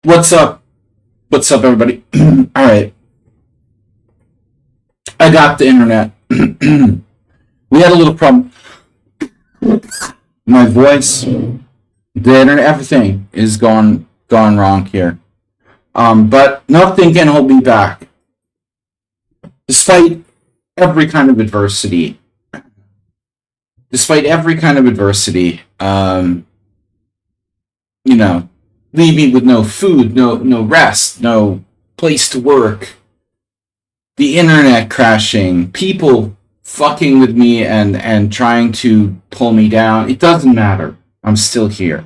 What's up? What's up, everybody? All right, I got the internet. We had a little problem. My voice, the internet, everything is gone wrong here. But nothing can hold me back, despite every kind of adversity. Despite every kind of adversity, you know, leave me with no food, no rest, no place to work, the internet crashing, people fucking with me and trying to pull me down. It doesn't matter. I'm still here.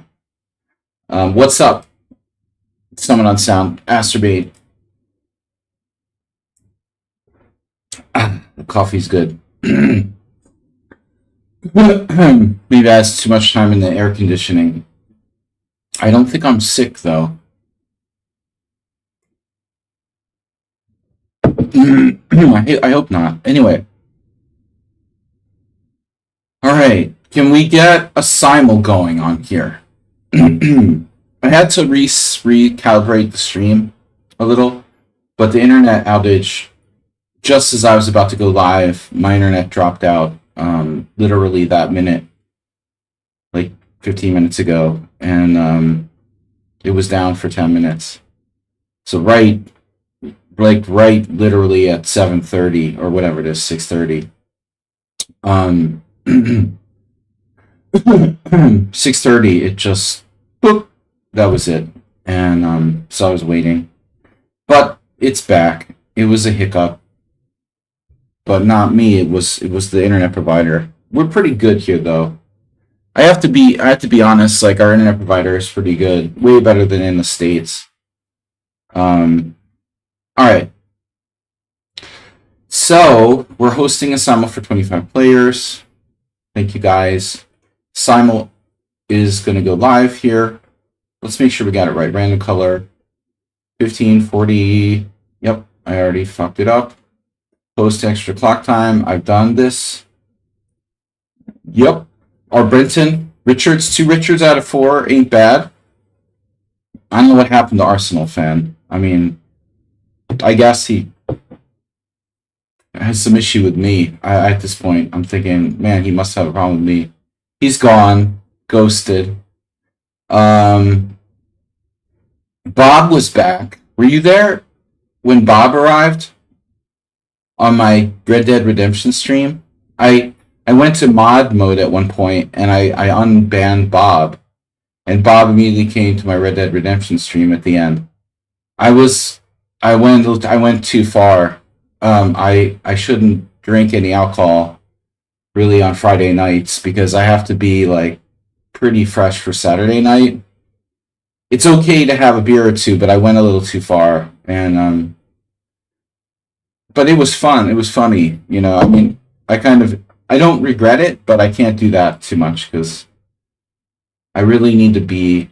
What's up? Someone on sound. Astrobate. The coffee's good. Maybe I had too much time in the air conditioning. I don't think I'm sick though. I hope not. Anyway. Alright. Can we get a Simul going on here? I had to recalibrate the stream a little, but the internet outage, just as I was about to go live, my internet dropped out literally that minute, like 15 minutes ago, and it was down for 10 minutes. So right literally at 7:30 or whatever it is, 6:30. 6:30, it just boop, that was it. And so I was waiting. But it's back. It was a hiccup. But not me, it was the internet provider. We're pretty good here though. I have to be honest, like our internet provider is pretty good. Way better than in the States. Alright. So we're hosting a Simul for 25 players. Thank you guys. Simul is going to go live here. Let's make sure we got it right. Random color. 1540. Yep, I already fucked it up. Post extra clock time. I've done this. Yep. Our Brenton. Richards. 2 Richards out of 4. Ain't bad. I don't know what happened to Arsenal fan. I mean, I guess he has some issue with me. At this point, I'm thinking, man, he must have a problem with me. He's gone. Ghosted. Bob was back. Were you there when Bob arrived on my Red Dead Redemption stream? I went to mod mode at one point and I unbanned Bob, and Bob immediately came to my Red Dead Redemption stream at the end. I went too far. I shouldn't drink any alcohol really on Friday nights because I have to be like pretty fresh for Saturday night. It's okay to have a beer or two, but I went a little too far, and but it was fun. It was funny, you know. I mean, I don't regret it, but I can't do that too much because I really need to be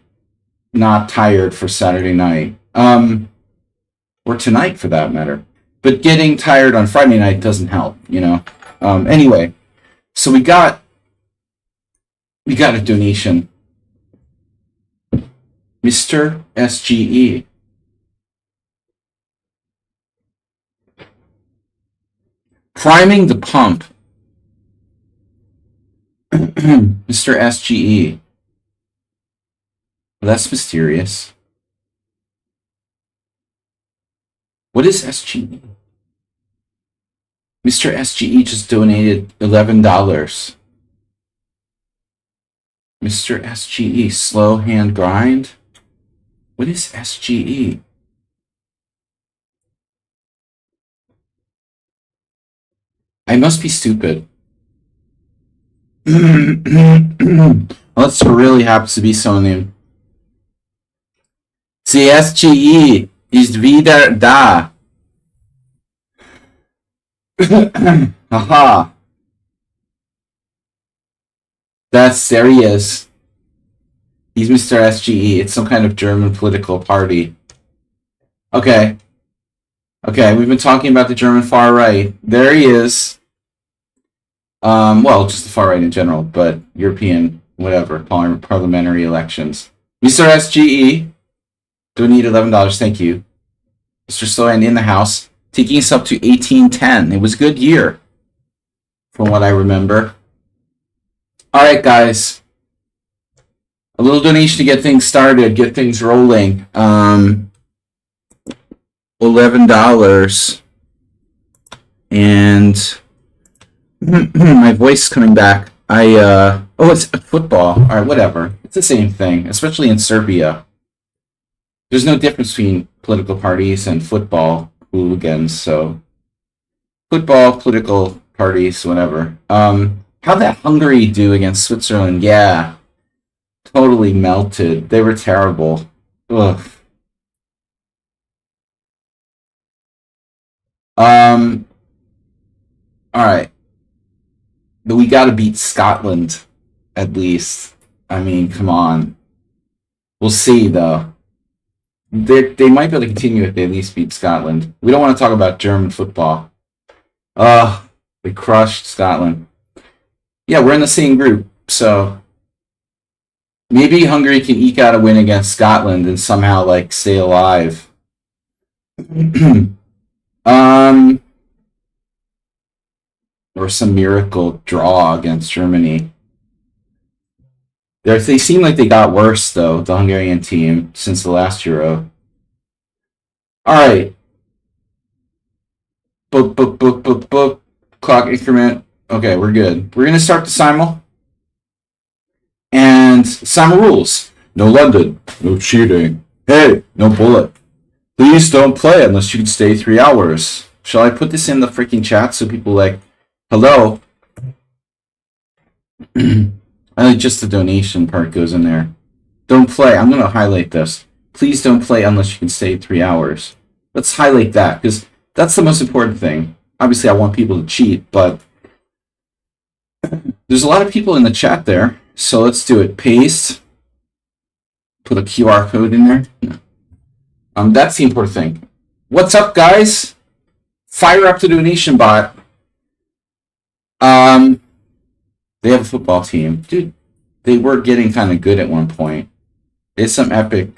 not tired for Saturday night, or tonight for that matter. But getting tired on Friday night doesn't help, you know. Anyway, so we got a donation. Mr. SGE. Priming the pump. Mr. SGE. Well, that's mysterious. What is SGE? Mr. SGE just donated $11. Mr. SGE, slow hand grind? What is SGE? I must be stupid. Unless it really happens to be someone named. See, SGE ist wieder da. Aha. There he is. He's Mr. SGE. It's some kind of German political party. Okay. Okay, we've been talking about the German far right. There he is. Well, just the far right in general, but European, whatever, parliamentary elections. Mr. SGE. Donate $11. Thank you. Mr. Sloan in the house, taking us up to 1810. It was a good year, from what I remember. All right, guys. A little donation to get things started, get things rolling. $11. And my voice coming back. It's football. All right, whatever. It's the same thing, especially in Serbia. There's no difference between political parties and football hooligans. So, football, political parties, whatever. How'd that Hungary do against Switzerland? Yeah, totally melted. They were terrible. Ugh. All right. But we got to beat Scotland, at least. I mean, come on. We'll see, though. They might be able to continue if they at least beat Scotland. We don't want to talk about German football. They crushed Scotland. Yeah, we're in the same group, so maybe Hungary can eke out a win against Scotland and somehow like stay alive. Or some miracle draw against Germany. They seem like they got worse though, the Hungarian team, since the last Euro. All right. Book. Clock increment. Okay, we're good. We're gonna start the Simul. And Simul rules. No London. No cheating. Hey, no bullet. Please don't play unless you can stay 3 hours. Shall I put this in the freaking chat so people like, hello? I like just the donation part goes in there. Don't play. I'm gonna highlight this. Please don't play unless you can stay 3 hours. Let's highlight that because that's the most important thing. Obviously, I want people to cheat, but there's a lot of people in the chat there. So let's do it. Paste. Put a QR code in there. That's the important thing. What's up, guys? Fire up the donation bot. They have a football team. Dude, they were getting kind of good at one point. There's some epic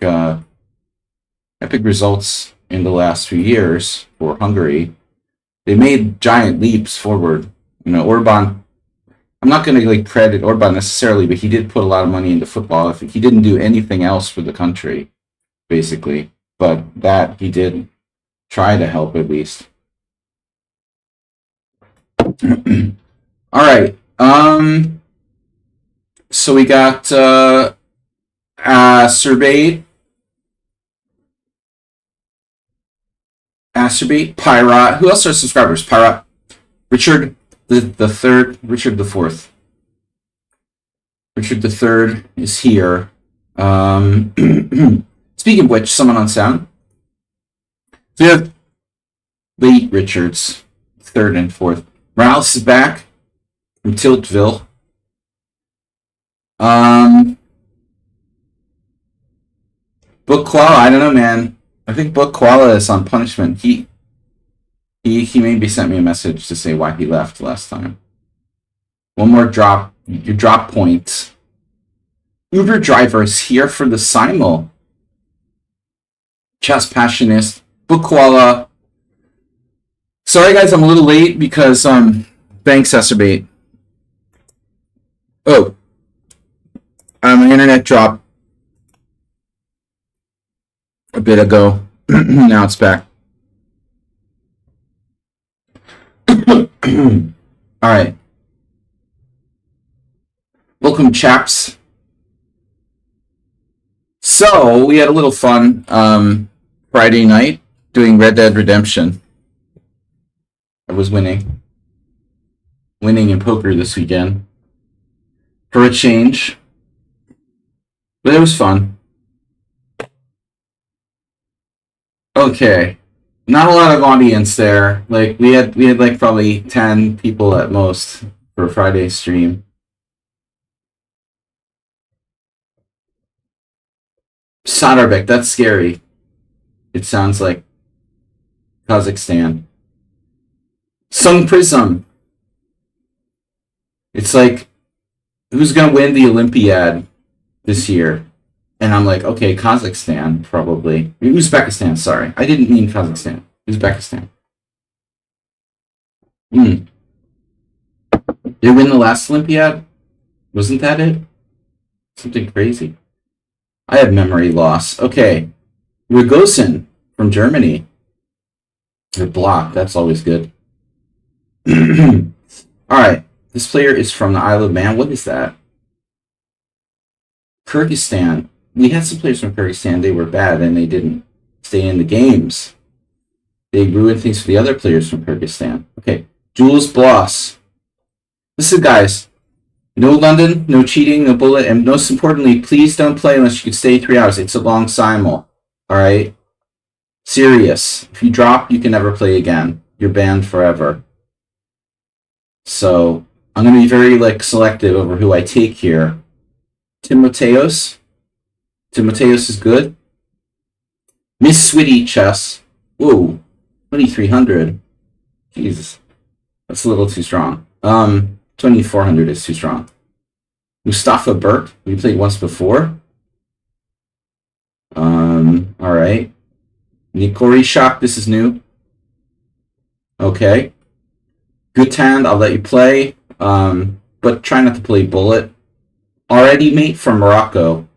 results in the last few years for Hungary. They made giant leaps forward. You know, Orban, I'm not going to like credit Orban necessarily, but he did put a lot of money into football. If he didn't do anything else for the country, basically. But that he did try to help at least. All right. So we got Acerbate, Pyra. Who else are subscribers? Pyra, Richard the third, Richard the fourth. Richard the third is here. Speaking of which, someone on sound. So we have late Richards, third and fourth. Morales is back from Tiltville. Book Koala, I don't know, man. I think Book Koala is on punishment. He maybe sent me a message to say why he left last time. One more drop. Your drop points. Uber driver is here for the Simul. Chess Passionist. Book Koala. Sorry, guys, I'm a little late because, thanks, Acerbate. Oh. My internet dropped a bit ago. Now it's back. All right. Welcome, chaps. So, we had a little fun Friday night doing Red Dead Redemption. I was winning in poker this weekend for a change, but it was fun. Okay, not a lot of audience there. Like we had like probably 10 people at most for Friday's stream. Sadarbek, that's scary. It sounds like Kazakhstan. Sun Prism. It's like, who's going to win the Olympiad this year? And I'm like, okay, Kazakhstan, probably. Uzbekistan, sorry. I didn't mean Kazakhstan. Uzbekistan. They win the last Olympiad? Wasn't that it? Something crazy. I have memory loss. Okay. Ragosin from Germany. They're blocked. That's always good. Alright. This player is from the Isle of Man. What is that? Kyrgyzstan. We had some players from Kyrgyzstan. They were bad and they didn't stay in the games. They ruined things for the other players from Kyrgyzstan. Okay. Jules Bloss. Listen, guys. No London, no cheating, no bullet, and most importantly, please don't play unless you can stay 3 hours. It's a long simul. Alright? Serious. If you drop, you can never play again. You're banned forever. So, I'm going to be very, selective over who I take here. Timoteos. Timoteos is good. Miss Switty Chess. Whoa. 2300. Jesus. That's a little too strong. 2400 is too strong. Mustafa Burt. We played once before. Alright. Nikori Shock. This is new. Okay. Gutan, I'll let you play. But try not to play Bullet. Already mate from Morocco.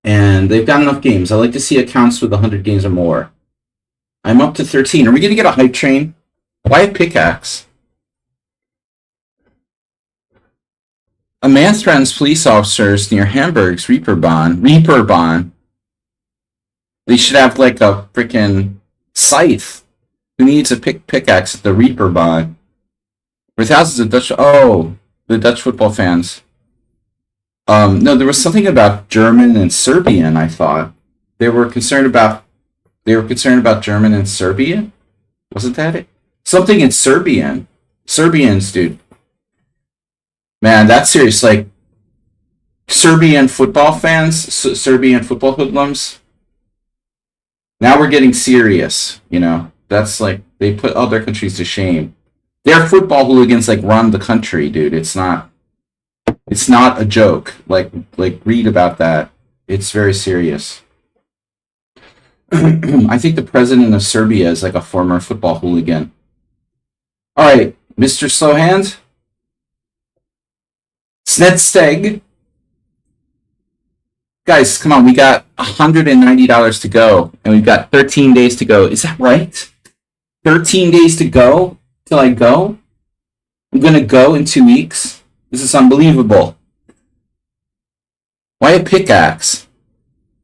And they've got enough games. I like to see accounts with 100 games or more. I'm up to 13. Are we going to get a hype train? Why a pickaxe? A man threatens police officers near Hamburg's Reeperbahn. They should have a freaking scythe. Who needs a pickaxe at the Reeperbahn? For thousands of the Dutch football fans. No, there was something about German and Serbian, I thought. They were concerned about German and Serbian? Wasn't that it? Something in Serbian. Serbians, dude. Man, that's serious. Serbian football fans, Serbian football hoodlums. Now we're getting serious, That's they put other countries to shame. Their football hooligans run the country, dude. It's not a joke. Read about that. It's very serious. I think the president of Serbia is a former football hooligan. Alright, Mr. Slowhand. Snedsteg. Guys, come on, we got $190 to go, and we've got 13 days to go. Is that right? 13 days to go till I go? I'm gonna go in 2 weeks? This is unbelievable. Why a pickaxe?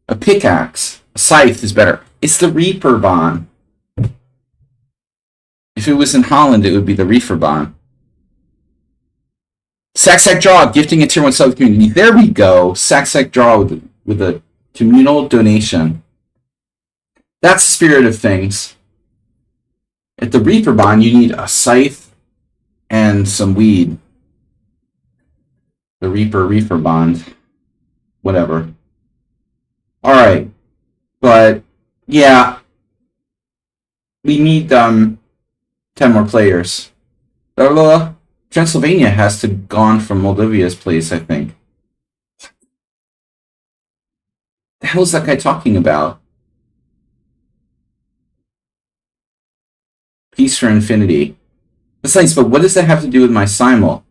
A pickaxe. A scythe is better. It's the Reeperbahn. If it was in Holland, it would be the Reeperbahn. Sack Draw, gifting a tier 1 sub community. There we go. Sack Draw with a communal donation. That's the spirit of things. At the Reeperbahn, you need a scythe and some weed. The Reeper Bond. Whatever. Alright. But, yeah. We need, 10 more players. Transylvania has to gone from Moldavia's place, I think. The hell is that guy talking about? Peace for Infinity. That's nice, but what does that have to do with my Simul?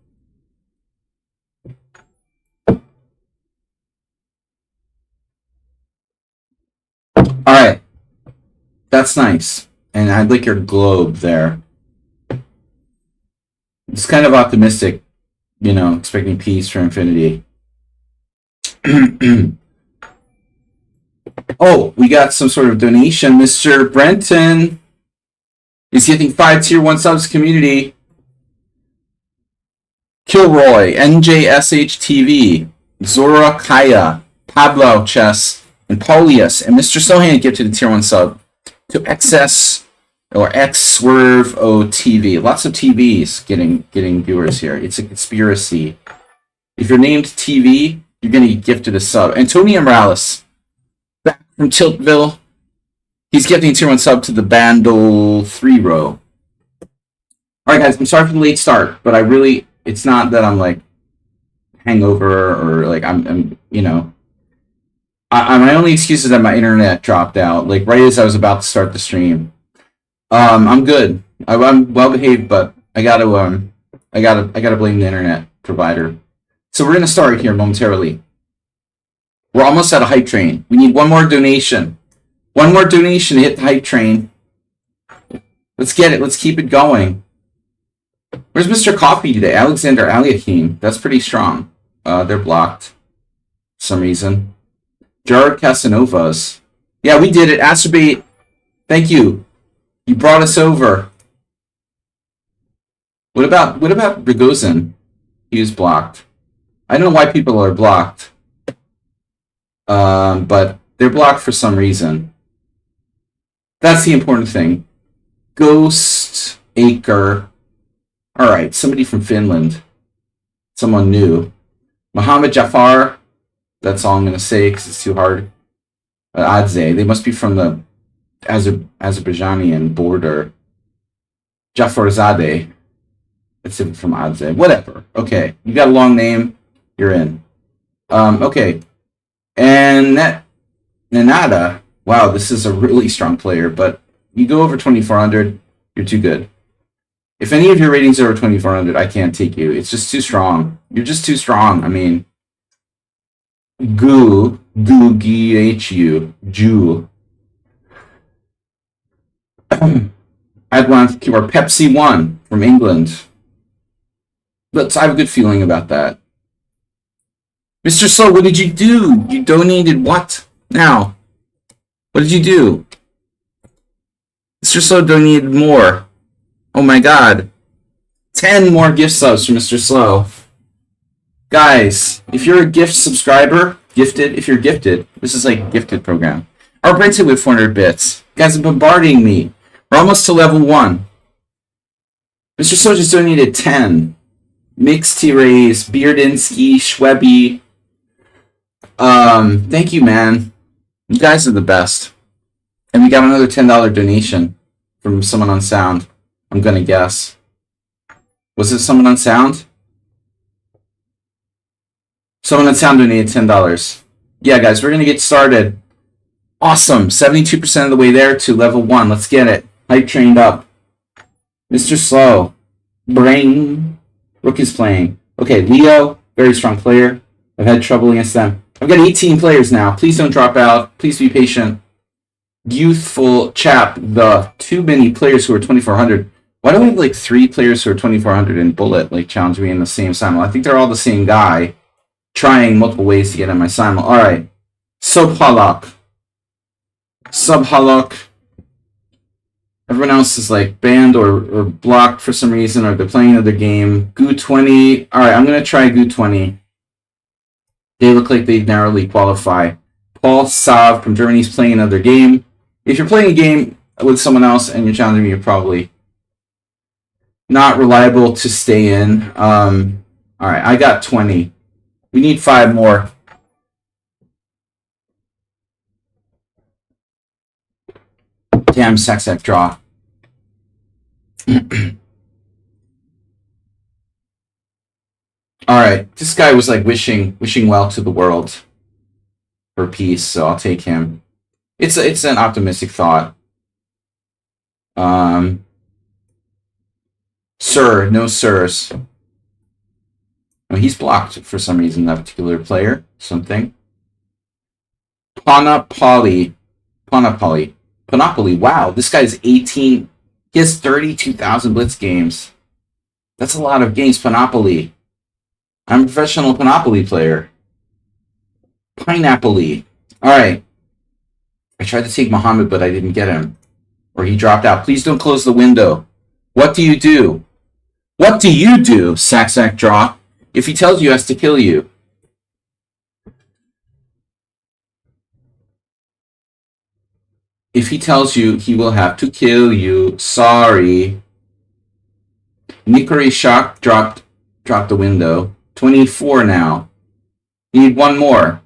Alright. That's nice. And I'd like your globe there. It's kind of optimistic, expecting peace for Infinity. Oh, we got some sort of donation. Mr. Brenton is getting 5 tier 1 subs community. Kilroy, NJSHTV, Zora Kaya, Pablo Chess, and Paulius, and Mr. Sohan get to the tier 1 sub. To Excess or X Swerve OTV. Lots of TVs getting viewers here. It's a conspiracy. If you're named TV, you're gonna get gifted a sub. Antonio Morales, back from Tiltville. He's gifting a tier 1 sub to the Bandle 3 row. Alright guys, I'm sorry for the late start, but it's not that I'm hangover or I'm My only excuse is that my internet dropped out, like right as I was about to start the stream. I'm good. I'm well behaved, but I gotta blame the internet provider. So we're gonna start here momentarily. We're almost at a hype train. We need one more donation. One more donation to hit the hype train. Let's get it. Let's keep it going. Where's Mr. Coffee today? Alexander Aliakim. That's pretty strong. They're blocked for some reason. Gerard Casanovas. Yeah, we did it. Acerbate. Thank you. You brought us over. What about Rogozin? He was blocked. I don't know why people are blocked. But they're blocked for some reason. That's the important thing. Ghost Acre. Alright, somebody from Finland. Someone new. Mohammed Jafar. That's all I'm going to say because it's too hard. Adze. They must be from the Azerbaijani border. Jafarzadeh. It's different from Adze. Whatever. Okay. You got a long name. You're in. Okay. And Nanada. Wow, this is a really strong player, but you go over 2,400, you're too good. If any of your ratings are over 2,400, I can't take you. It's just too strong. You're just too strong. I mean, G-H-U, Jew. I'd want to keep our Pepsi 1 from England. But I have a good feeling about that. Mr. Slow, what did you do? You donated what? Now. What did you do? Mr. Slow donated more. Oh my god. 10 more gift subs from Mr. Slow. Guys, if you're a gift subscriber, if you're gifted, this is like a gifted program. Our printed with 400 bits. You guys are bombarding me. We're almost to level 1. Mr. Slow just donated 10. Mixed T-Rays, Beardinsky, Schwebby. Thank you, man. You guys are the best. And we got another $10 donation from someone on sound. I'm gonna guess. Was it someone on sound? Someone on sound donated $10. Yeah, guys, we're gonna get started. Awesome. 72% of the way there to level 1. Let's get it. Hype trained up. Mr. Slow. Brain. Rook is playing. Okay, Leo. Very strong player. I've had trouble against them. I've got 18 players now. Please don't drop out. Please be patient. Youthful chap. The too many players who are 2,400. Why do we have like 3 players who are 2,400 in Bullet like challenge me in the same Simul? I think they're all the same guy. Trying multiple ways to get in my Simul. Alright. Subhalak. Everyone else is like banned or blocked for some reason, or they're playing another game. Goo20. Alright, I'm going to try Goo20. They look like they narrowly qualify. Paul Sav from Germany is playing another game. If you're playing a game with someone else and you're challenging me, you're probably not reliable to stay in. Alright, I got 20. We need 5 more. Damn, Saxac draw. Alright, this guy was like wishing well to the world for peace, so I'll take him. It's an optimistic thought. Sir, no sirs. Oh, he's blocked for some reason, that particular player. Something. Panoply. Wow, this guy's 18. He has 32,000 Blitz games. That's a lot of games, Panoply. I'm a professional Panoply player. Pineapple-y. Alright. I tried to take Muhammad, but I didn't get him. Or he dropped out. Please don't close the window. What do you do? What do you do, Sack Draw, if he tells you he has to kill you? If he tells you he will have to kill you, sorry. Nikori Shock dropped the window. 24 now. You need one more.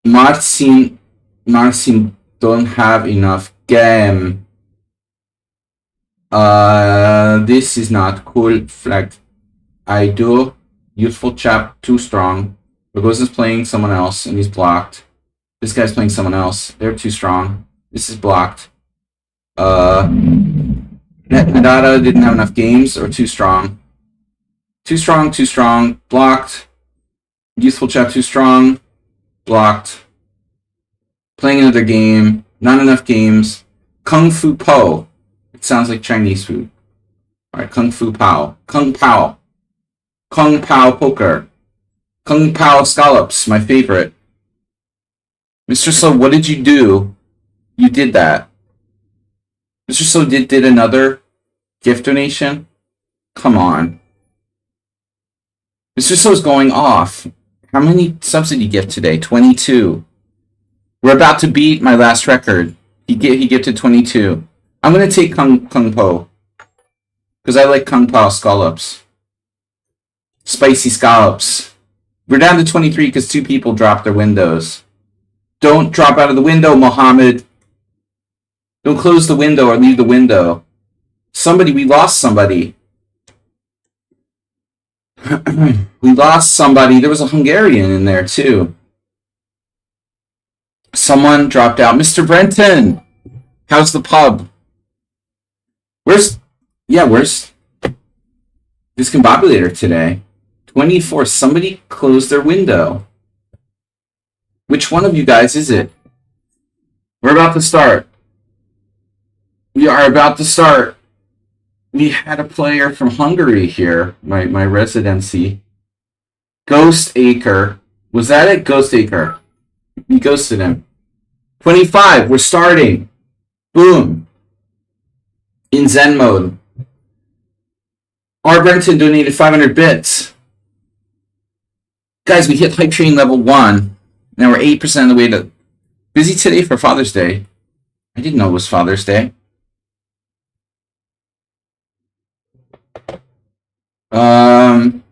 Marcin don't have enough game. This is not cool. Flag. I do. Useful chap, too strong. Bogosian's playing someone else, and he's blocked. This guy's playing someone else. They're too strong. This is blocked. Nadada didn't have enough games, or too strong. Too strong, too strong. Blocked. Youthful Chat, too strong. Blocked. Playing another game. Not enough games. Kung Fu Po. It sounds like Chinese food. Alright, Kung Fu Pao. Kung Pao. Kung Pao Poker. Kung Pao Scallops, my favorite. Mr. Slow, what did you do? You did that. Mr. Slow did another gift donation? Come on. Mr. Slow's going off. How many subs did he get today? 22. We're about to beat my last record. He gifted 22. I'm going to take Kung Po. Because I like Kung Pao scallops. Spicy scallops. We're down to 23 because 2 people dropped their windows. Don't drop out of the window, Mohammed. Don't close the window or leave the window. We lost somebody. We lost somebody. There was a Hungarian in there, too. Someone dropped out. Mr. Brenton! How's the pub? Where's Discombobulator today? 24. Somebody closed their window. Which one of you guys is it? We're about to start. We are about to start. We had a player from Hungary here, my residency. Ghost Acre. Was that it? Ghost Acre. We ghosted him. 25. We're starting. Boom. In Zen mode. R. Brenton donated 500 bits. Guys, we hit Hype Train level 1. Now we're 8% of the way to... Busy today for Father's Day. I didn't know it was Father's Day. Alright.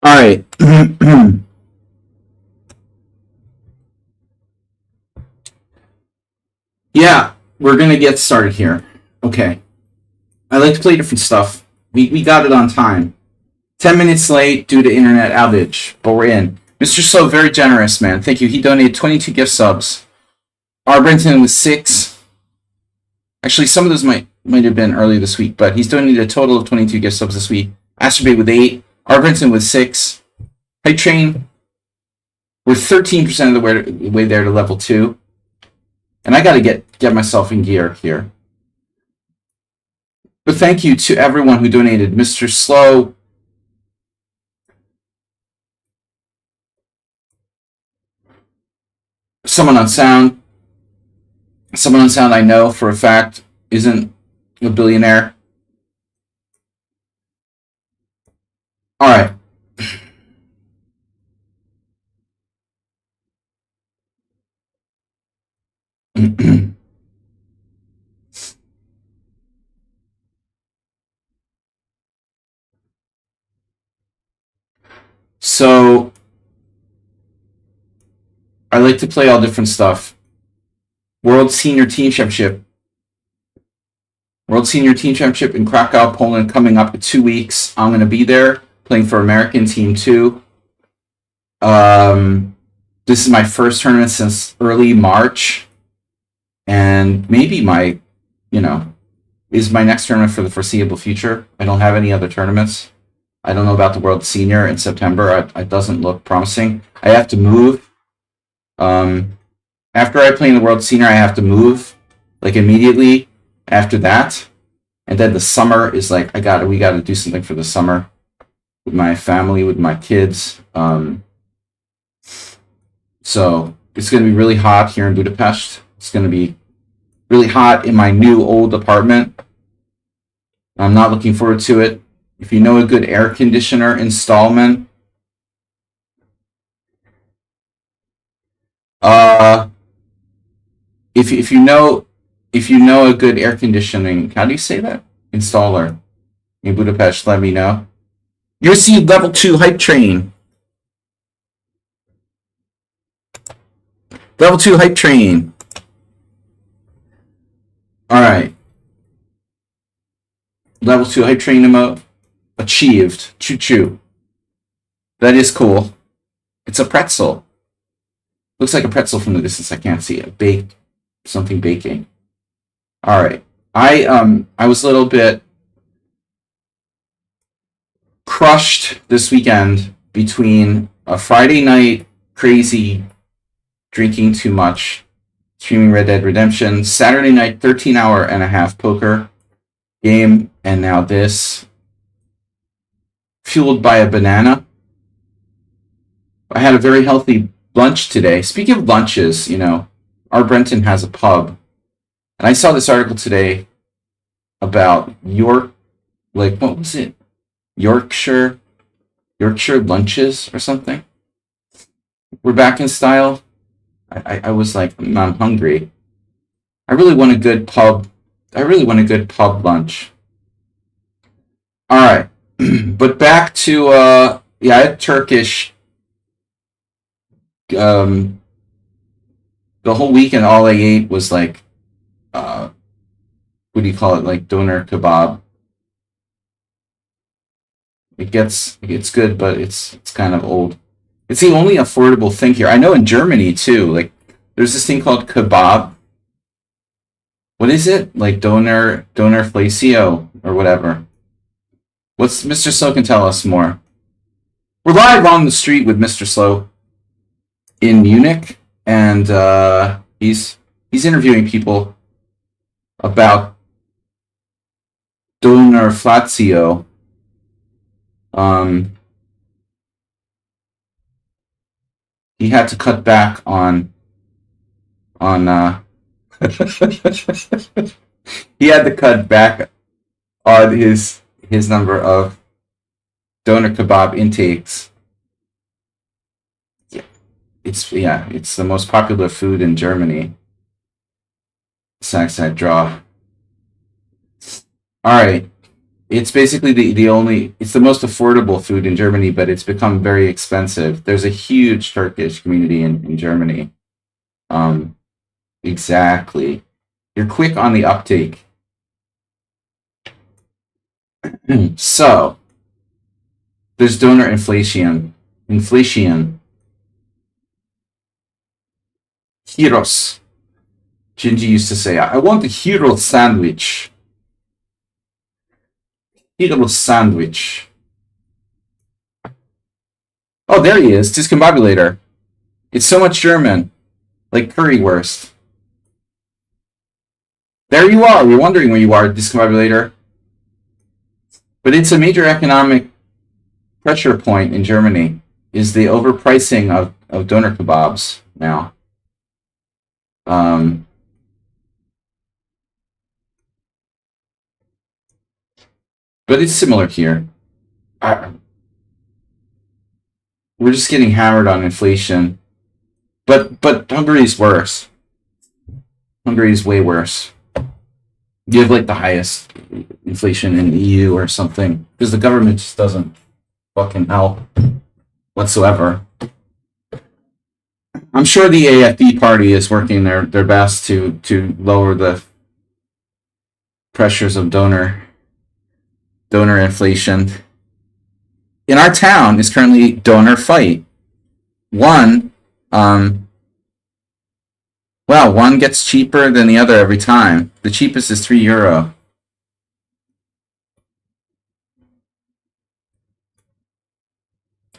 Alright. Yeah, we're gonna get started here. Okay. I like to play different stuff. We got it on time. 10 minutes late due to internet outage, but we're in. Mr. Slow, very generous, man. Thank you. He donated 22 gift subs. R. Brenton with 6. Actually, some of those might have been early this week, but he's donated a total of 22 gift subs this week. Asterbait with 8. R. Brenton with 6. Hype Train, we're 13% of the way there to level 2. And I gotta get myself in gear here. But thank you to everyone who donated. Mr. Slow, someone on sound I know for a fact isn't a billionaire. Alright. So, I like to play all different stuff. World Senior Team Championship in Krakow, Poland, coming up in 2 weeks. I'm going to be there playing for American Team 2. This is my first tournament since early March. And maybe is my next tournament for the foreseeable future. I don't have any other tournaments. I don't know about the World Senior in September. It doesn't look promising. I have to move. After I play in the World Senior, I have to move like immediately after that. And then the summer is like we gotta do something for the summer with my family, with my kids. So it's gonna be really hot here in Budapest. It's gonna be really hot in my new old apartment. I'm not looking forward to it. If you know a good air conditioner installment, if you know a good air conditioning, how do you say that? Installer in Budapest, let me know. You received level 2 hype train. Level 2 hype train. Alright. Level 2 hype train emote achieved. Choo choo. That is cool. It's a pretzel. Looks like a pretzel from the distance. I can't see it. Baked. Something baking. Alright. I was a little bit crushed this weekend between a Friday night crazy drinking too much, streaming Red Dead Redemption, Saturday night 13-hour-and-a-half poker game, and now this, fueled by a banana. I had a very healthy lunch today. Speaking of lunches, our Brenton has a pub, and I saw this article today about what was it? Yorkshire lunches or something. We're back in style. I was like, I'm hungry. I really want a good pub lunch. All right, but back to I had Turkish. The whole weekend, all I ate was like, what do you call it? Like doner kebab. It's good, but it's kind of old. It's the only affordable thing here. I know in Germany too. Like, there's this thing called kebab. What is it? Like doner flacio or whatever. What's Mr. Slow can tell us more. We're live on the street with Mr. Slow in Munich, and he's interviewing people about doner flacio. He had to cut back on he had to cut back on his number of doner kebab intakes. It's the most popular food in Germany. Side draw. All right. It's basically it's the most affordable food in Germany, but it's become very expensive. There's a huge Turkish community in Germany. Exactly. You're quick on the uptake. So, there's doner inflation. Heroes. Gingy used to say, I want a hero sandwich. Hero sandwich. Oh, there he is. Discombobulator. It's so much German. Like currywurst. There you are. We're wondering where you are, Discombobulator. But it's a major economic pressure point in Germany, is the overpricing of doner kebabs now. But it's similar here. We're just getting hammered on inflation. But Hungary's worse. Hungary's way worse. You have like the highest inflation in the EU or something, because the government just doesn't fucking help whatsoever. I'm sure the AfD party is working their best to lower the pressures of donor inflation. In our town is currently donor fight. One gets cheaper than the other every time. The cheapest is €3.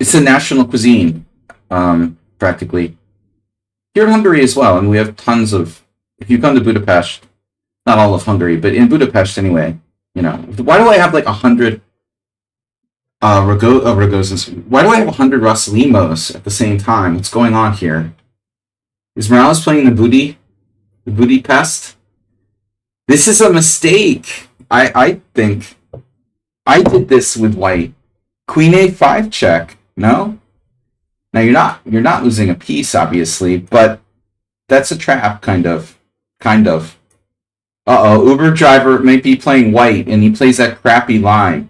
It's a national cuisine, practically. Here in Hungary as well, and we have tons of. If you come to Budapest, not all of Hungary, but in Budapest anyway, why do I have like 100 Rogozins? Why do I have 100 Roslimos at the same time? What's going on here? Is Morales playing the booty pest? This is a mistake. I think I did this with white. Queen a5 check. No. Now you're not losing a piece, obviously, but that's a trap, kind of. Uber driver may be playing white, and he plays that crappy line.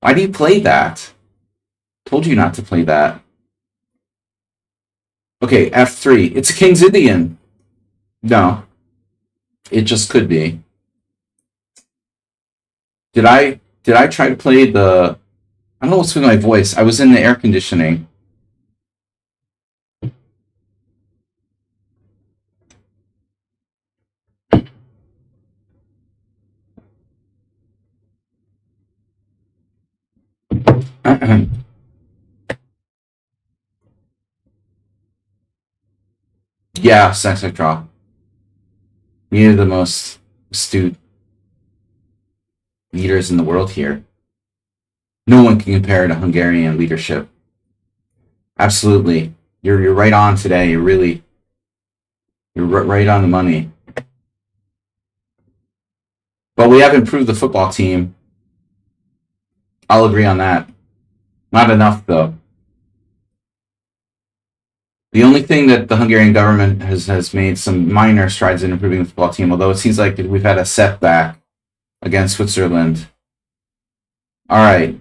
Why do you play that? Told you not to play that. Okay, f3. It's a King's Indian. No. It just could be. Did I try to play the... I don't know what's with my voice. I was in the air conditioning. Yeah, sex draw. You're the most astute leaders in the world here. No one can compare to Hungarian leadership. Absolutely. You're right on today. You're right on the money. But we have improved the football team. I'll agree on that. Not enough, though. The only thing that the Hungarian government has made some minor strides in improving the football team, although it seems like we've had a setback against Switzerland. All right.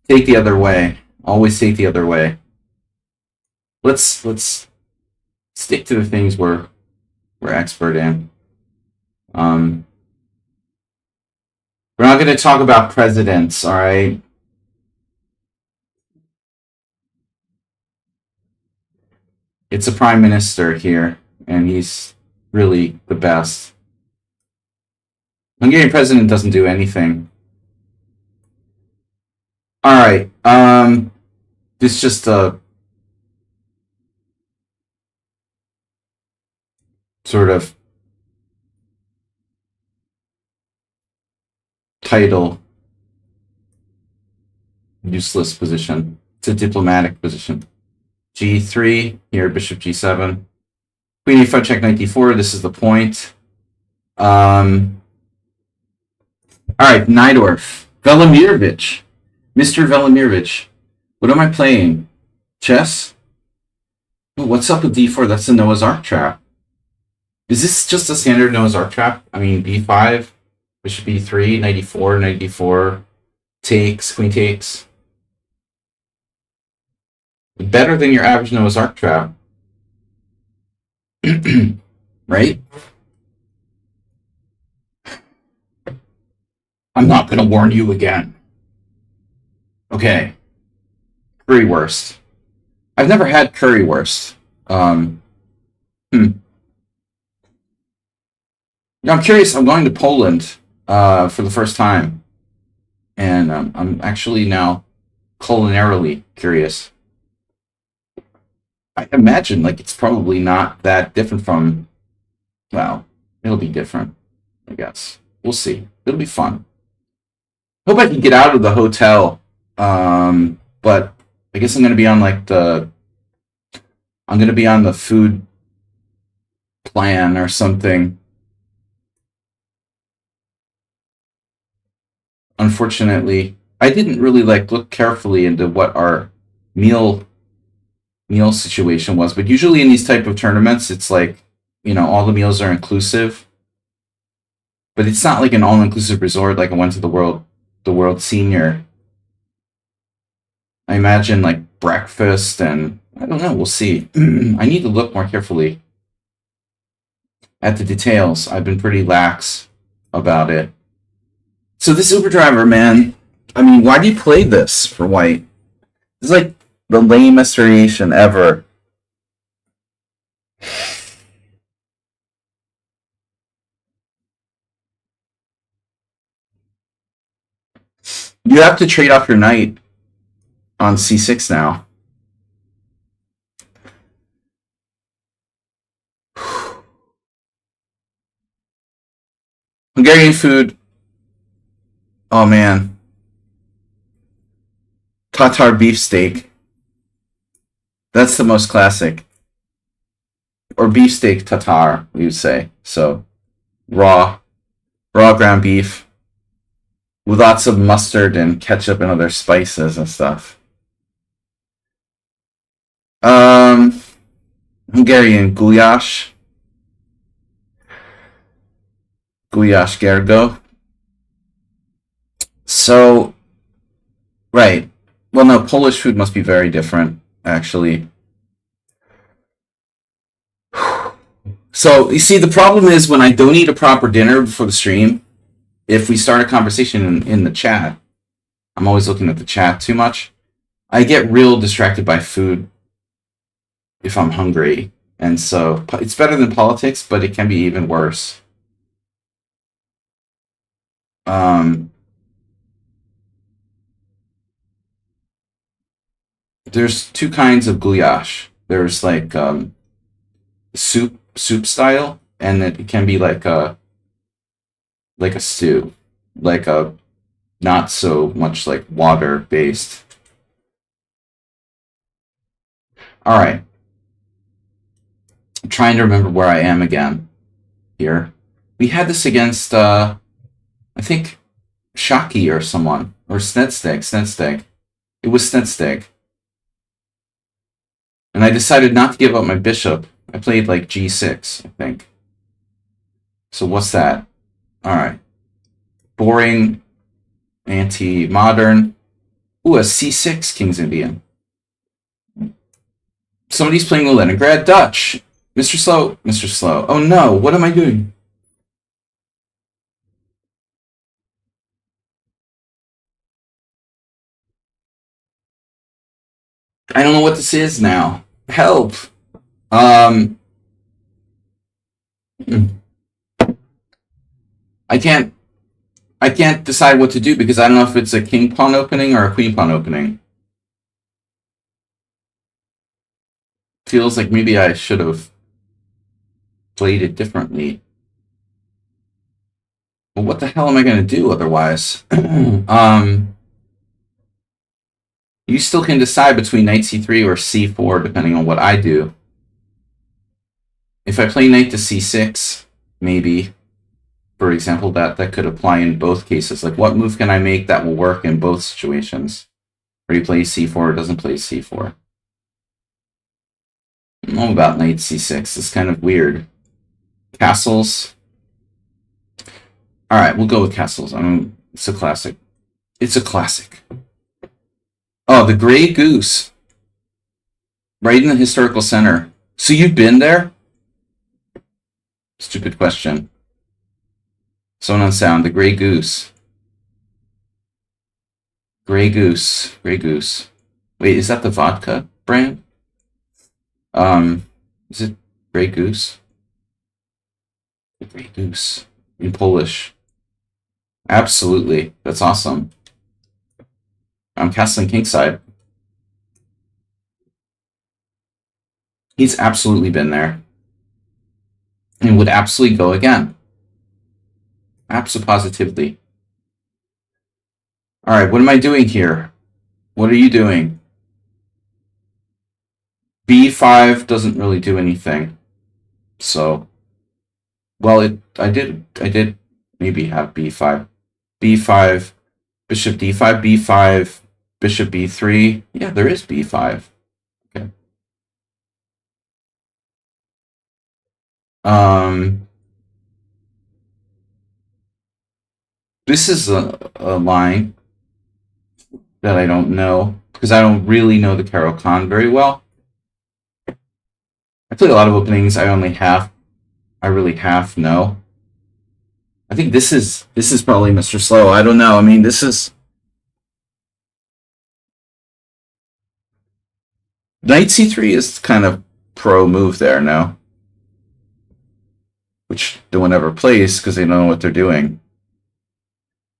Take the other way. Always take the other way. Let's stick to the things we're expert in. We're not going to talk about presidents, all right? It's a prime minister here, and he's really the best. Hungarian president doesn't do anything. All right. This is just a sort of title useless position. It's a diplomatic position. G3 here, bishop G7. Queen e5 check knight d4. This is the point. All right, Najdorf. Velimirovich. Mr. Velimirovich. What am I playing? Chess? Oh, what's up with d4? That's the Noah's Ark trap. Is this just a standard Noah's Ark trap? I mean, b5, bishop e3, knight e4, knight d4, takes, queen takes. Better than your average Noah's Ark trap. Right? I'm not going to warn you again. Okay. Currywurst. I've never had currywurst. I'm curious. I'm going to Poland for the first time. And I'm actually now culinarily curious. I imagine it's probably not that different from... Well, it'll be different, I guess. We'll see. It'll be fun. Hope I can get out of the hotel. But I guess I'm going to be on I'm going to be on the food plan or something. Unfortunately, I didn't really look carefully into what our meal situation was, but usually in these type of tournaments, it's all the meals are inclusive. But it's not like an all-inclusive resort like I went to the World Senior. I imagine breakfast and I don't know, we'll see. I need to look more carefully at the details. I've been pretty lax about it. So this Uber driver, man, I mean, why do you play this for white? It's the lamest variation ever. You have to trade off your knight. on c6 now. Hungarian food. Oh man. Tatar beefsteak. That's the most classic. Or beefsteak Tatar, we would say. So, raw ground beef with lots of mustard and ketchup and other spices and stuff. Hungarian goulash. Goulash gergo. So, right. Well, no, Polish food must be very different, actually. So, you see, the problem is when I don't eat a proper dinner before the stream, if we start a conversation in the chat, I'm always looking at the chat too much, I get real distracted by food if I'm hungry. And so, it's better than politics, but it can be even worse. There's two kinds of goulash. There's like soup style, and it can be like a stew, like a not so much like water based. All right, I'm trying to remember where I am again. Here, we had this against I think Shaki or someone or Snedsteg. It was Snedsteg. And I decided not to give up my bishop. I played like g6, I think. So what's that? Alright. Boring. Anti-modern. Ooh, a c6 King's Indian. Somebody's playing Leningrad Dutch. Mr. Slow. Oh no, what am I doing? I don't know what this is now. Help. I can't decide what to do because I don't know if it's a king pawn opening or a queen pawn opening. Feels like maybe I should have played it differently. Well, what the hell am I going to do otherwise? You still can decide between knight c3 or c4 depending on what I do. If I play knight to c6, maybe, for example, that could apply in both cases. Like, what move can I make that will work in both situations? Or he plays c4 or doesn't play c4. I don't know about knight c6. It's kind of weird. Castles. Alright, we'll go with castles. I mean, it's a classic. It's a classic. Oh, the Grey Goose. Right in the historical center. So you've been there? Stupid question. Someone on sound. The Grey Goose. Grey Goose. Grey Goose. Wait, is that the vodka brand? Is it Grey Goose? Grey Goose. In Polish. Absolutely. That's awesome. I'm castling kingside. He's absolutely been there. And would absolutely go again. Absolutely. Alright, what am I doing here? What are you doing? B5 doesn't really do anything. So, well, I did maybe have B5. B5, bishop D5, B5, bishop B3. Yeah, there is B5. Okay. This is a line that I don't know because I don't really know the Kraken very well. I play a lot of openings. I really half know. I think this is probably Mr. Slow. I don't know. I mean, this is knight c3 is kind of pro move there, no? Which no one ever plays because they don't know what they're doing.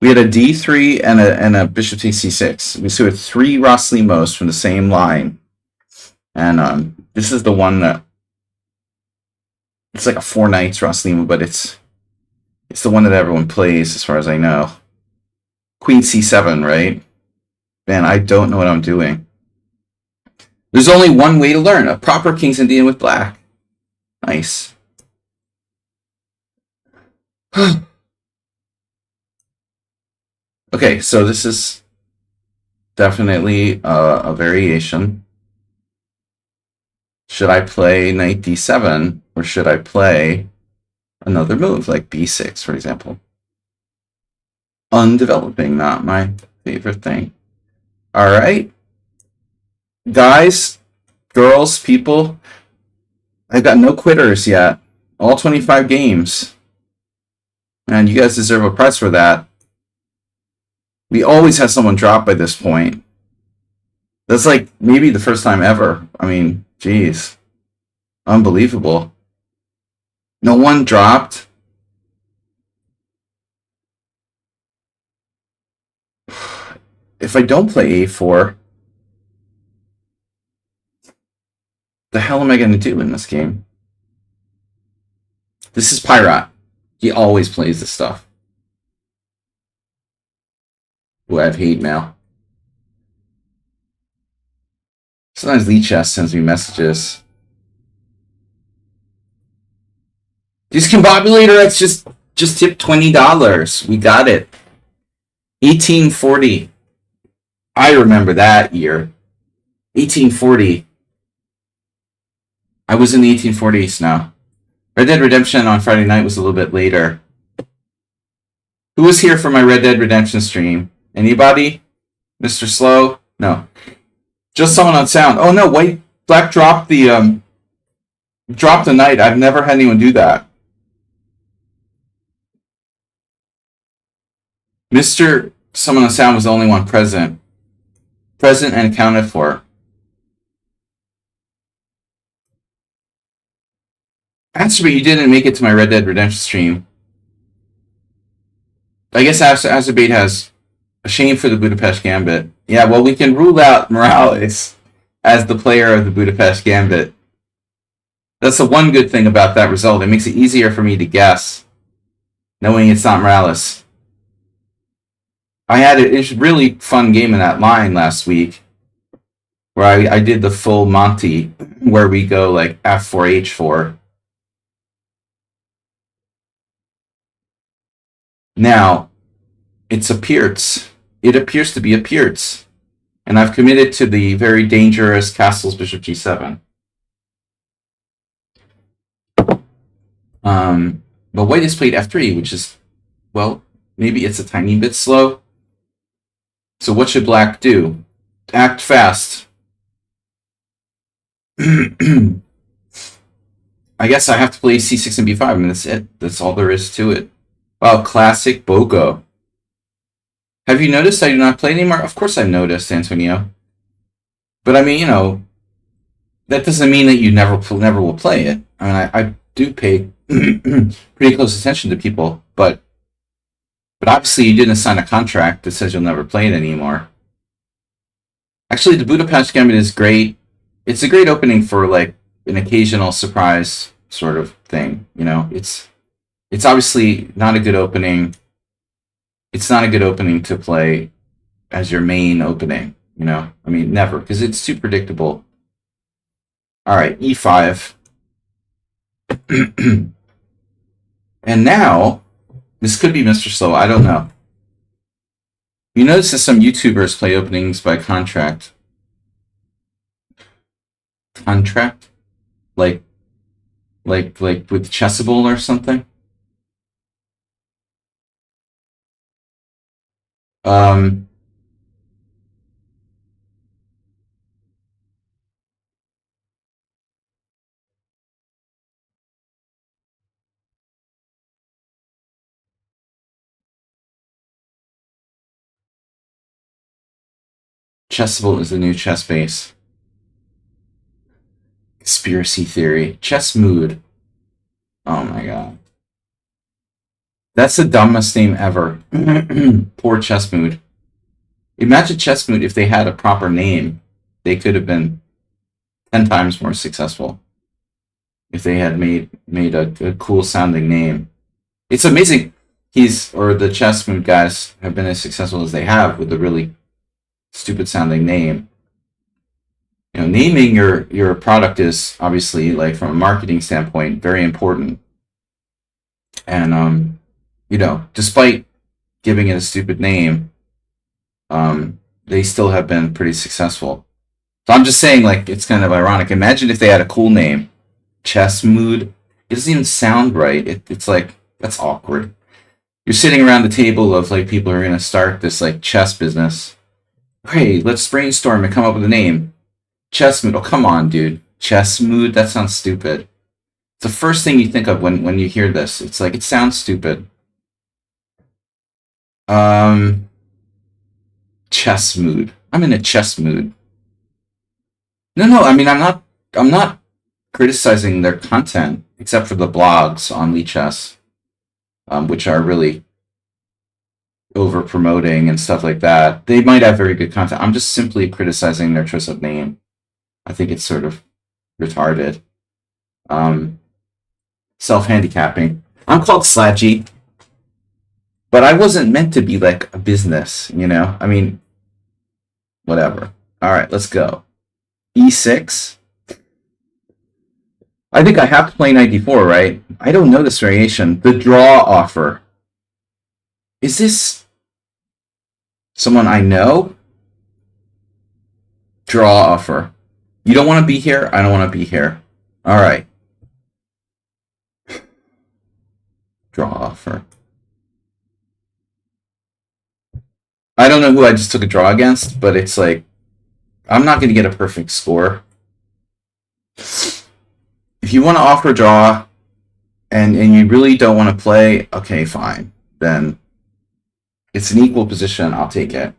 We had a d3 and a bishop takes c6. We had 3 Roslimos from the same line. And this is the one that it's like a 4 knights Roslima, but it's the one that everyone plays as far as I know. Queen c7, right? Man, I don't know what I'm doing. There's only one way to learn. A proper King's Indian with black. Nice. Okay, so this is definitely a variation. Should I play knight d7, or should I play another move, like b6, for example? Undeveloping, not my favorite thing. All right. Guys, girls, people, I've got no quitters yet. All 25 games. And you guys deserve a prize for that. We always have someone drop by this point. That's like maybe the first time ever. I mean, geez. Unbelievable. No one dropped. If I don't play a4, the hell am I going to do in this game? This is Pyrat. He always plays this stuff. Ooh, I have hate mail. Sometimes lichess sends me messages. Discombobulator, that's just tipped $20. We got it. 1840. I remember that year. 1840. I was in the 1840s now. Red Dead Redemption on Friday night was a little bit later. Who was here for my Red Dead Redemption stream? Anybody? Mr. Slow? No. Just someone on sound. Oh no, White Black dropped the knight. I've never had anyone do that. Mr. Someone on sound was the only one present. Present and accounted for. Answer me, you didn't make it to my Red Dead Redemption stream. I guess Azabate has a shame for the Budapest Gambit. Yeah, well, we can rule out Morales as the player of the Budapest Gambit. That's the one good thing about that result. It makes it easier for me to guess, knowing it's not Morales. I had a really fun game in that line last week, where I did the full Monty, where we go like f4, h4. Now, it's a Pierce. It appears to be a Pierce. And I've committed to the very dangerous castles bishop g7. But white has played f3, which is, well, maybe it's a tiny bit slow. So what should black do? Act fast. I guess I have to play c6 and b5. I mean, that's it. That's all there is to it. Wow, classic Bogo. Have you noticed I do not play anymore? Of course I've noticed, Antonio. But I mean, you know, that doesn't mean that you never will play it. I mean, I do pay pretty close attention to people, but obviously you didn't sign a contract that says you'll never play it anymore. Actually, the Budapest Gambit is great. It's a great opening for like an occasional surprise sort of thing. You know, it's obviously not a good opening. It's not a good opening to play as your main opening. You know, I mean, never, because it's too predictable. All right, e5. And now, this could be Mr. Slow. I don't know. You notice that some YouTubers play openings by contract. Contract? Like with Chessable or something? Chessable is the new chess base. Conspiracy theory. Chess mood. Oh my god. That's the dumbest name ever. Poor Chess Mood. Imagine Chess Mood if they had a proper name. They could have been 10 times more successful if they had made a cool sounding name. It's amazing the Chess Mood guys have been as successful as they have with a really stupid sounding name. You know, naming your product is obviously, like, from a marketing standpoint, very important. And despite giving it a stupid name, they still have been pretty successful. So I'm just saying, like, it's kind of ironic. Imagine if they had a cool name, Chess Mood. It doesn't even sound right. It's like, that's awkward. You're sitting around the table of, like, people who are going to start this, like, chess business. Hey, let's brainstorm and come up with a name. Chess Mood. Oh, come on, dude. Chess Mood? That sounds stupid. It's the first thing you think of when you hear this. It's like, it sounds stupid. Chess Mood. I'm in a chess mood. No, I mean, I'm not criticizing their content, except for the blogs on lichess, which are really over promoting and stuff like that. They might have very good content. I'm just simply criticizing their choice of name. I think it's sort of retarded. Self-handicapping. I'm called Sludgy, but I wasn't meant to be like a business, you know? I mean, whatever. All right, let's go. E6. I think I have to play knight d4, right? I don't know this variation. The draw offer. Is this someone I know? Draw offer. You don't want to be here? I don't want to be here. All right. Draw offer. I don't know who I just took a draw against, but it's like, I'm not going to get a perfect score. If you want to offer a draw and you really don't want to play, okay, fine. Then it's an equal position. I'll take it.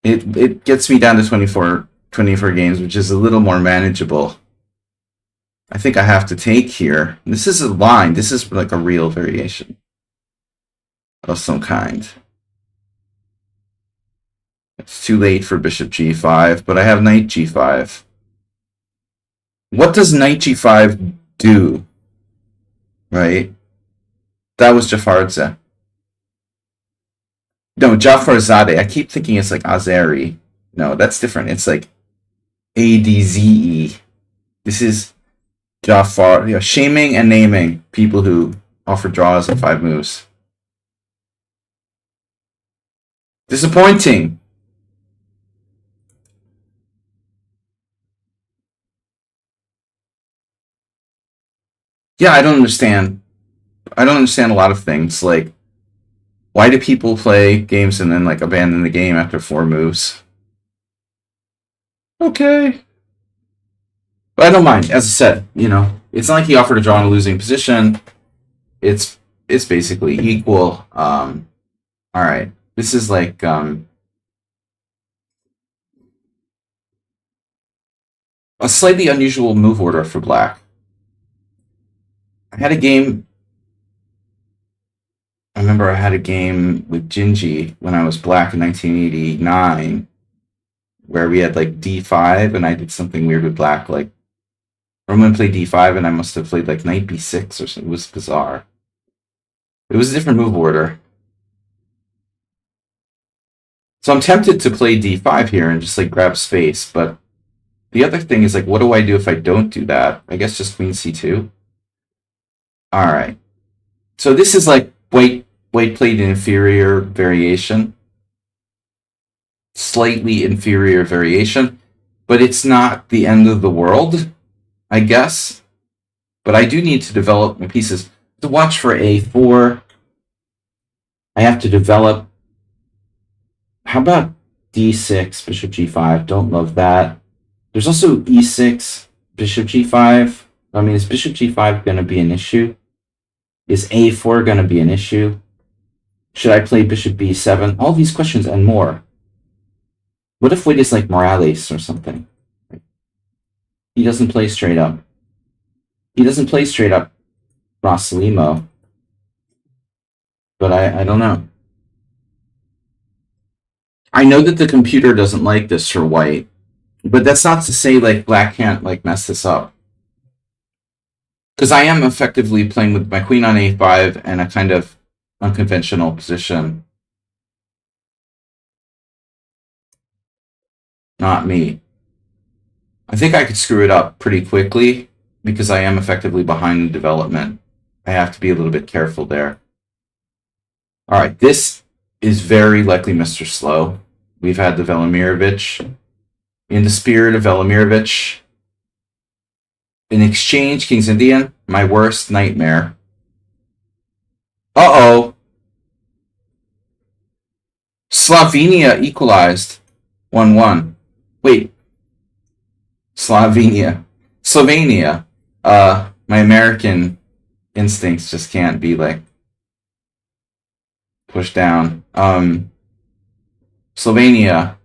It gets me down to 24 games, which is a little more manageable. I think I have to take here. This is a line. This is like a real variation of some kind. It's too late for bishop g5, but I have knight g5. What does knight g5 do? Right? That was Jafarzadeh. No, Jafarzadeh. I keep thinking it's like Azeri. No, that's different. It's like ADZE. This is Jafar. Yeah, shaming and naming people who offer draws in 5 moves. Disappointing. Yeah, I don't understand. I don't understand a lot of things. Like, why do people play games and then, like, abandon the game after 4 moves? Okay. But I don't mind. As I said, you know, it's not like he offered a draw in a losing position. It's basically equal. All right. This is like a slightly unusual move order for black. I remember I had a game with Gingy when I was black in 1989, where we had like d5, and I did something weird with black, like Roman played d5, and I must have played like knight b6 or something. It was bizarre. It was a different move order. So I'm tempted to play d5 here and just like grab space, but the other thing is, like, what do I do if I don't do that? I guess just queen c2. All right. So this is like white played an inferior variation. Slightly inferior variation. But it's not the end of the world, I guess. But I do need to develop my pieces. To watch for a4, I have to develop. How about d6, bishop g5? Don't love that. There's also e6, bishop g5. I mean, is bishop g5 going to be an issue? Is a4 going to be an issue? Should I play bishop b7? All these questions and more. What if White is like Morales or something? He doesn't play straight up. He doesn't play straight up Rossalimo. but I don't know. I know that the computer doesn't like this for white, but that's not to say like black can't like mess this up. Because I am effectively playing with my queen on a5 and a kind of unconventional position. Not me. I think I could screw it up pretty quickly because I am effectively behind in development. I have to be a little bit careful there. All right, this is very likely Mr. Slow. We've had the Velimirovich. In the spirit of Velimirovich, in exchange, King's Indian, my worst nightmare. Uh-oh. Slovenia equalized 1-1. Wait. Slovenia. My American instincts just can't be like pushed down. Slovenia.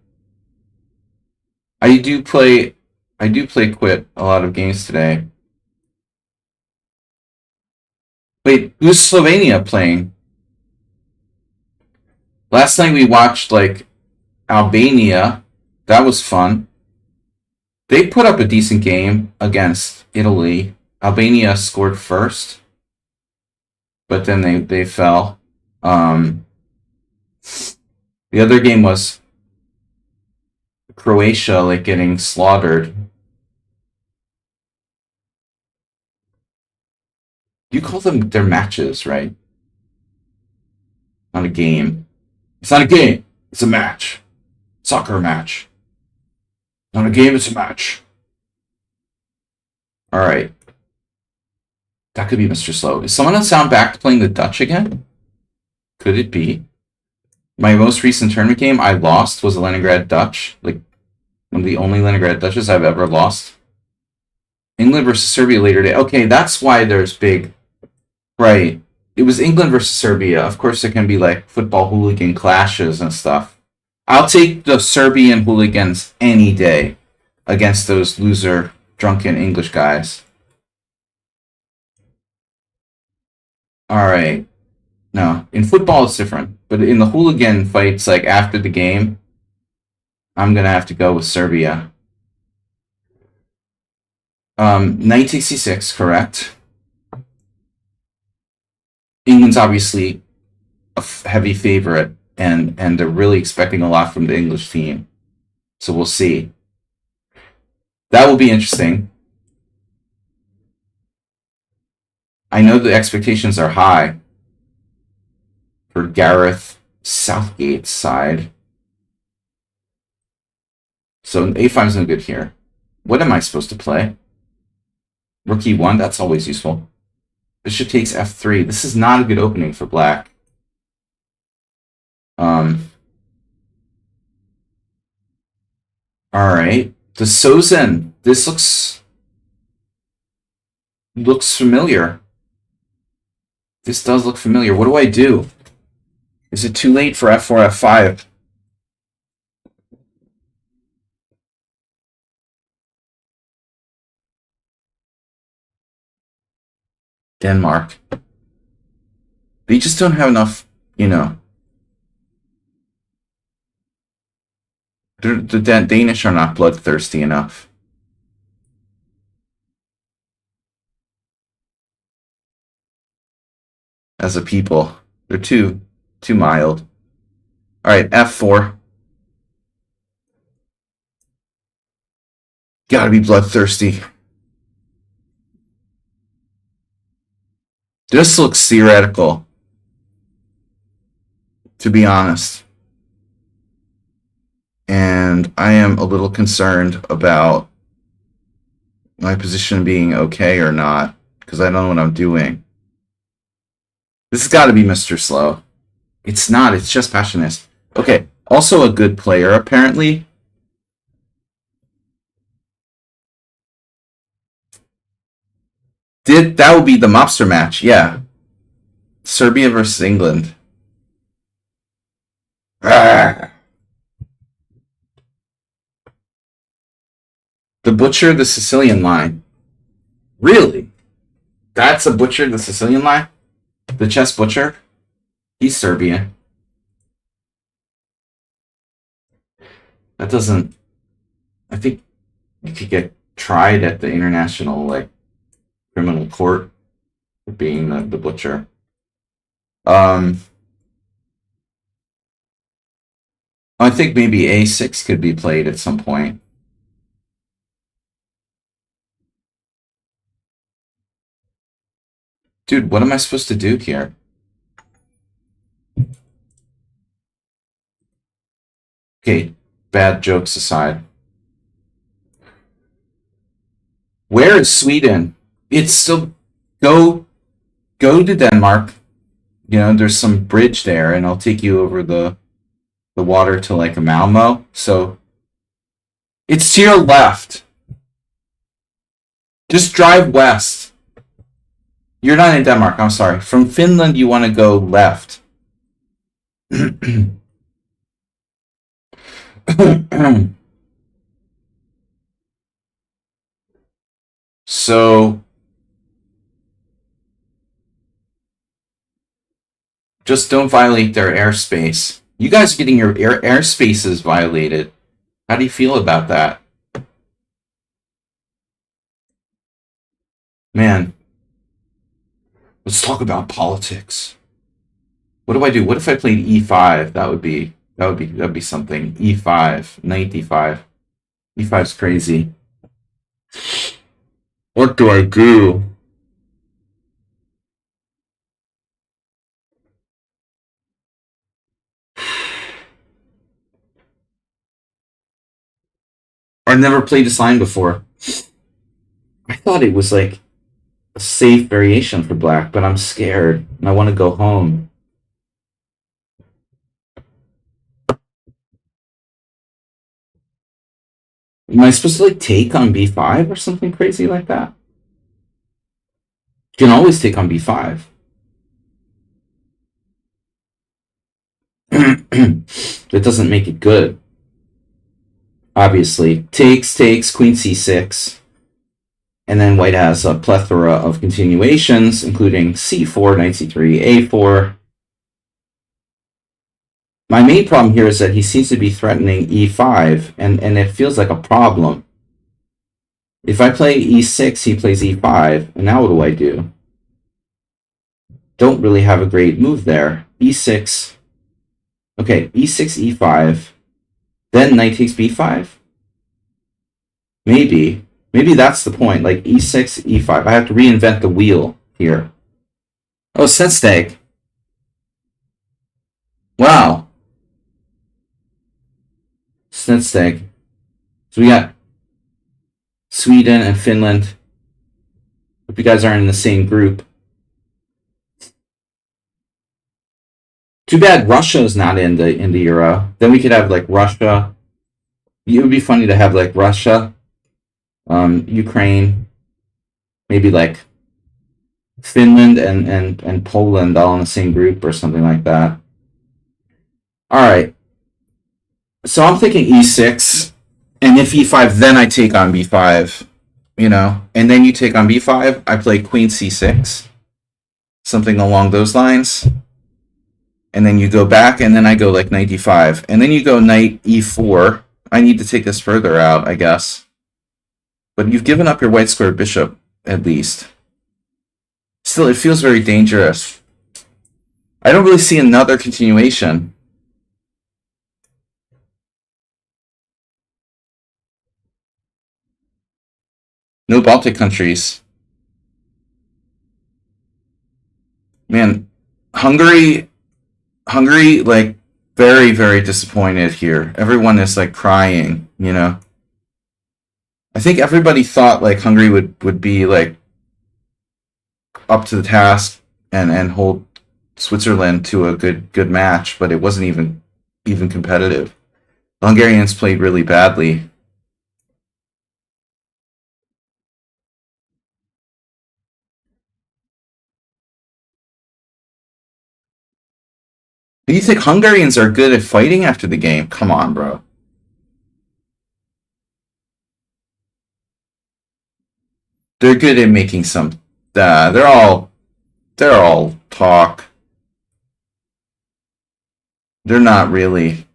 I do play quit a lot of games today. Wait, who's Slovenia playing? Last night we watched like Albania. That was fun. They put up a decent game against Italy. Albania scored first, but then they fell. The other game was Croatia like getting slaughtered. You call them their matches, right? Not a game. It's not a game. It's a match. Soccer match. Not a game, it's a match. All right. That could be Mr. Slow. Is someone on sound back to playing the Dutch again? Could it be? My most recent tournament game I lost was a Leningrad Dutch. Like, one of the only Leningrad Dutches I've ever lost. England versus Serbia later today. Okay, that's why there's big... Right. It was England versus Serbia. Of course, there can be, like, football hooligan clashes and stuff. I'll take the Serbian hooligans any day against those loser, drunken English guys. All right. No, in football it's different, but in the hooligan fights, like after the game, I'm gonna have to go with Serbia. 1966, correct. England's obviously a heavy favorite, and they're really expecting a lot from the English team. So we'll see. That will be interesting. I know the expectations are high for Gareth Southgate's side. So a5 is no good here. What am I supposed to play? Rook e1, that's always useful. Bishop takes f3. This is not a good opening for black. Alright. The Sozen. This looks familiar. This does look familiar. What do I do? Is it too late for f4, f5? Denmark. They just don't have enough, you know. The Danish are not bloodthirsty enough. As a people. They're too mild. Alright, f4. Gotta be bloodthirsty. This looks theoretical, to be honest. And I am a little concerned about my position being okay or not, because I don't know what I'm doing. This has got to be Mr. Slow. It's not, it's just Passionist. Okay, also a good player, apparently. That would be the mobster match, yeah. Serbia versus England. Arrgh. The Butcher, the Sicilian line. Really? That's a Butcher, the Sicilian line? The chess butcher? He's Serbian. That doesn't. I think you could get tried at the international criminal court for being the butcher. Um, I think maybe A6 could be played at some point. Dude, what am I supposed to do here? Okay, bad jokes aside. Where is Sweden? It's still go to Denmark. There's some bridge there, and I'll take you over the water to like a Malmo. So it's to your left. Just drive west. You're not in Denmark. I'm sorry. From Finland, you want to go left. So just don't violate their airspace. You guys are getting your airspaces violated. How do you feel about that? Man, let's talk about politics. What do I do? What if I played e5? That'd be something. E5, knight d5. E5's crazy. What do I do? I've never played this line before. I thought it was like a safe variation for black, but I'm scared and I want to go home. Am I supposed to like take on b5 or something crazy like that? You can always take on b5. That doesn't make it good. Obviously, takes, queen c6. And then white has a plethora of continuations, including c4, knight c3, a4. My main problem here is that he seems to be threatening e5, and it feels like a problem. If I play e6, he plays e5, and now what do I do? Don't really have a great move there. e6. Okay, e6, e5. Then knight takes b5? Maybe. Maybe that's the point. Like e6, e5. I have to reinvent the wheel here. Oh, Setsteg. Wow. Setsteg. So we got Sweden and Finland. Hope you guys aren't in the same group. Too bad Russia's not in the Euro. Then we could have like Russia. It would be funny to have like Russia, Ukraine, maybe like Finland and Poland all in the same group or something like that. All right. So I'm thinking e6, and if e5, then I take on b5, and then you take on b5. I play queen c6, something along those lines, and then you go back, and then I go like knight d5, and then you go knight e4. I need to take this further out, I guess. But you've given up your white square bishop, at least. Still, it feels very dangerous. I don't really see another continuation. No Baltic countries. Man, Hungary, like, very, very disappointed here. Everyone is, like, crying, I think everybody thought, like, Hungary would be, like, up to the task and hold Switzerland to a good match, but it wasn't even competitive. The Hungarians played really badly. Do you think Hungarians are good at fighting after the game? Come on, bro. They're good at making some. They're all talk. They're not really.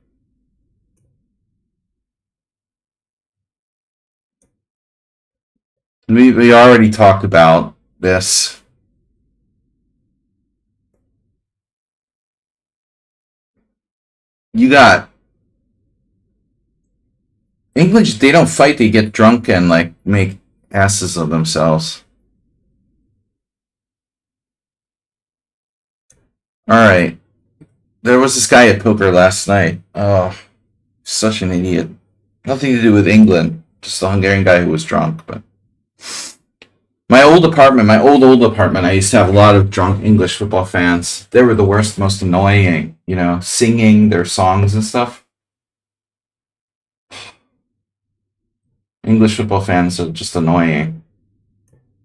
We already talked about this. You got English. They don't fight. They get drunk and like make asses of themselves. All right. There was this guy at poker last night. Oh, such an idiot. Nothing to do with England. Just a Hungarian guy who was drunk. But my old apartment, I used to have a lot of drunk English football fans. They were the worst, most annoying. Singing their songs and stuff. English football fans are just annoying.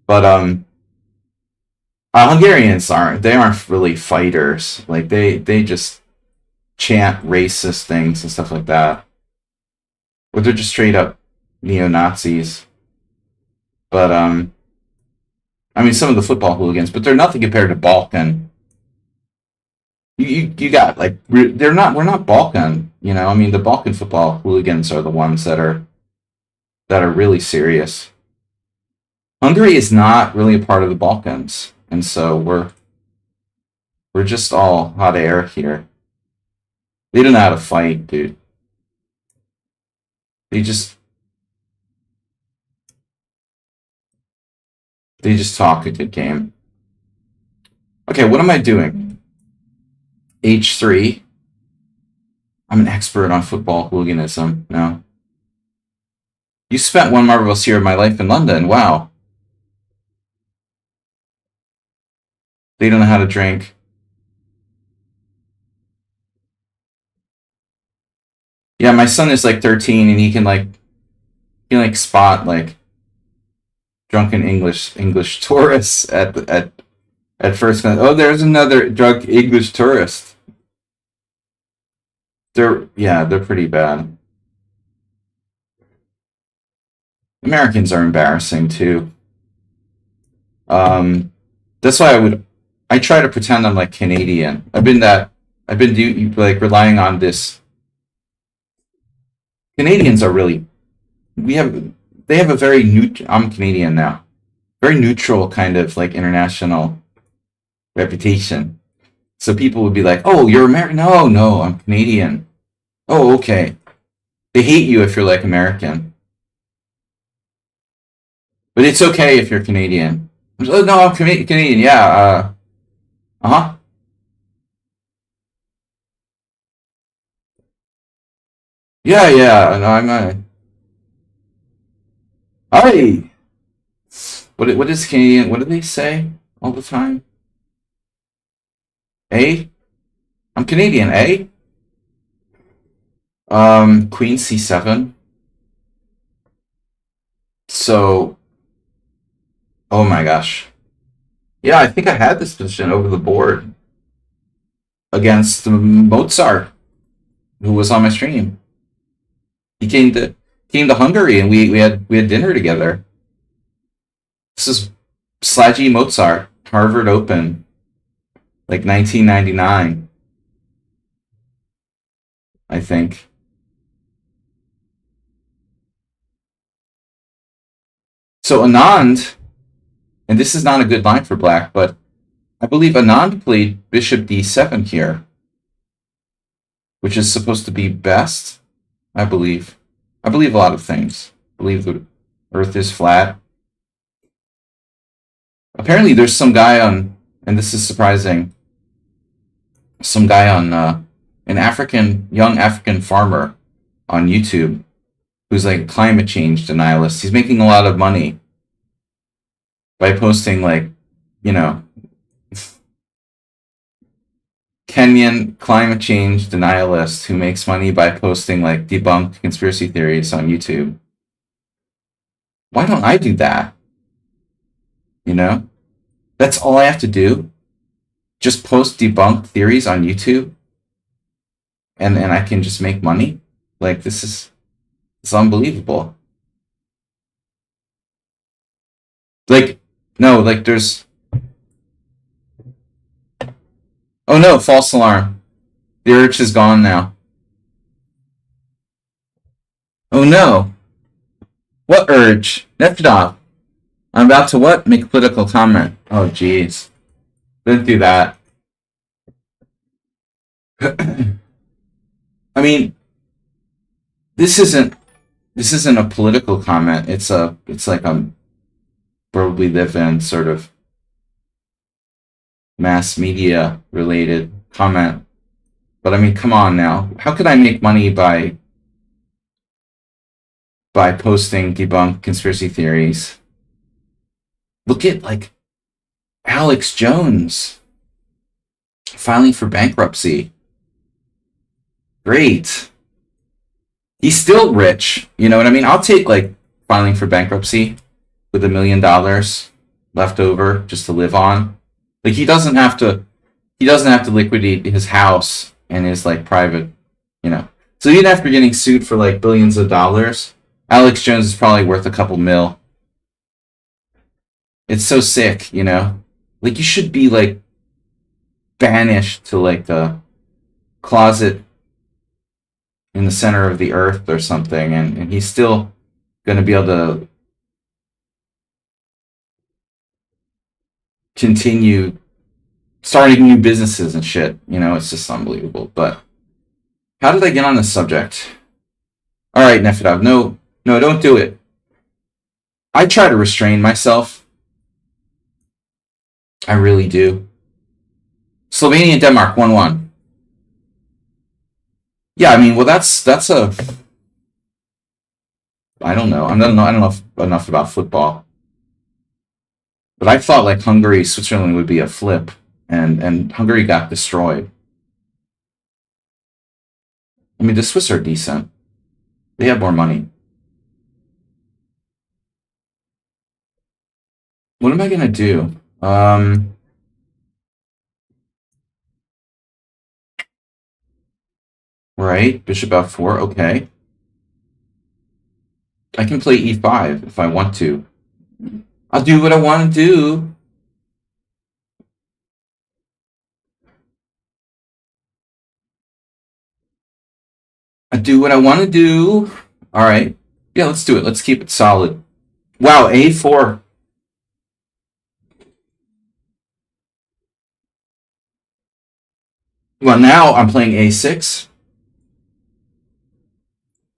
But Hungarians aren't. They aren't really fighters. Like they just chant racist things and stuff like that. Or they're just straight up neo Nazis. But I mean, some of the football hooligans, but they're nothing compared to Balkan. You got like they're not. We're not Balkan. I mean, the Balkan football hooligans are the ones that are really serious. Hungary is not really a part of the Balkans, and so we're just all hot air here. They don't know how to fight, dude. They just they just talk a good game. Okay, what am I doing? H3. I'm an expert on football hooliganism. No. You spent one marvelous year of my life in London. Wow. They don't know how to drink. Yeah, my son is like 13 and he can spot like drunken English tourists at first. Oh, there's another drunk English tourist. They're pretty bad. Americans are embarrassing too. Um, that's why I try to pretend I'm like Canadian. I've been like relying on this. Canadians are really we have they have a very I'm Canadian now. Very neutral kind of like international reputation. So people would be like, "Oh, you're American?" No, no, I'm Canadian. Oh, okay. They hate you if you're like American, but it's okay if you're Canadian. Oh, no, I'm Canadian. Yeah. Huh. Yeah, yeah. No, I'm. Hi. What is Canadian? What do they say all the time? A. I'm Canadian. A. Queen C7. So, oh my gosh. Yeah, I think I had this position over the board against Mozart, who was on my stream. He came to Hungary, and we had dinner together. This is Sludgy Mozart, Harvard Open, like 1999, I think. So Anand, and this is not a good line for black, but I believe Anand played Bishop D7 here, which is supposed to be best. I believe. I believe a lot of things. I believe the Earth is flat. Apparently, there's some guy on, and this is surprising, some guy on an young African farmer on YouTube who's like a climate change denialist. He's making a lot of money by posting like, you know, Kenyan climate change denialist who makes money by posting like debunked conspiracy theories on YouTube. Why don't I do that? You know, that's all I have to do. Just post debunked theories on YouTube, and I can just make money. Like it's unbelievable. Like no, like there's oh no, false alarm. The urge is gone now. Oh no. What urge? Nefdov. I'm about to what? Make a political comment. Oh jeez. Didn't do that. I mean, this isn't a political comment. It's like a where we live in sort of mass media related comment. But I mean, come on now. How could I make money by posting debunked conspiracy theories? Look at like Alex Jones filing for bankruptcy. Great. He's still rich. You know what I mean? I'll take like filing for bankruptcy with $1 million left over just to live on. Like he doesn't have to liquidate his house and his like private, you know. So even after getting sued for like billions of dollars, Alex Jones is probably worth a couple mil. It's so sick, you know. Like you should be like banished to like the closet in the center of the earth or something, and he's still gonna be able to continue starting new businesses and shit. You know, it's just unbelievable. But how did I get on this subject? All right, Nefedov, no, no, don't do it. I try to restrain myself. I really do. Slovenia and Denmark 1-1. Yeah, I mean, well, that's a. I don't know. I don't know enough about football, but I thought like Hungary Switzerland would be a flip, and Hungary got destroyed. I mean, the Swiss are decent. They have more money. What am I gonna do? Right, bishop f4. Okay, I can play e5 if I want to. I'll do what I want to do. I do what I want to do. All right. Yeah, let's do it. Let's keep it solid. Wow, a4. Well, now I'm playing a6.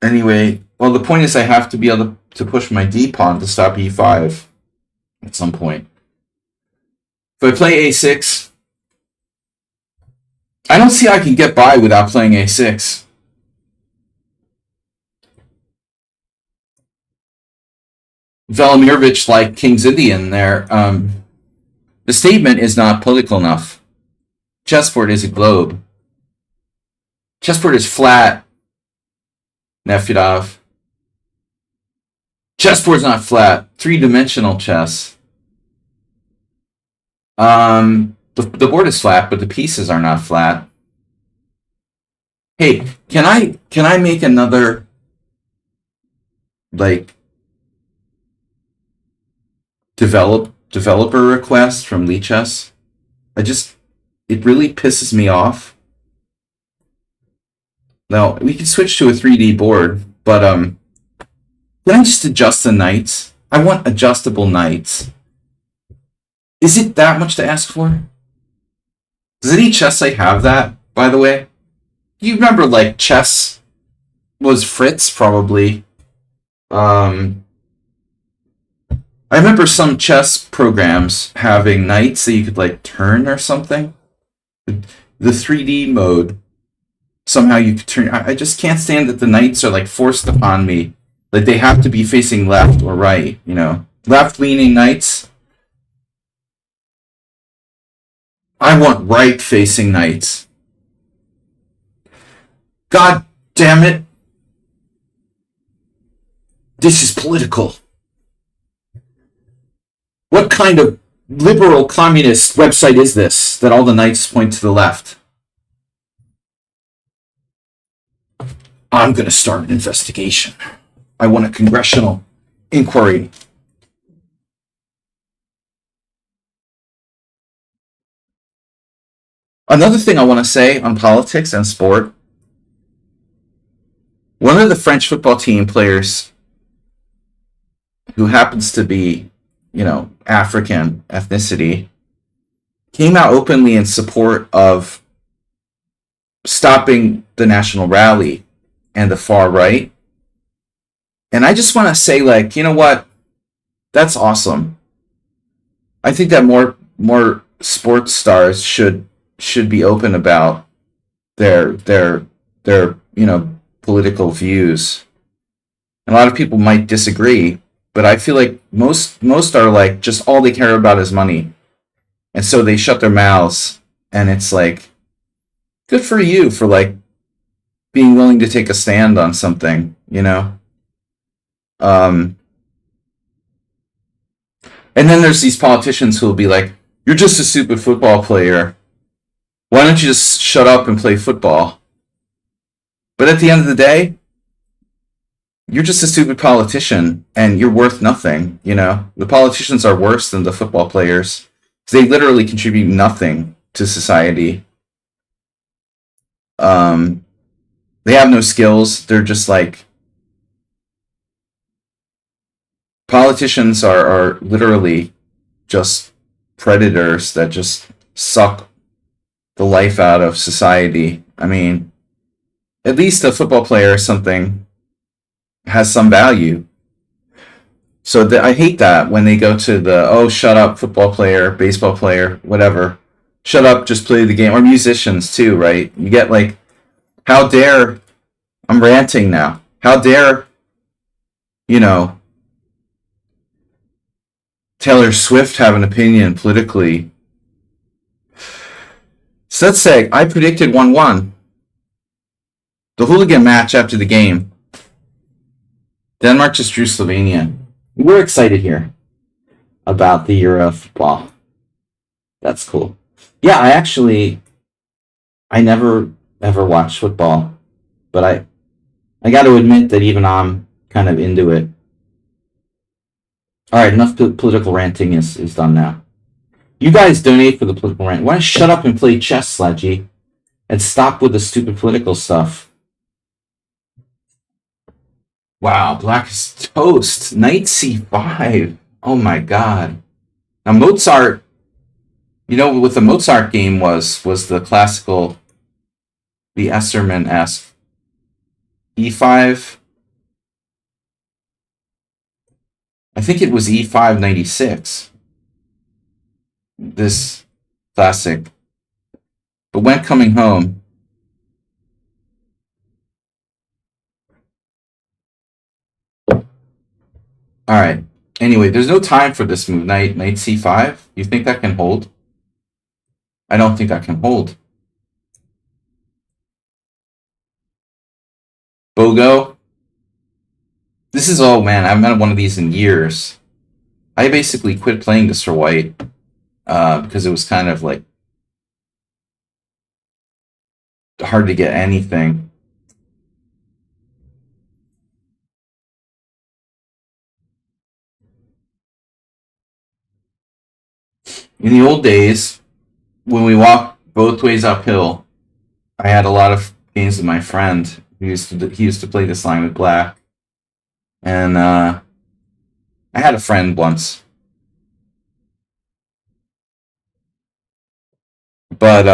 Anyway, well, the point is I have to be able to push my d pawn to stop e5 at some point. If I play a6, I don't see how I can get by without playing a6. Velimirovich like King's Indian there. The statement is not political enough. Chessboard is a globe. Chessboard is flat. Nefedov. Chessboard's not flat. Three-dimensional chess. The board is flat, but the pieces are not flat. Hey, can I make another like developer request from lichess? It really pisses me off. Now we can switch to a 3D board, but can I just adjust the knights? I want adjustable knights. Is it that much to ask for? Does any chess site have that, by the way? You remember like chess was Fritz probably. I remember some chess programs having knights that you could like turn or something. The 3D mode, somehow you could turn. I just can't stand that the knights are like forced upon me. Like they have to be facing left or right, you know. Left leaning knights. I want right facing knights. God damn it. This is political. What kind of liberal communist website is this that all the knights point to the left? I'm going to start an investigation. I want a congressional inquiry. Another thing I want to say on politics and sport, one of the French football team players who happens to be, African ethnicity, came out openly in support of stopping the national rally and the far right. And I just want to say, like, you know what? That's awesome. I think that more sports stars should be open about their political views. And a lot of people might disagree, but I feel like most are like just all they care about is money, and so they shut their mouths. And it's like, good for you for like being willing to take a stand on something, Um, and then there's these politicians who will be like, "You're just a stupid football player. Why don't you just shut up and play football?" But at the end of the day, you're just a stupid politician and you're worth nothing. The politicians are worse than the football players. They literally contribute nothing to society. Um, they have no skills. They're just like, politicians are literally just predators that just suck the life out of society. I mean, at least a football player or something has some value. So I hate that when they go to the, oh, shut up, football player, baseball player, whatever. Shut up, just play the game. Or musicians too, right? You get like, how dare, I'm ranting now. How dare, Taylor Swift have an opinion politically? So let's say I predicted 1-1. The hooligan match after the game. Denmark just drew Slovenia. We're excited here about the Euro football. That's cool. Yeah, I never ever watched football, but I got to admit that even I'm kind of into it. All right, enough political ranting is done now. You guys donate for the political rant. Why don't you shut up and play chess, Sledgy, and stop with the stupid political stuff? Wow, black is toast. Knight c5. Oh my god. Now Mozart, what the Mozart game was the classical, the Esserman-esque e5. I think it was e5 96. This classic. But when coming home, all right. Anyway, there's no time for this move. Knight c5. You think that can hold? I don't think that can hold. Bogo. This is, oh man, I haven't had one of these in years. I basically quit playing this for white because it was kind of like hard to get anything. In the old days, when we walked both ways uphill, I had a lot of games with my friend. He used to play this line with black, and I had a friend once, but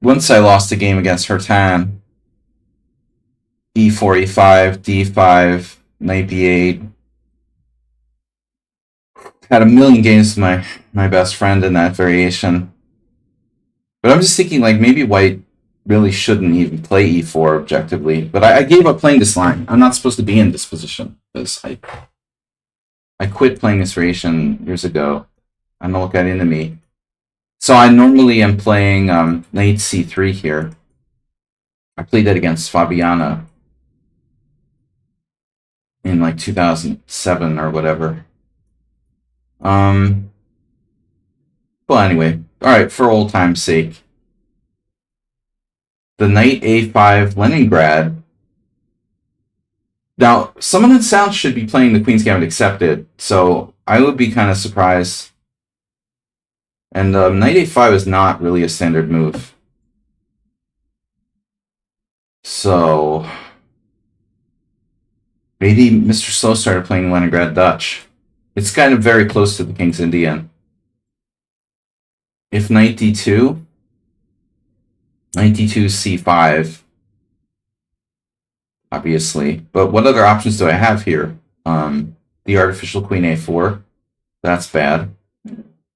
once I lost a game against Hertan, e4, e5, d5, knight b8. Had a million games with my best friend in that variation. But I'm just thinking, like, maybe white really shouldn't even play e4 objectively. But I gave up playing this line. I'm not supposed to be in this position. Because I quit playing this variation years ago. I don't know what got into me. So I normally am playing knight c3 here. I played that against Fabiana in like 2007 or whatever. Well, anyway, all right, for old time's sake, the knight a5 Leningrad. Now, Summon and Sound should be playing the Queen's Gambit accepted, so I would be kind of surprised And knight a5 is not really a standard move. So maybe Mr. Slow started playing Leningrad Dutch. It's kind of very close to the King's Indian. If knight d2, knight d2 c5, obviously. But what other options do I have here? The artificial queen a4, that's bad.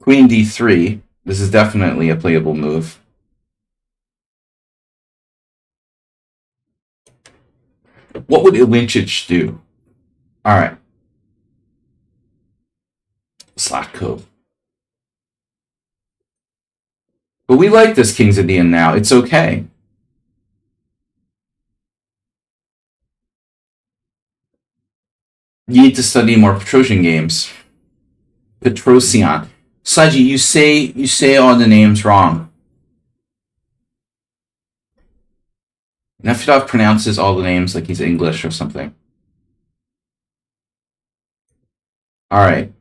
Queen d3, this is definitely a playable move. What would Ilinchich do? Alright. Slatko. But we like this King's Indian now. It's okay. You need to study more Petrosian games. Petrosian. Saji, you say all the names wrong. Nefedov pronounces all the names like he's English or something. Alright.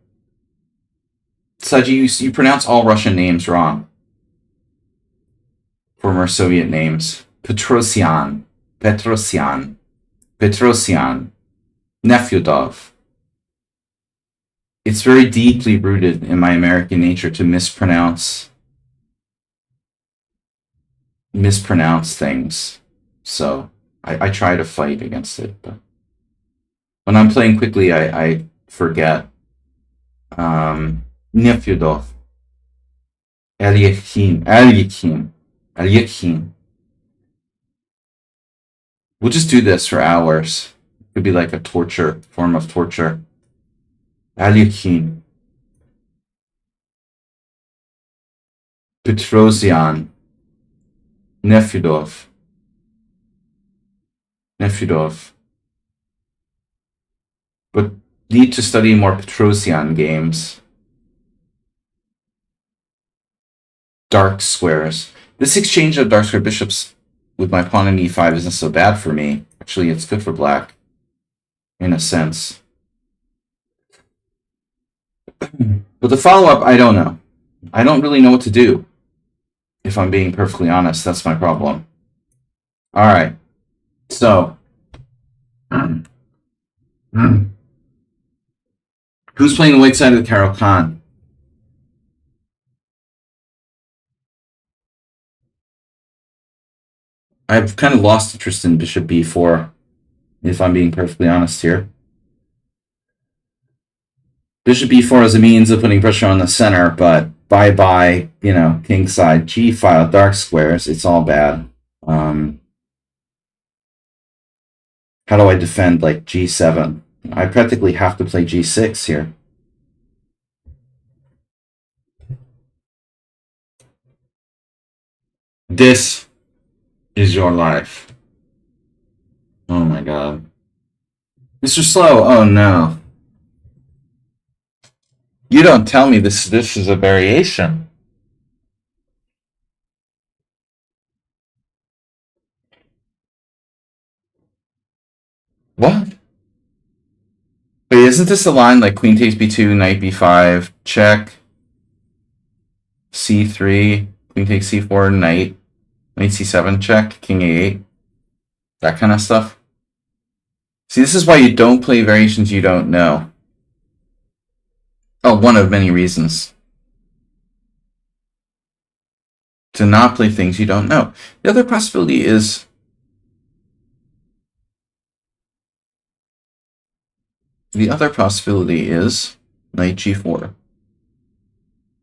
Saji, you pronounce all Russian names wrong. Former Soviet names. Petrosian. Petrosian. Petrosian. Nefedov. It's very deeply rooted in my American nature to mispronounce things. So I try to fight against it, but when I'm playing quickly, I forget. Nefedov. Elyakhin. We'll just do this for hours. It could be like a form of torture. Elyakhin. Petrosian. Nefedov. But need to study more Petrosian games. Dark squares. This exchange of dark square bishops with my pawn in e5 isn't so bad for me. Actually, it's good for black. In a sense. But the follow-up, I don't know. I don't really know what to do. If I'm being perfectly honest, that's my problem. Alright. So. Who's playing the white side of the Kraken? I've kind of lost interest in bishop b4, if I'm being perfectly honest here. Bishop b4 is a means of putting pressure on the center, but bye-bye, king side, g-file, dark squares, it's all bad. How do I defend, like, g7? I practically have to play g6 here. This is your life. Oh my god. Mr. Slow, oh no. You don't tell me this is a variation. What? Wait, isn't this a line like queen takes b2, knight b5, check, c3, queen takes c4, knight c7, check, king a8, that kind of stuff? See, this is why you don't play variations you don't know. Oh, one of many reasons. To not play things you don't know. The other possibility is knight g4.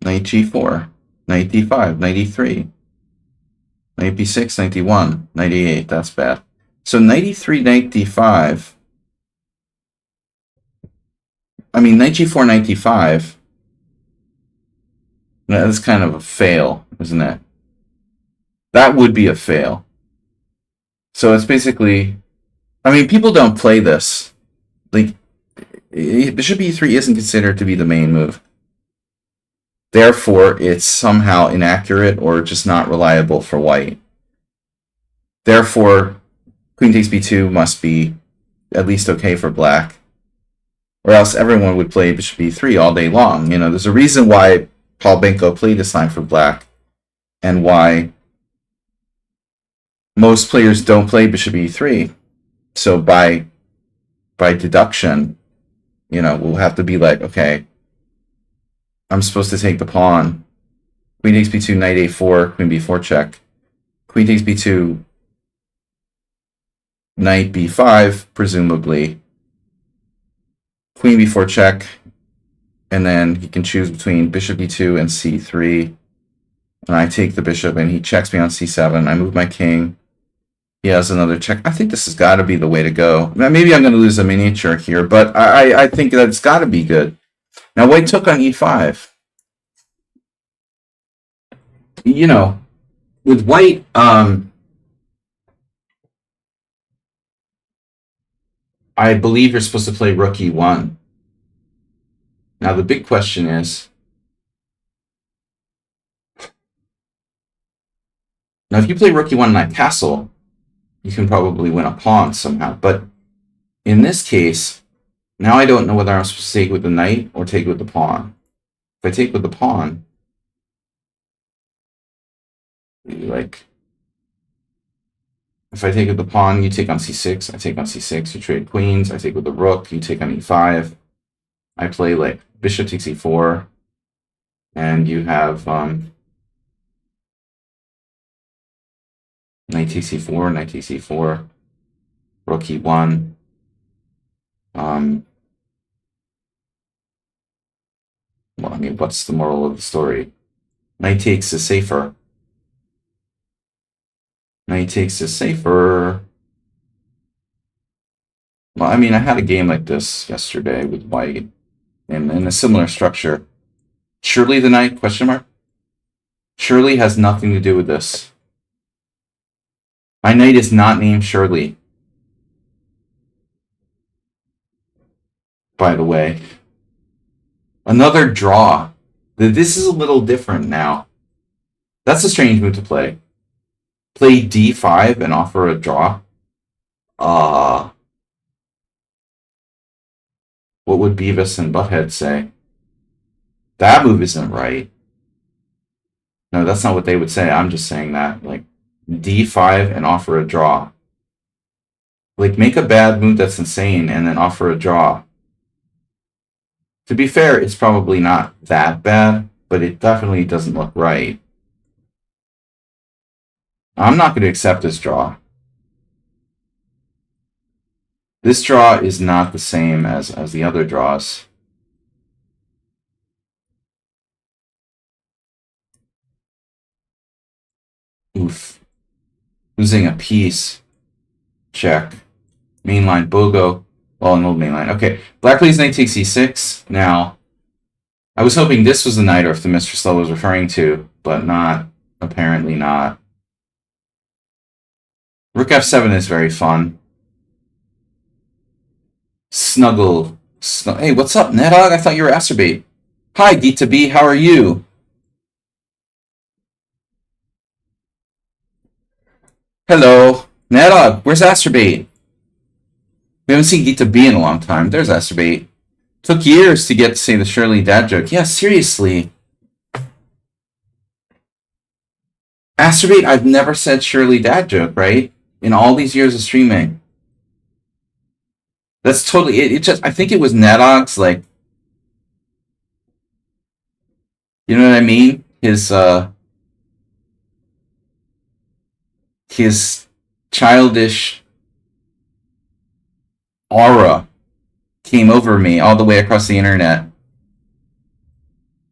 Knight g4. Knight d5. Knight e3. Knight b6. Knight d1. Knight e8. That's bad. So knight e3, knight d5. I mean, knight g4, knight d5. That's kind of a fail, isn't it? That would be a fail. So it's basically... I mean, people don't play this. Like, bishop e3 isn't considered to be the main move. Therefore, it's somehow inaccurate or just not reliable for white. Therefore, queen takes b2 must be at least okay for black. Or else everyone would play bishop e3 all day long. There's a reason why Paul Benko played this line for black, and why most players don't play bishop e3. So by deduction, we'll have to be like, okay, I'm supposed to take the pawn. Queen takes b2, knight a4, queen b4 check. Queen takes b2, knight b5, presumably. Queen b4 check, and then he can choose between bishop e2 and c3. And I take the bishop, and he checks me on c7. I move my king. He has another check. I think this has got to be the way to go. Maybe I'm going to lose a miniature here, but I think that it's got to be good. Now, white took on e5. With white, I believe you're supposed to play rook e1. Now, the big question is, now if you play rook e1 and I castle, you can probably win a pawn somehow. But in this case, now I don't know whether I'm supposed to take with the knight or take with the pawn. If I take with the pawn, like, if I take with the pawn, you take on c6, I take on c6, you trade queens, I take with the rook, you take on e5. I play like bishop takes e4, and you have knight takes e4, knight takes e4, rook e1. Well, I mean, what's the moral of the story? Knight takes is safer. Knight takes is safer. Well, I mean, I had a game like this yesterday with white in a similar structure. Surely the knight, question mark? Surely has nothing to do with this. My knight is not named Shirley, by the way. Another draw. This is a little different now. That's a strange move to play. Play d5 and offer a draw. What would Beavis and Butthead say? That move isn't right. No, that's not what they would say. I'm just saying that. Like, d5 and offer a draw. Like, make a bad move that's insane and then offer a draw. To be fair, it's probably not that bad, but it definitely doesn't look right. I'm not going to accept this draw. This draw is not the same as the other draws. Oof. Losing a piece. Check. Mainline Bogo. Well, no mainline. Okay. Black plays knight takes e6. Now, I was hoping this was the knight or if the mistress level was referring to, but not. Apparently not. Rook f7 is very fun. Snuggle. Hey, what's up, Nedog? I thought you were Acerbate. Hi, Gita B. How are you? Hello. Nedog, where's Acerbate? We haven't seen Gita B in a long time. There's Acerbate. Took years to get to say the Shirley dad joke. Yeah, seriously. Acerbate, I've never said Shirley dad joke, right? In all these years of streaming. That's totally it. I think it was Nedog's, like, you know what I mean? His childish aura came over me all the way across the internet.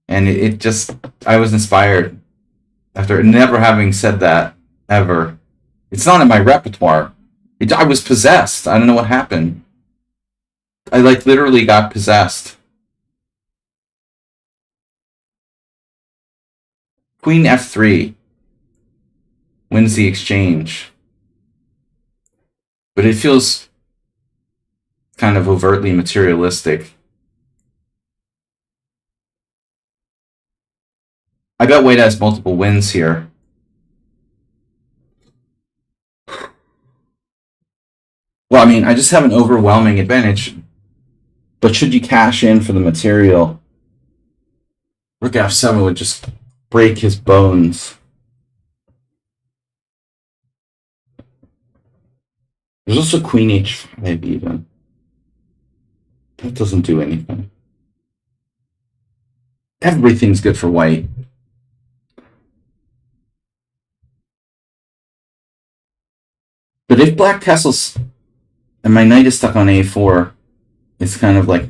And it just, I was inspired after never having said that ever. It's not in my repertoire. I was possessed. I don't know what happened. I like literally got possessed. Queen f3 wins the exchange. But it feels kind of overtly materialistic. I bet white has multiple wins here. Well, I mean, I just have an overwhelming advantage. But should you cash in for the material? Rook f7 would just break his bones. There's also queen h5 even. That doesn't do anything. Everything's good for white. But if black castles and my knight is stuck on a4, it's kind of like,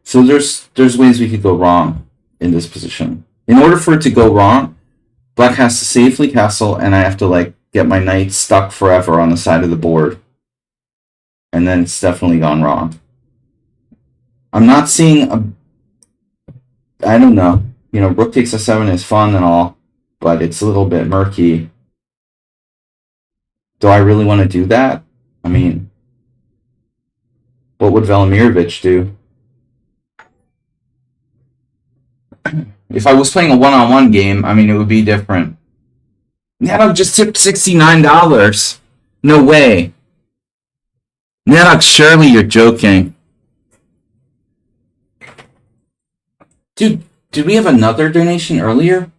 So there's ways we could go wrong in this position. In order for it to go wrong, black has to safely castle, and I have to like get my knight stuck forever on the side of the board. And then it's definitely gone wrong. I'm not seeing I don't know. Rook takes a7 is fun and all, but it's a little bit murky. Do I really want to do that? I mean, what would Velimirovich do? If I was playing a one-on-one game, I mean, it would be different. Nadok just tipped $69. No way. Nadok, surely you're joking. Dude, did we have another donation earlier?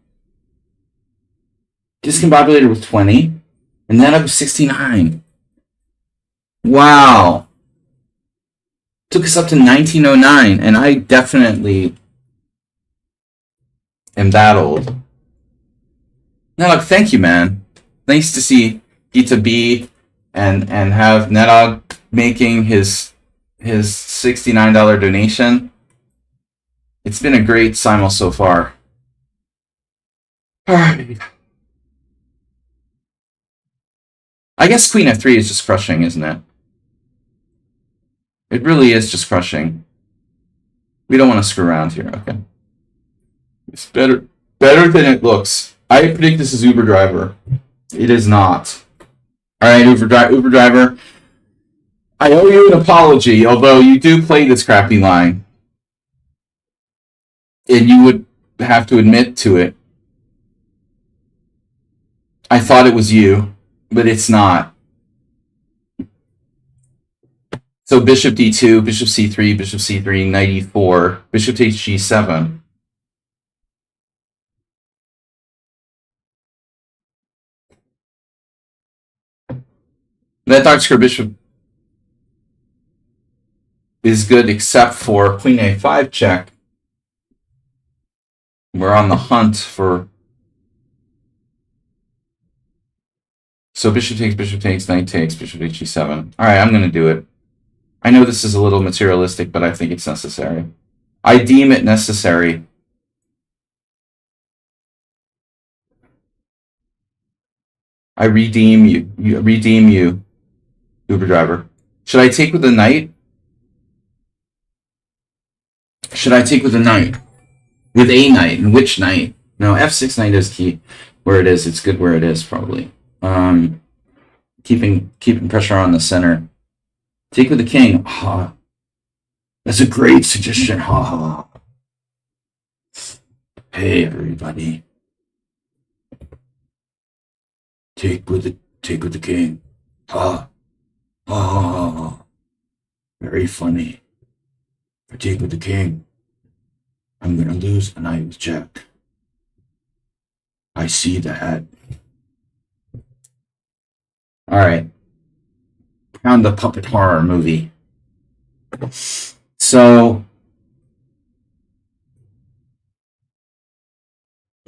Discombobulated with 20. And Nadok was 69. Wow. Took us up to 1909, and I definitely am that old. Nadog, thank you, man. Nice to see Gita B and have Nadog making his $69 donation. It's been a great Simul so far. Alright. I guess Queen f3 is just crushing, isn't it? It really is just crushing. We don't want to screw around here, okay? It's better than it looks. I predict this is Uber Driver. It is not. Alright, Uber Driver. I owe you an apology, although you do play this crappy line. And you would have to admit to it. I thought it was you, but it's not. So bishop d2, bishop c3, knight e4, bishop takes g7. That dark square bishop is good except for queen a5 check. We're on the hunt for... So bishop takes, knight takes, bishop takes g7. Alright, I'm going to do it. I know this is a little materialistic, but I think it's necessary. I deem it necessary. I redeem you. Redeem you, Uber Driver. Should I take with the knight? Should I take with the knight? With a knight? And which knight? No, f6 knight is key. Where it is, it's good where it is, probably. Keeping pressure on the center. Take with the king. Ha. That's a great suggestion. Ha. Hey, everybody. Take with the king. Ha. Ha. Very funny. If I take with the king, I'm gonna lose and I with jack. I see that. Alright. Found the puppet horror movie. So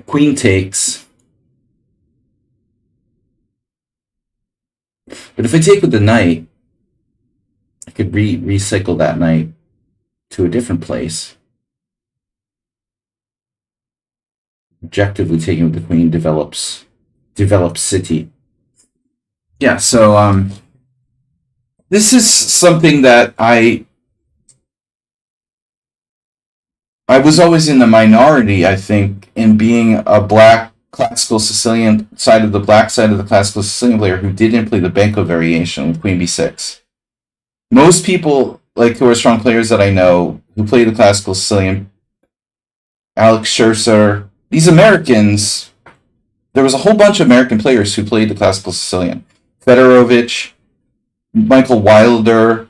queen takes. But if I take with the knight, I could recycle that knight to a different place. Objectively taking with the queen develops city. Yeah, so this is something that I was always in the minority, I think, in being a black classical Sicilian side of the black side of the classical Sicilian player who didn't play the Benko variation with queen b6. Most people, like who are strong players that I know, who play the classical Sicilian, Alex Scherzer, these Americans, there was a whole bunch of American players who played the classical Sicilian. Fedorovich, Michael Wilder,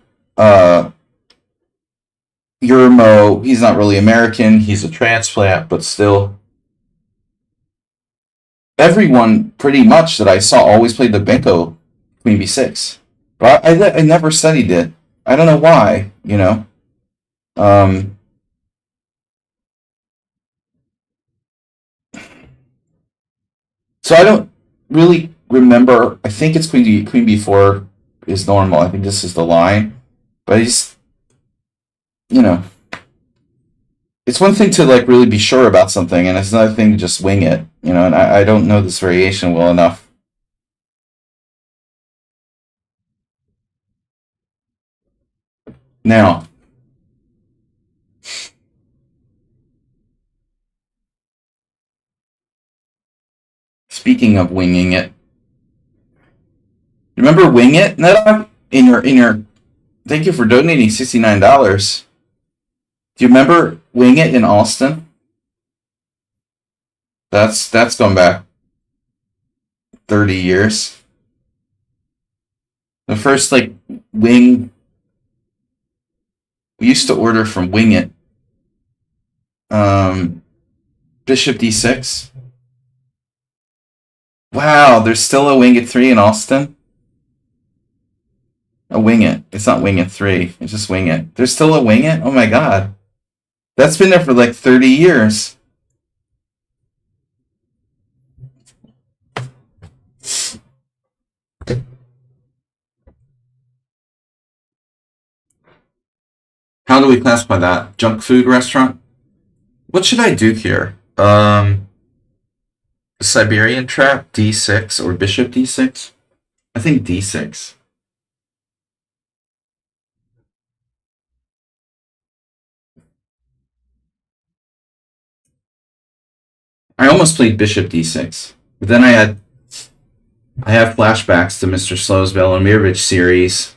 Yermo, he's not really American. He's a transplant, but still. Everyone, pretty much, that I saw always played the Benko Queen B6. But I never studied it. I don't know why, you know? Um, so I don't really remember. I think it's Queen B4 is normal. I think this is the line. But I just, you know, it's one thing to like really be sure about something, and it's another thing to just wing it, you know. And I don't know this variation well enough. Now, speaking of winging it, remember Wing It, Netta? In your thank you for donating $69. Do you remember Wing It in Austin? That's gone back 30 years. The first like wing we used to order from Wing It. Um, Bishop D6. Wow, there's still a Wing It 3 in Austin. A Wing It. It's not Wing It 3. It's just Wing It. There's still a Wing It? Oh my god. That's been there for like 30 years. How do we classify that? Junk food restaurant? What should I do here? Siberian trap, D6, or bishop D6? I think D6. I almost played bishop D6, but then I have flashbacks to Mr. Slow's Velomirovich series,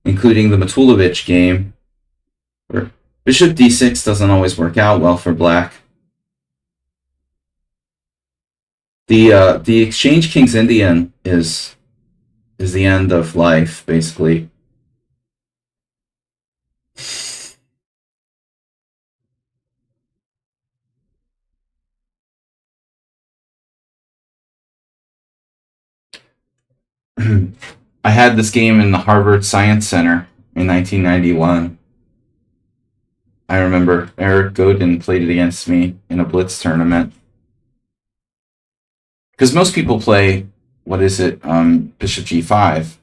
including the Matulovic game, where bishop D6 doesn't always work out well for black. The exchange king's Indian is the end of life, basically. I had this game in the Harvard Science Center in 1991. I remember Eric Godin played it against me in a Blitz tournament. Because most people play, what is it, Bishop G5.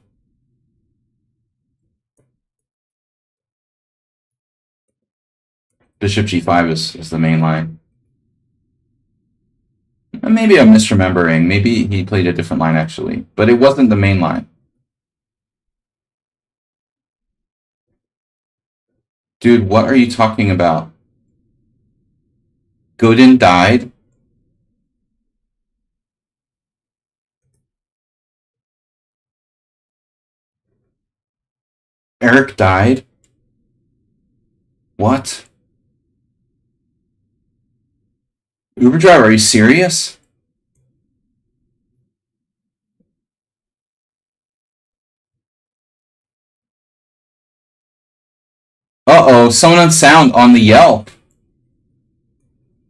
Bishop G5 is the main line. Maybe I'm misremembering. Maybe he played a different line actually, but it wasn't the main line. Dude, what are you talking about? Godin died? Eric died? What? Uber driver, are you serious? Uh-oh, someone unsound on the Yelp.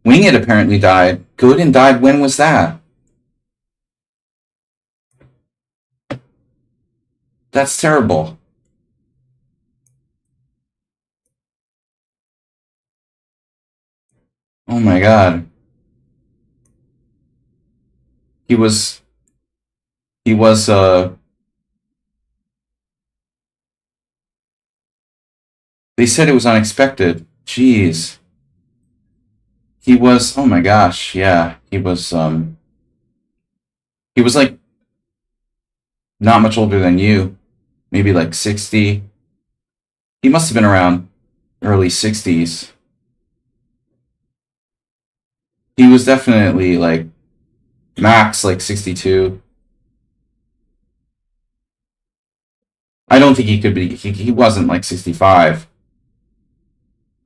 Wing It apparently died. Godin died. When was that? That's terrible. Oh my god. He was he was they said it was unexpected. Jeez. He was, oh my gosh, yeah. He was like not much older than you. Maybe like 60. He must have been around early 60s. He was definitely like max like 62. I don't think he could be. He wasn't like 65.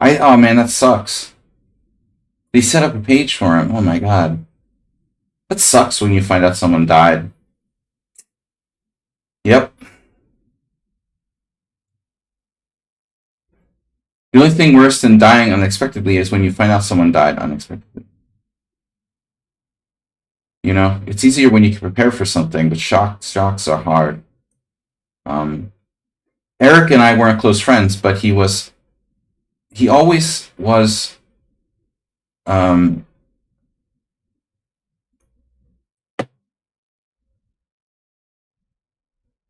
Oh man, that sucks. They set up a page for him. Oh my god. That sucks when you find out someone died. Yep. The only thing worse than dying unexpectedly is when you find out someone died unexpectedly. You know, it's easier when you can prepare for something, but shocks are hard. Um, Eric and I weren't close friends, but he always was um,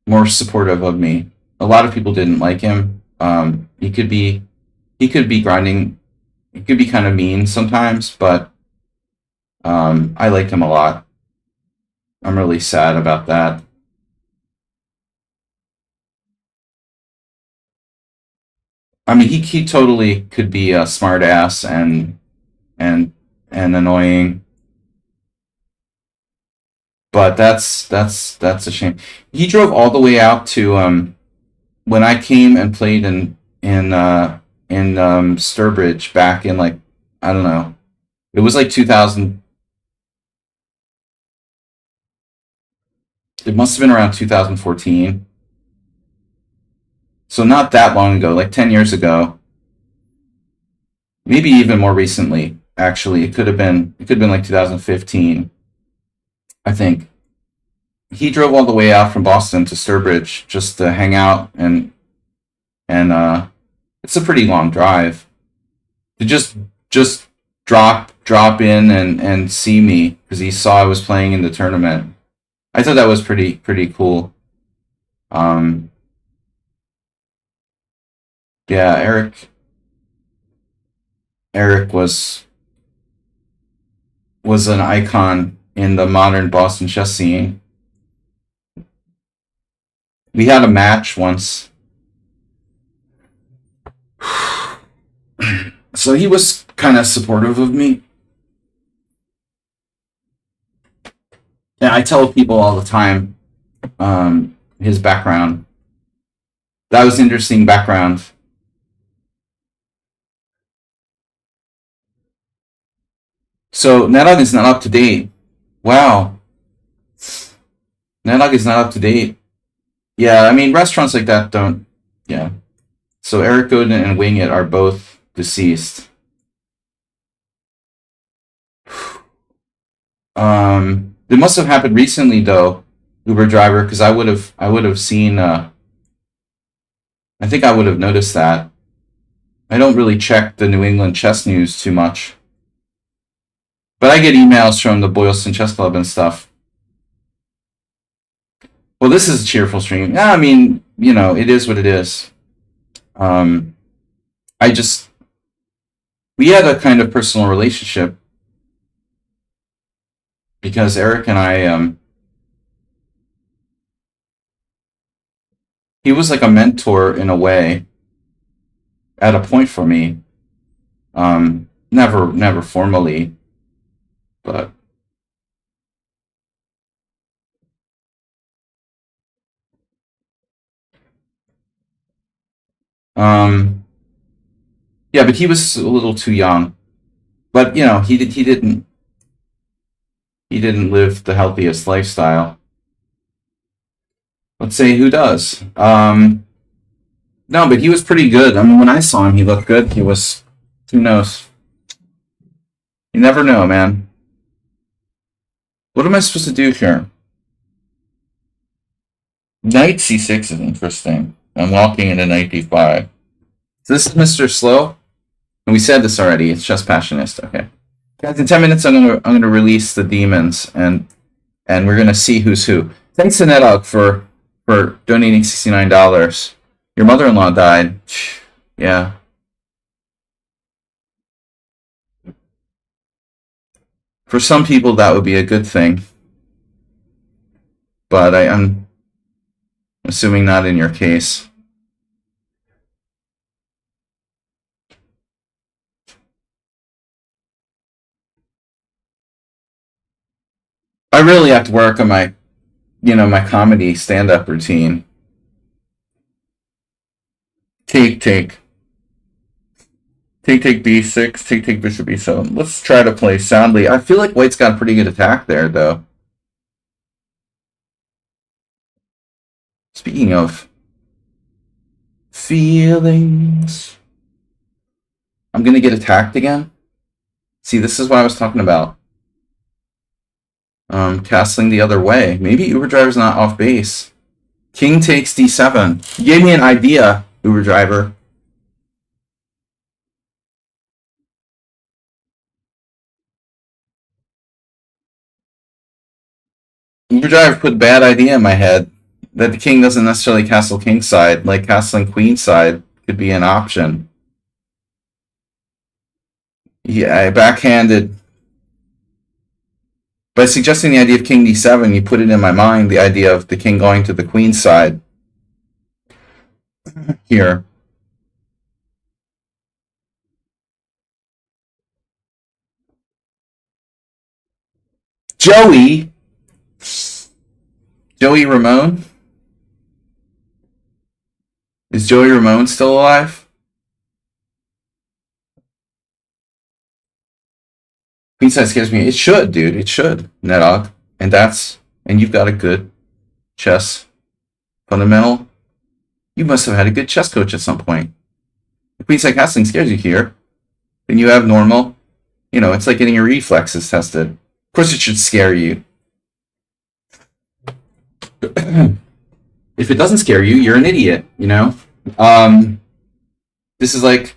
more supportive of me. A lot of people didn't like him. He could be grinding. He could be kind of mean sometimes, but I liked him a lot. I'm really sad about that. I mean, he totally could be a smart ass and and annoying, but that's a shame. He drove all the way out to when I came and played in Sturbridge back in like I don't know. It was like 2000. It must have been around 2014. So not that long ago, like 10 years ago. Maybe even more recently. Actually, it could have been like 2015, I think. He drove all the way out from Boston to Sturbridge just to hang out and it's a pretty long drive. To just drop in and see me because he saw I was playing in the tournament. I thought that was pretty cool. Um, yeah, Eric was an icon in the modern Boston chess scene. We had a match once, so he was kind of supportive of me. Yeah, I tell people all the time his background. That was interesting background. So Netlog is not up to date. Wow, Netlog is not up to date. Yeah, I mean restaurants like that don't. Yeah. So Eric Godin and Wing It are both deceased. It must have happened recently though, Uber driver, because I would have seen. I think I would have noticed that. I don't really check the New England chess news too much, but I get emails from the Boylston Chess Club and stuff. Well, this is a cheerful stream. Yeah, I mean, you know, it is what it is. Um, I just we had a kind of personal relationship because Eric and I, he was like a mentor in a way at a point for me. Never formally, but um, yeah, but he was a little too young. But you know, he didn't live the healthiest lifestyle. Let's say who does. No, but he was pretty good. I mean, when I saw him, he looked good. He was. Who knows? You never know, man. What am I supposed to do here? Knight c6 is interesting. I'm walking into knight d5. So this is Mr. Slow. And we said this already. It's just passionist. Okay. Guys, in 10 minutes, I'm gonna release the demons and we're gonna see who's who. Thanks to NetOut for donating $69. Your mother-in-law died. Yeah. For some people, that would be a good thing, but I'm assuming not in your case. I really have to work on my, my comedy stand-up routine. Take. Take b6, take bishop e7. Let's try to play soundly. I feel like white's got a pretty good attack there, though. Speaking of feelings, I'm gonna get attacked again. See, this is what I was talking about. Castling the other way. Maybe Uber Driver's not off base. King takes d7. You gave me an idea, Uber Driver. Uber Driver put a bad idea in my head. That the king doesn't necessarily castle king side. Like castling queen side could be an option. Yeah, I backhanded. By suggesting the idea of king d7, you put it in my mind the idea of the king going to the queen side. Here. Joey Ramone? Is Joey Ramone still alive? Queenside scares me. It should, dude. It should, Nedog. And you've got a good chess fundamental. You must have had a good chess coach at some point. If Queenside castling scares you here, then you have normal. It's like getting your reflexes tested. Of course, it should scare you. If it doesn't scare you, you're an idiot. This is like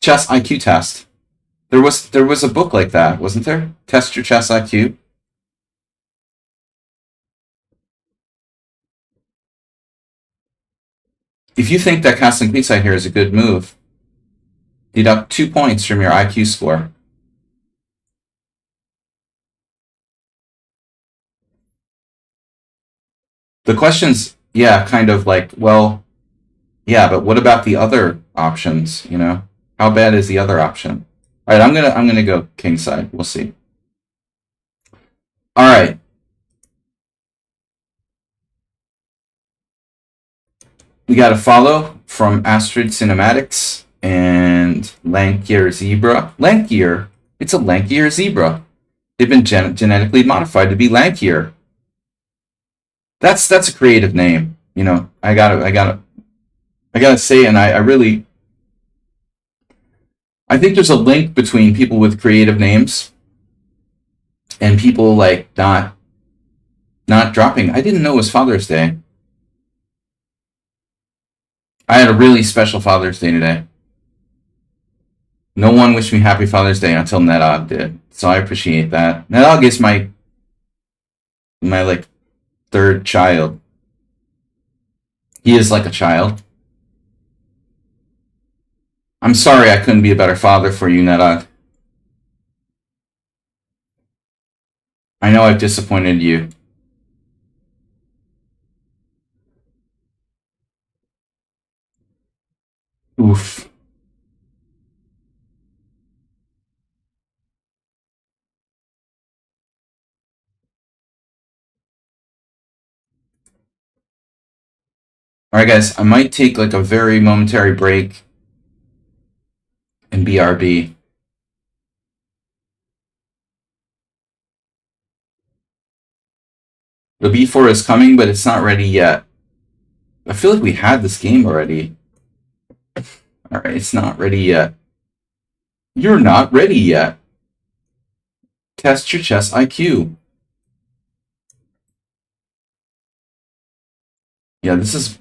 chess IQ test. There was a book like that, wasn't there? Test your chess IQ. If you think that castling queenside here is a good move, deduct 2 points from your IQ score. The question's, yeah, kind of like, well, yeah, but what about the other options? How bad is the other option? All right, I'm gonna go king side. We'll see. All right. We got a follow from Astrid Cinematics and Lankier Zebra. Lankier? It's a lankier zebra. They've been genetically modified to be lankier. That's a creative name. I gotta say, and I really, I think there's a link between people with creative names and people like not dropping. I didn't know it was Father's Day. I had a really special Father's Day today. No one wished me happy Father's Day until Nedog did, so I appreciate that. Nedog is my like third child. He is like a child. I'm sorry I couldn't be a better father for you, Nedog. I know I've disappointed you. Oof. Alright guys, I might take like a very momentary break and BRB. The B4 is coming, but it's not ready yet. I feel like we had this game already. Alright, it's not ready yet. You're not ready yet. Test your chess IQ. Yeah, this is...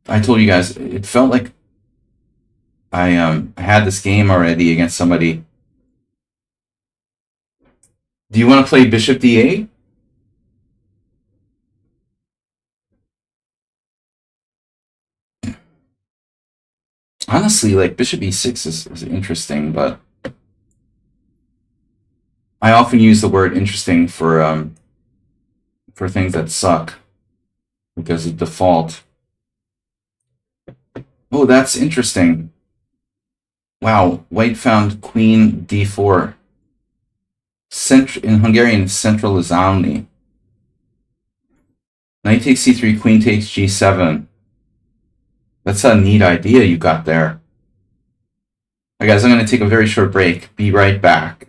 I told you guys, it felt like I had this game already against somebody. Do you want to play Bishop D8? Honestly, like Bishop E6 is interesting, but I often use the word interesting for things that suck because of default. Oh, that's interesting. Wow, white found Queen D4. In Hungarian, centralizalni. Knight takes C3, Queen takes G7. That's a neat idea you got there. Alright guys, I'm going to take a very short break. Be right back.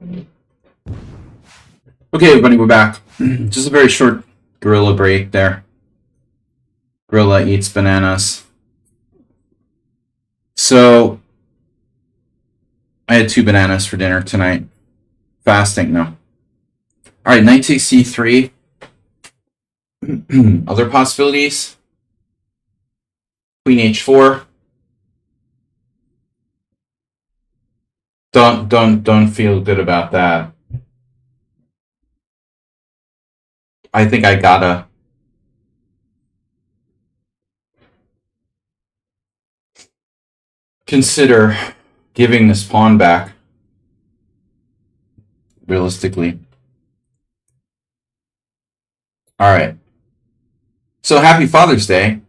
Okay, everybody, we're back. Just a very short gorilla break there. Gorilla eats bananas. So, I had 2 bananas for dinner tonight. Fasting, no. Alright, knight takes c3. Other possibilities? Queen h4. Don't feel good about that. I think I gotta consider giving this pawn back. Realistically. Alright. So happy Father's Day.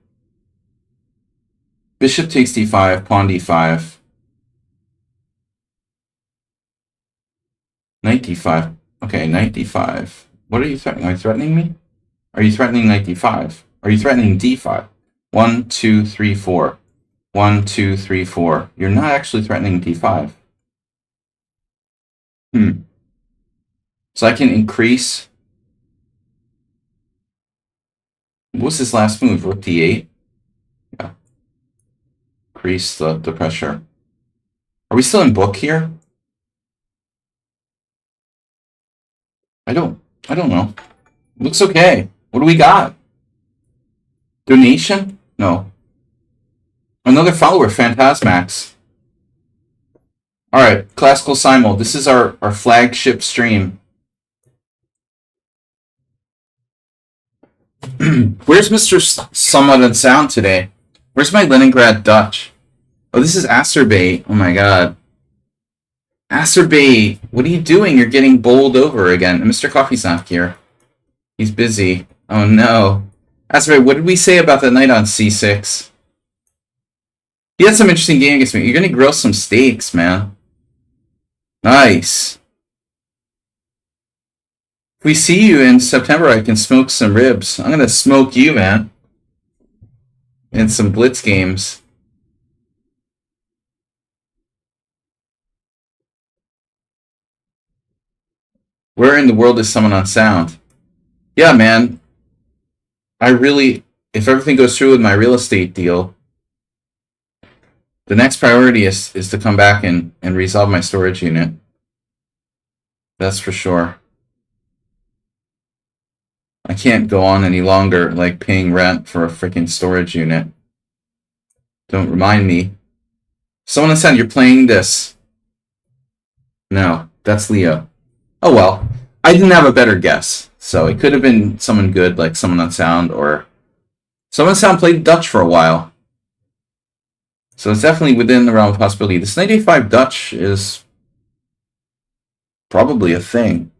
Bishop takes d5, pawn d5. Knight d5. Okay, knight d5. What are you threatening? Are you threatening me? Are you threatening knight d5? Are you threatening d5? 1, 2, 3, 4. 1, 2, 3, 4. You're not actually threatening d5. So I can increase. What's his last move? Rook d8? Yeah. Increase the pressure. Are we still in book here? I don't know. Looks okay. What do we got? Donation? No. Another follower, Phantasmax. Alright, Classical Simul. This is our flagship stream. Where's Mr. Somewhat Unsound today? Where's my Leningrad Dutch? Oh, this is Acerbate. Oh my god. Acerbate, what are you doing? You're getting bowled over again. Mr. Coffee's not here. He's busy. Oh no. Acerbate, what did we say about the knight on c6? He had some interesting game against me. You're gonna grill some steaks, man. Nice. If we see you in September, I can smoke some ribs. I'm gonna smoke you, man. In some blitz games. Where in the world is someone on sound? Yeah, man. If everything goes through with my real estate deal, the next priority is to come back and resolve my storage unit. That's for sure. I can't go on any longer, like, paying rent for a freaking storage unit. Don't remind me. Someone said you're playing this. No, that's Leo. Oh well. I didn't have a better guess. So it could have been someone good, like someone on sound, or someone on sound played Dutch for a while. So it's definitely within the realm of possibility. This knight a5 Dutch is probably a thing.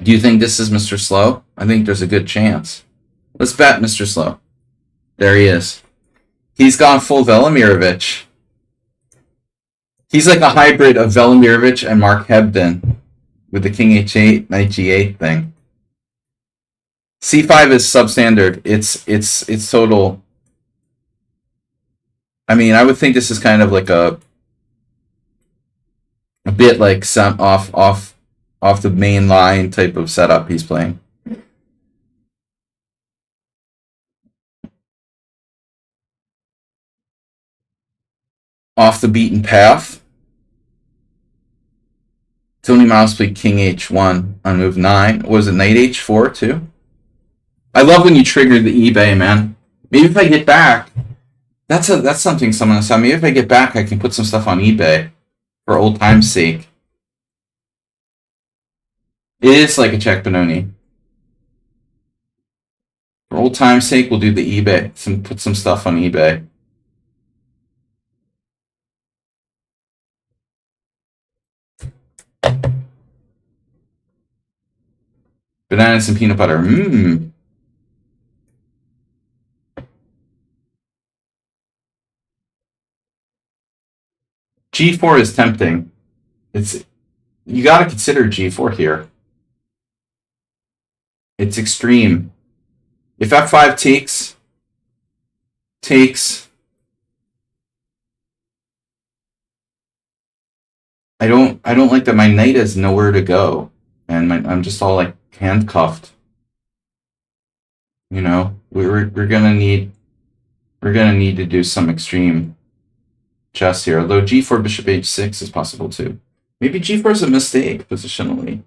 Do you think this is Mr. Slow? I think there's a good chance. Let's bet Mr. Slow. There he is. He's gone full Velimirovich. He's like a hybrid of Velimirovich and Mark Hebden with the king h8, knight g8 thing. c5 is substandard. It's total. I mean, I would think this is kind of like a bit like some off the main line type of setup he's playing. Off the beaten path. Tony Miles played king h1 on move 9. Was it knight h4 too? I love when you trigger the eBay, man. Maybe if I get back, that's something someone said. Maybe if I get back, I can put some stuff on eBay for old time's sake. It is like a check Benoni. For old time's sake, we'll do the eBay. Put some stuff on eBay. Bananas and peanut butter. Mmm. G4 is tempting. You got to consider G4 here. It's extreme. If f5 takes. I don't like that my knight has nowhere to go, and I'm just all like handcuffed. You know, we're gonna need to do some extreme chess here. Although g4 bishop h6 is possible too. Maybe g4 is a mistake positionally.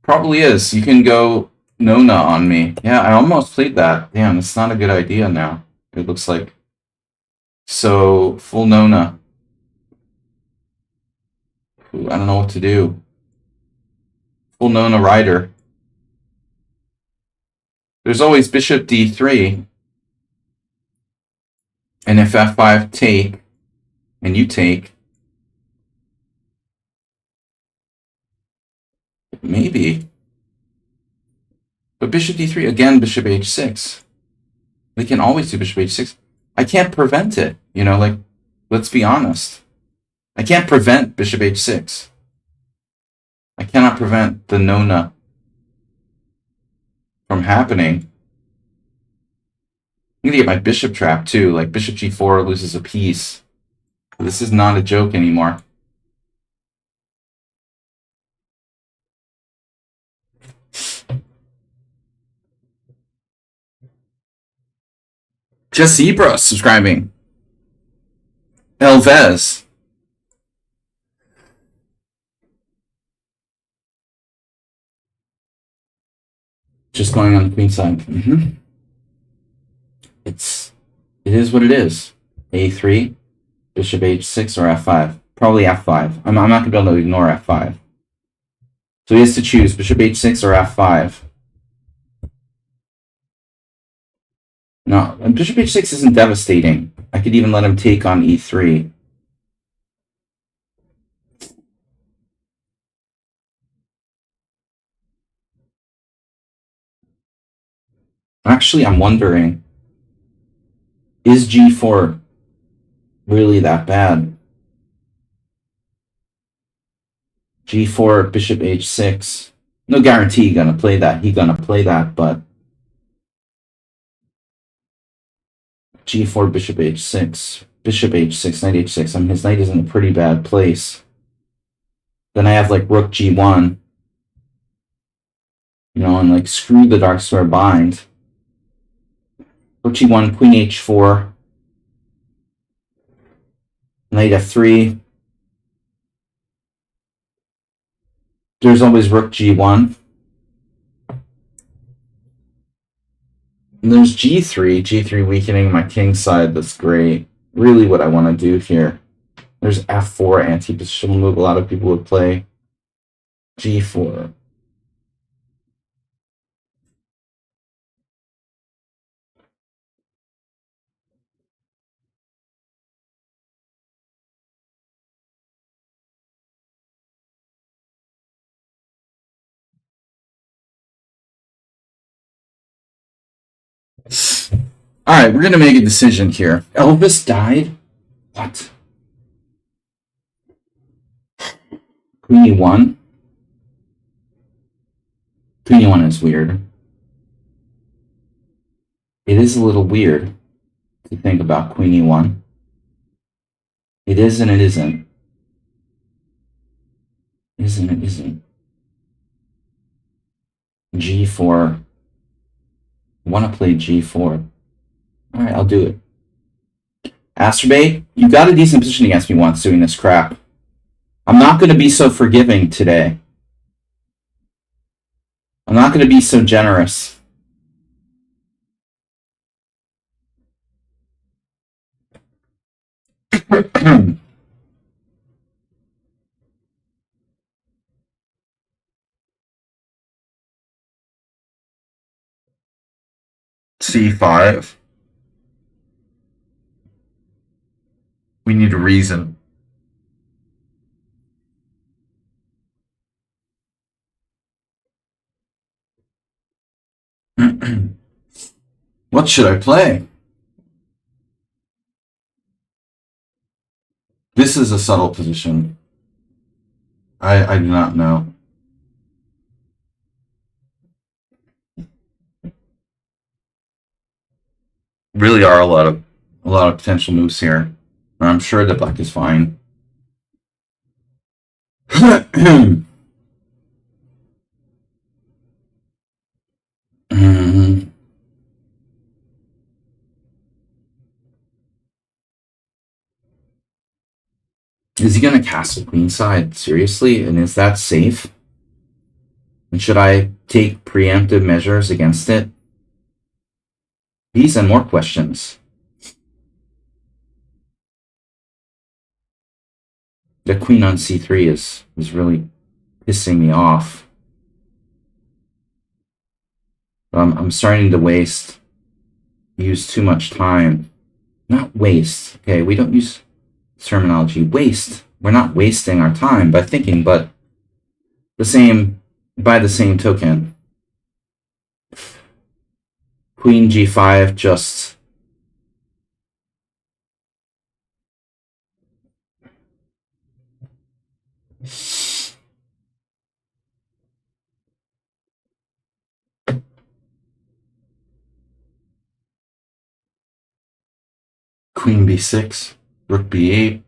Probably is. You can go Nona on me. Yeah, I almost played that. Damn, it's not a good idea now. It looks like. So, full Nona. Ooh, I don't know what to do. Full Nona rider. There's always bishop d3. And if f5 take, and you take, maybe. But bishop d3, again, bishop h6. We can always do bishop h6. I can't prevent it. You know, like, let's be honest. I can't prevent bishop h6. I cannot prevent the Nona from happening. I'm gonna get my bishop trapped too. Like, bishop g4 loses a piece. This is not a joke anymore. Just Zebra subscribing. Elvez. Just going on the queen side. It is what it is. A3, bishop h6, or f5. Probably f5. I'm not going to be able to ignore f5. So he has to choose bishop h6 or f5. No, bishop h6 isn't devastating. I could even let him take on e3. Actually, I'm wondering, is g4 really that bad? g4, bishop h6. No guarantee he's gonna play that. He's gonna play that, but g4, bishop h6, bishop h6, knight h6. I mean, his knight is in a pretty bad place. Then I have like rook g1. You know, and like screw the dark square bind. Rook g1, queen h4, knight f3. There's always rook g1. And there's g3 weakening my king side. That's great. Really what I want to do here. There's f4 anti-positional move. A lot of people would play g4. All right, we're going to make a decision here. Elvis died? What? Queen e1? Queen e1 is weird. It is a little weird to think about queen e1. It is and it isn't. It is and it isn't. g4. I want to play g4. All right, I'll do it. Astrobate, you got a decent position against me once doing this crap. I'm not going to be so forgiving today. I'm not going to be so generous. C5. We need a reason. What should I play? This is a subtle position. I do not know. really are a lot of potential moves here. I'm sure the black is fine. Is he gonna castle queenside? Seriously? And is that safe? And should I take preemptive measures against it? These and more questions. The queen on c3 is really pissing me off. I'm starting to use too much time. Not waste. Okay, we don't use terminology. Waste. We're not wasting our time by thinking, but by the same token. Queen g5 just... Queen b6, rook b8,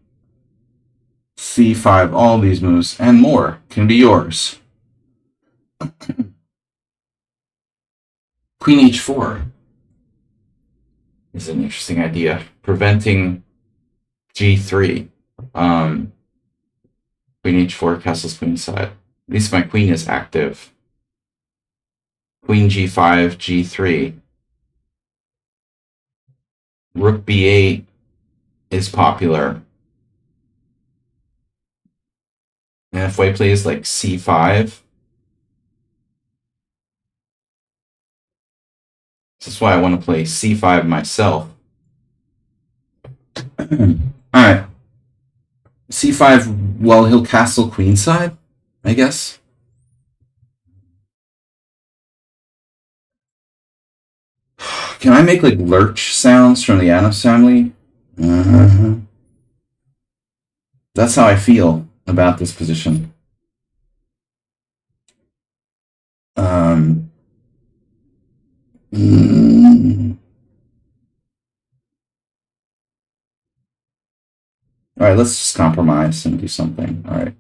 c5, all these moves and more can be yours. Queen h4 is an interesting idea, preventing g3. Queen h4 castles queenside. At least my queen is active. Queen g5, g3. Rook b8 is popular. And if white plays like c5, this is why I want to play c5 myself. Alright. c5, well, he'll castle queenside, I guess. Can I make like lurch sounds from the Addams Family? That's how I feel about this position. Alright, let's just compromise and do something. Alright.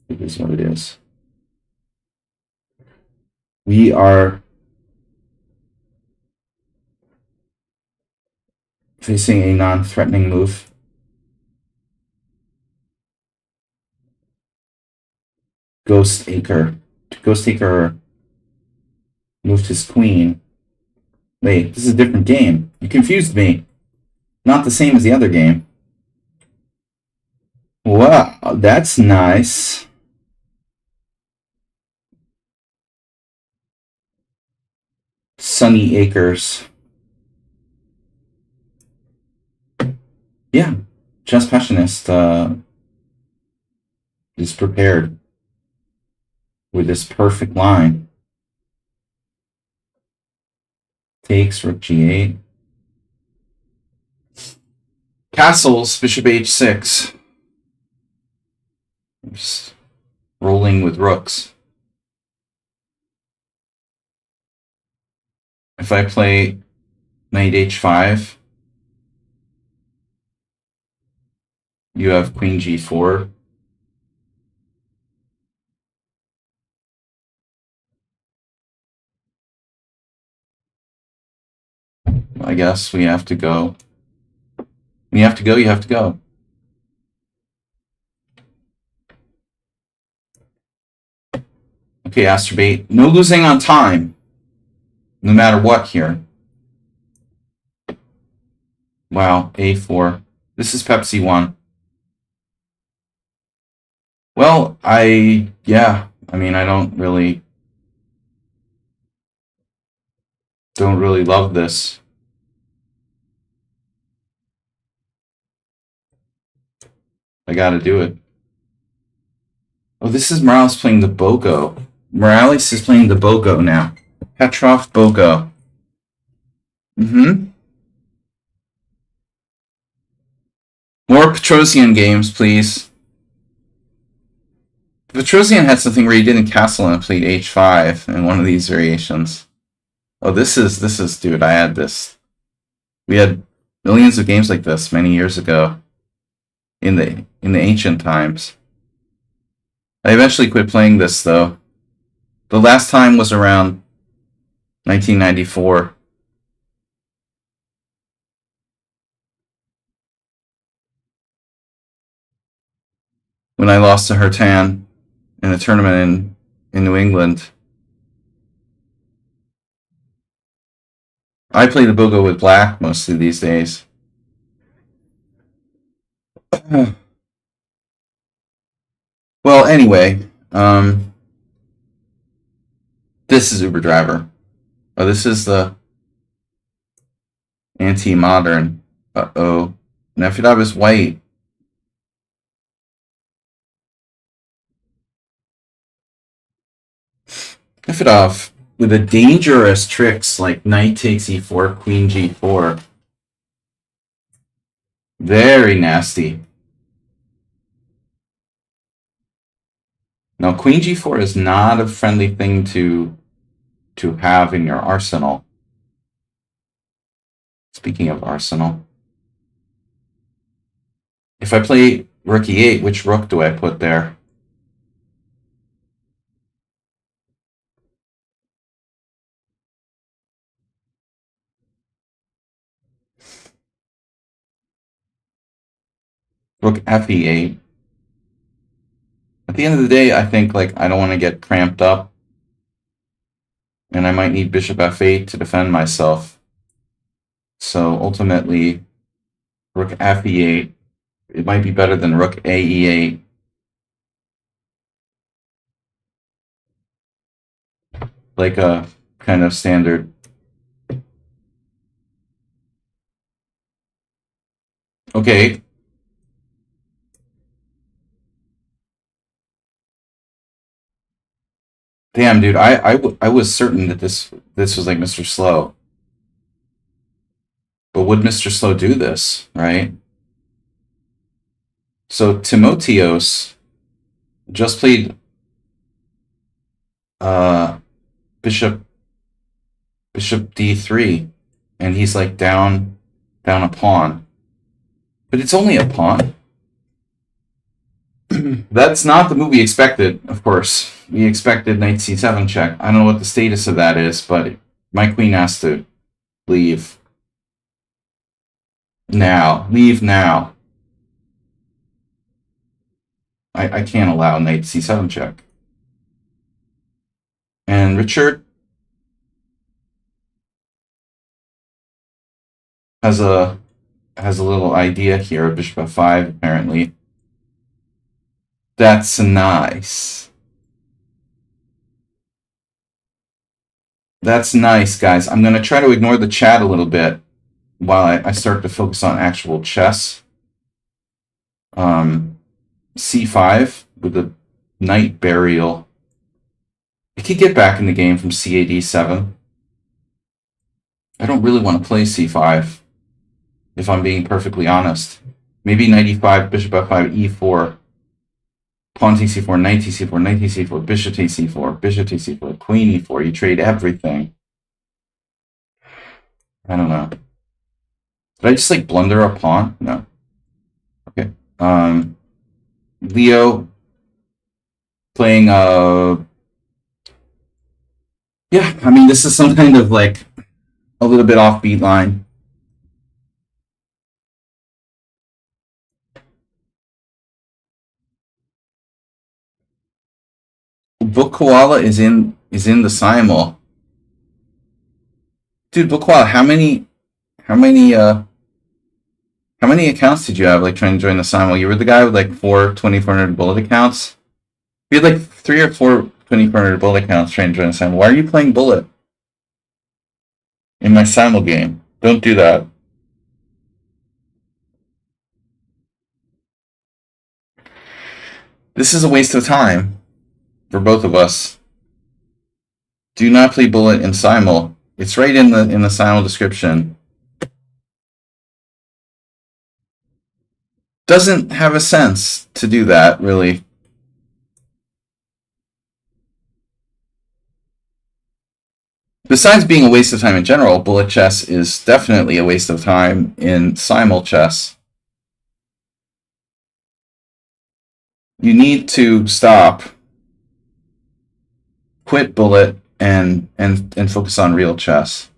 It is what it is. We are facing a non-threatening move. Ghost Acre moved his queen. Wait, this is a different game. You confused me. Not the same as the other game. Wow, that's nice. Sunny Acres. Yeah, Chess Passionist is prepared with this perfect line. Takes rook g8. Castles, bishop h6. Just rolling with rooks. If I play knight h5, you have queen g4. I guess we have to go. When you have to go, you have to go. Okay, Astrobate. No losing on time. No matter what here. Wow, a4. This is Pepsi 1. Well, I mean, I don't really love this. I gotta do it. Oh, this is Morales playing the Boko. Morales is playing the Boko now. Petrov Boko. More Petrosian games, please. Petrosian had something where he didn't castle and played h5 in one of these variations. Oh, this is dude, I had this We had millions of games like this many years ago in the ancient times. I eventually quit playing this though. The last time was around 1994. When I lost to Hertan in a tournament in New England. I play the Bogo with black mostly these days. Well, anyway, this is Uber Driver. Oh, this is the anti-modern. Uh-oh. Nefedov is white. Nefedov with the dangerous tricks like knight takes e4, queen g4. Very nasty. Now, queen g4 is not a friendly thing to have in your arsenal. Speaking of arsenal. If I play rook e8, which rook do I put there? Rook fe8. At the end of the day, I think like I don't want to get cramped up. And I might need bishop f8 to defend myself. So ultimately, rook fe8. It might be better than rook ae8. Like a kind of standard. Okay. Damn, dude, I was certain that this was like Mr. Slow. But would Mr. Slow do this, right? So Timoteos just played bishop d3, and he's like down a pawn. But it's only a pawn. That's not the move we expected, of course. We expected knight c7 check. I don't know what the status of that is, but my queen has to leave. Now. Leave now. I can't allow knight c7 check. And Richard has a little idea here, bishop f5, apparently. That's nice. That's nice, guys. I'm going to try to ignore the chat a little bit while I start to focus on actual chess. C5 with the knight burial. I could get back in the game from c8 I don't really want to play c5, if I'm being perfectly honest. Maybe knight e5, bishop f5, e4, pawn takes c4, knight takes c4, knight takes c4, bishop takes c4, bishop takes c4, queen e4. You trade everything. I don't know. Did I just like blunder a pawn? No. Okay. Leo playing yeah, I mean this is some kind of like a little bit offbeat line. Book Koala is in the Simul. Dude, Book Koala, how many accounts did you have like trying to join the Simul? You were the guy with like 4 2400 bullet accounts? We had like 3 or 4 2400 bullet accounts trying to join the Simul. Why are you playing bullet in my Simul game? Don't do that. This is a waste of time for both of us. Do not play bullet in Simul. It's right in the Simul description. Doesn't have a sense to do that, really. Besides being a waste of time in general, bullet chess is definitely a waste of time in Simul chess. You need to stop, quit bullet, and focus on real chess.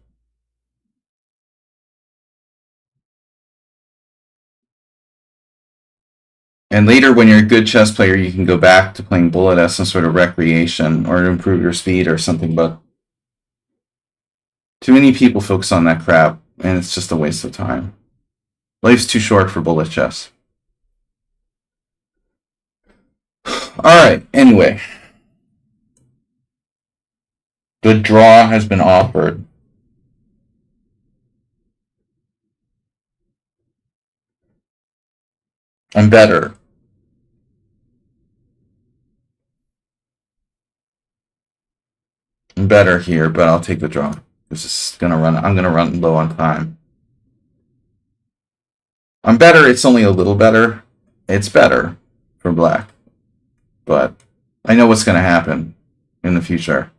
And later, when you're a good chess player, you can go back to playing bullet as some sort of recreation or to improve your speed or something, but too many people focus on that crap, and it's just a waste of time. Life's too short for bullet chess. Alright, anyway. The draw has been offered. I'm better. I'm better here, but I'll take the draw. This is gonna run. I'm gonna run low on time. I'm better. It's only a little better. It's better for black, but I know what's gonna happen in the future.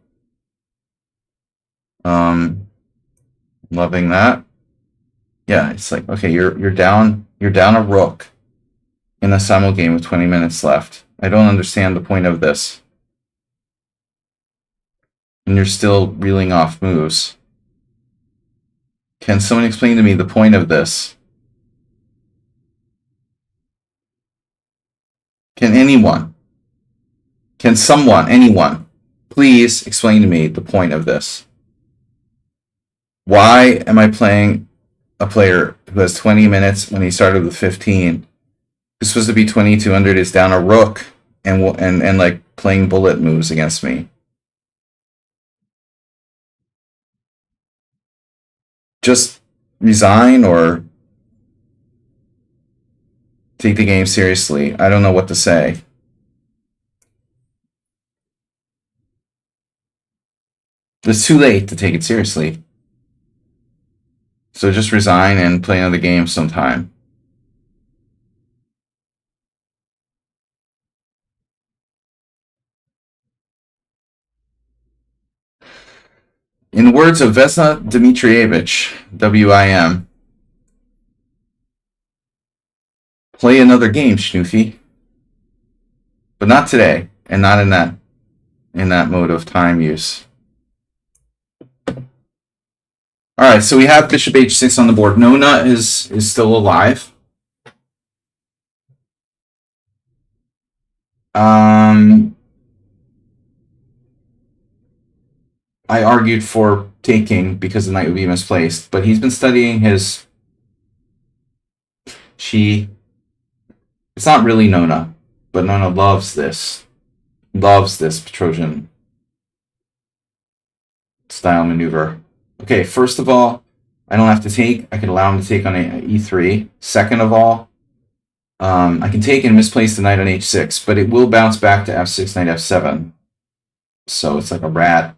Loving that. Yeah, it's like, okay, you're down a rook in a Simul game with 20 minutes left. I don't understand the point of this. And you're still reeling off moves. Can someone explain to me the point of this? Can anyone? Can someone, anyone, please explain to me the point of this? Why am I playing a player who has 20 minutes when he started with 15? Who's supposed to be 2200 is down a rook and like playing bullet moves against me. Just resign or take the game seriously. I don't know what to say. It's too late to take it seriously. So just resign and play another game sometime. In the words of Vesna Dmitrievich, WIM, play another game, Schnoofy. But not today, and not in that mode of time use. Alright, so we have bishop h6 on the board. Nona is still alive. I argued for taking because the knight would be misplaced, but he's been studying his It's not really Nona, but Nona loves this Petrosian style maneuver. Okay, first of all, I don't have to take. I can allow him to take on e3. Second of all, I can take and misplace the knight on h6, but it will bounce back to f6, knight f7. So it's like a rat.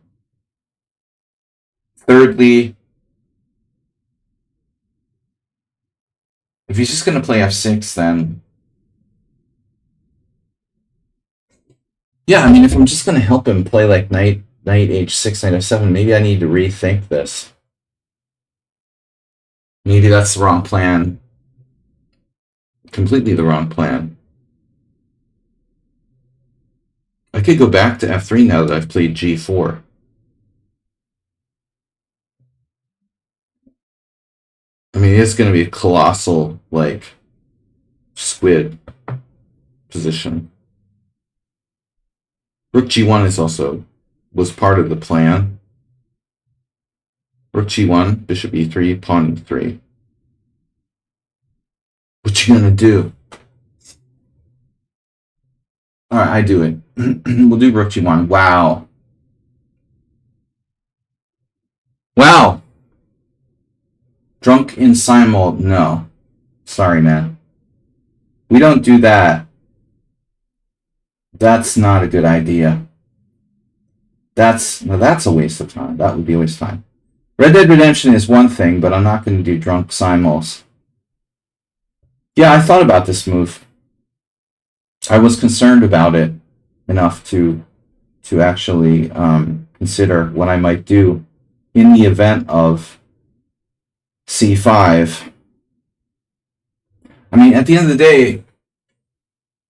Thirdly, if he's just going to play f6, then yeah, I mean, if I'm just going to help him play like knight h6, knight f7, maybe I need to rethink this. Maybe that's the wrong plan. Completely the wrong plan. I could go back to f3 now that I've played g4. I mean, it's going to be a colossal, like, squid position. Rook g1 was part of the plan. Rook g1, bishop e3, pawn e3. What you gonna do? Alright, I do it. We'll do rook g1. Wow. Wow! Drunk in Simul? No. Sorry, man. We don't do that. That's not a good idea. That's a waste of time. That would be a waste of time. Red Dead Redemption is one thing, but I'm not going to do drunk Simuls. Yeah, I thought about this move. I was concerned about it enough to actually consider what I might do in the event of c5. I mean, at the end of the day,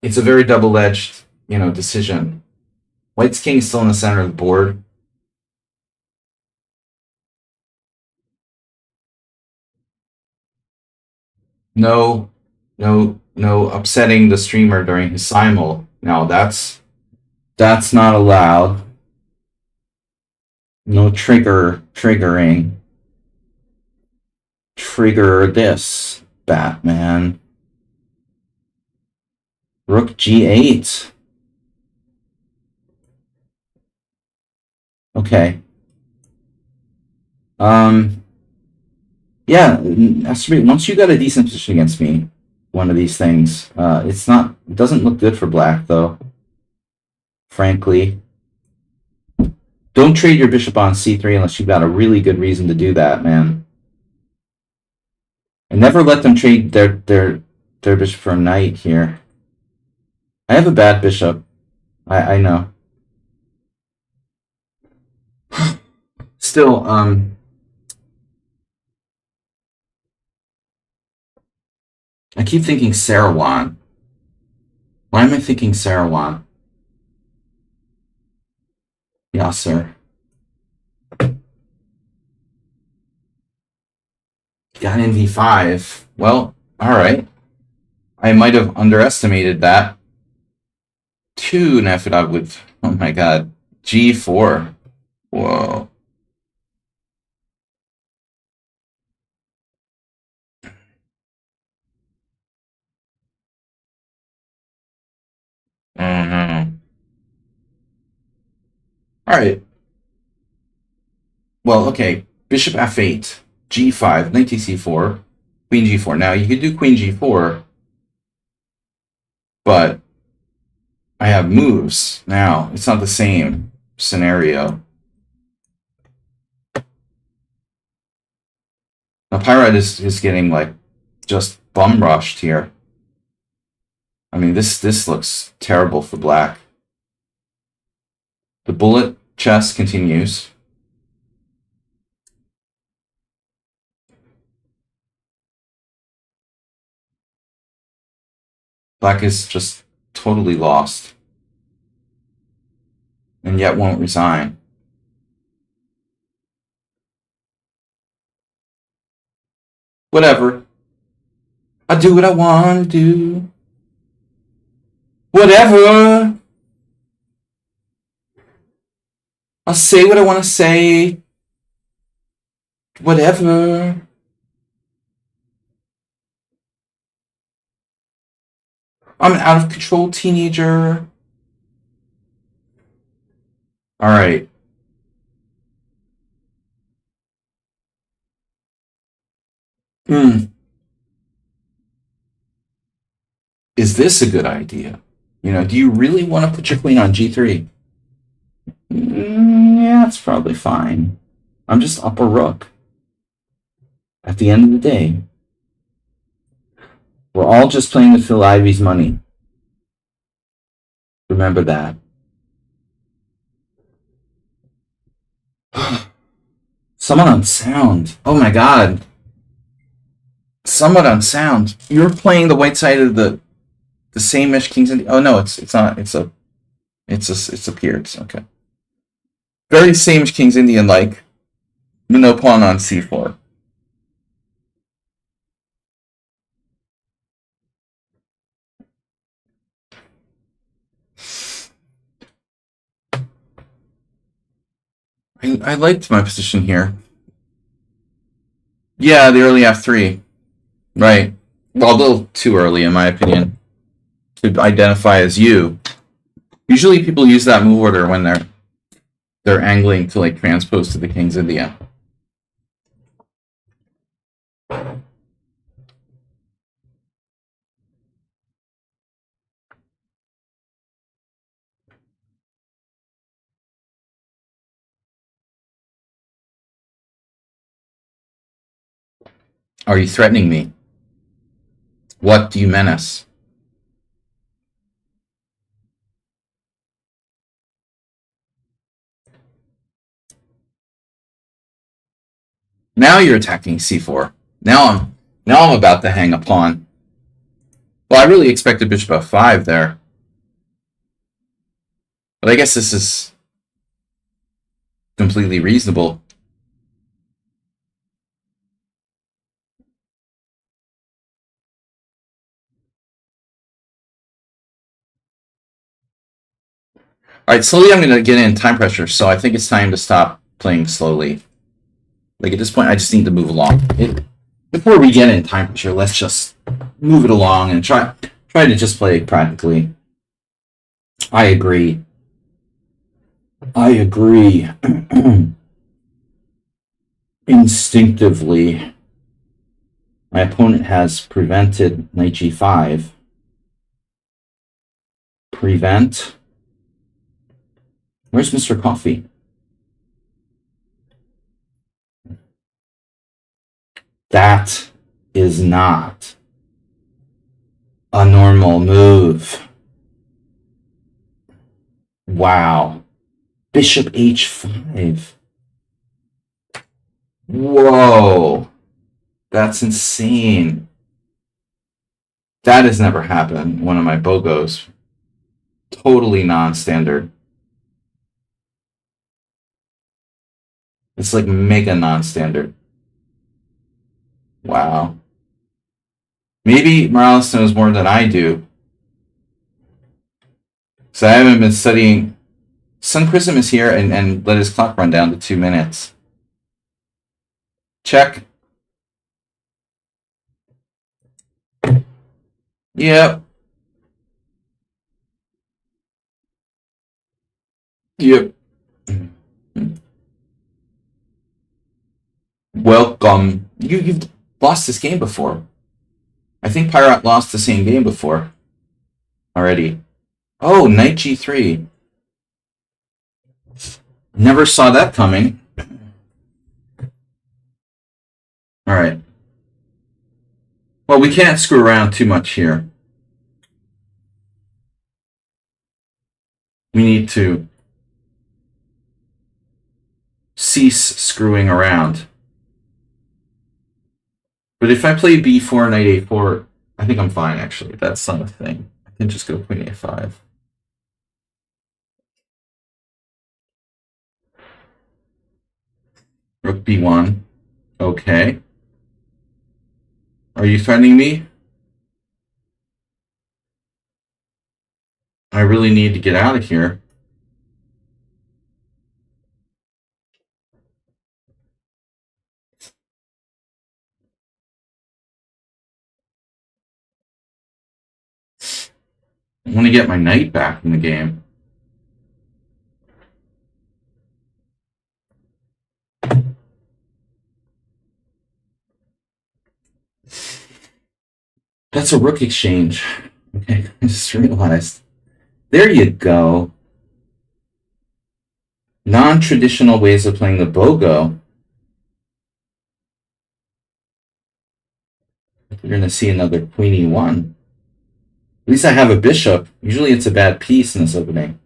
it's a very double-edged, decision. White's king is still in the center of the board. No, no upsetting the streamer during his simul. Now that's not allowed. No triggering. Trigger this, Batman. Rook g8. Okay. Yeah, once you got a decent position against me, one of these things, it doesn't look good for black, though. Frankly. Don't trade your bishop on c3 unless you've got a really good reason to do that, man. And never let them trade their bishop for a knight here. I have a bad bishop. I know. Still, I keep thinking Sarawon. Why am I thinking Sarawon? Yeah, sir. Got in v5. Well, alright. I might have underestimated that. Two Nefidov with, oh my god, g4. Whoa. Oh no. Alright. Well, okay. Bishop f8, g5, knight c4, queen g4. Now, you could do queen g4, but I have moves. Now, it's not the same scenario. Now, Pyrite is getting, like, just bum rushed here. I mean, this looks terrible for black. The bullet chess continues. Black is just totally lost. And yet won't resign. Whatever. I do what I want to do. Whatever. I'll say what I want to say. Whatever. I'm an out of control teenager. Alright. Is this a good idea? Do you really want to put your queen on g3? Yeah, it's probably fine. I'm just up a rook. At the end of the day, we're all just playing with Phil Ivy's money. Remember that. Someone on sound. Oh my god. Someone on sound. You're playing the white side of the same-ish Kings Indian. Oh no, it's not. It's a Peers. Okay. Very same-ish Kings Indian like. No pawn on c4. I liked my position here. Yeah, the early f3. Right. Well, a little too early, in my opinion, to identify as you. Usually people use that move order when they're angling to like transpose to the King's India. Are you threatening me? What do you menace? Now you're attacking c4. Now I'm about to hang a pawn. Well, I really expected bishop f5 there. But I guess this is completely reasonable. All right, slowly I'm going to get in time pressure, so I think it's time to stop playing slowly. Like at this point, I just need to move along. Before we get in time pressure, let's just move it along and try to just play practically. I agree. Instinctively, my opponent has prevented knight g5. Prevent. Where's Mr. Coffee? That is not a normal move. Wow. Bishop h5. Whoa. That's insane. That has never happened. One of my BOGOs. Totally non-standard. It's like mega non-standard. Wow. Maybe Morales knows more than I do. So I haven't been studying. Sun Prism is here and let his clock run down to 2 minutes. Check. Yep. Yep. Welcome. You've lost this game before. I think Pirate lost the same game before. Already. Oh, knight g3. Never saw that coming. Alright. Well, we can't screw around too much here. We need to cease screwing around. But if I play b4, knight a4, I think I'm fine, actually. That's not a thing. I can just go queen a5. Rook b1. Okay. Are you threatening me? I really need to get out of here. I want to get my knight back in the game. That's a rook exchange. Okay, I just realized. There you go. Non-traditional ways of playing the BOGO. We're going to see another queen e1. At least I have a bishop. Usually it's a bad piece in this opening.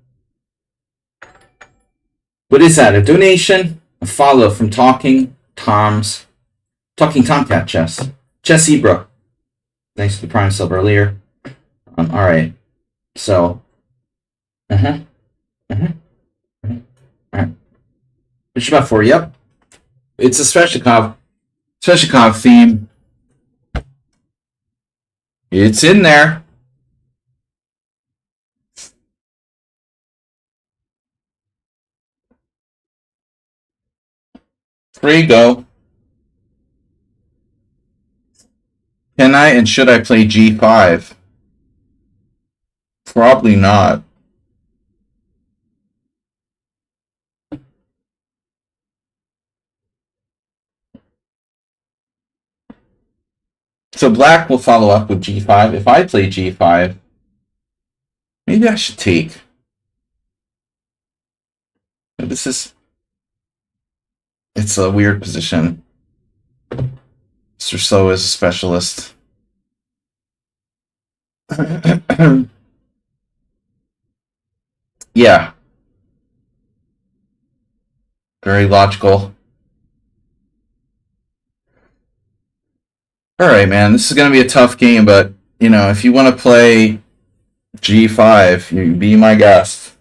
What is that? A donation? A follow from Talking Tomcat Chess. Chess Ibra. Thanks to the Prime sub earlier. Alright. So. Alright. Bishop f4, yep. It's a Sveshnikov theme. It's in there. There you go. Can I and should I play g5? Probably not. So black will follow up with g5. If I play g5, maybe I should take. This is... It's a weird position. Mr. So is a specialist. Yeah. Very logical. All right, man. This is gonna be a tough game, but you know, if you want to play G5, you be my guest.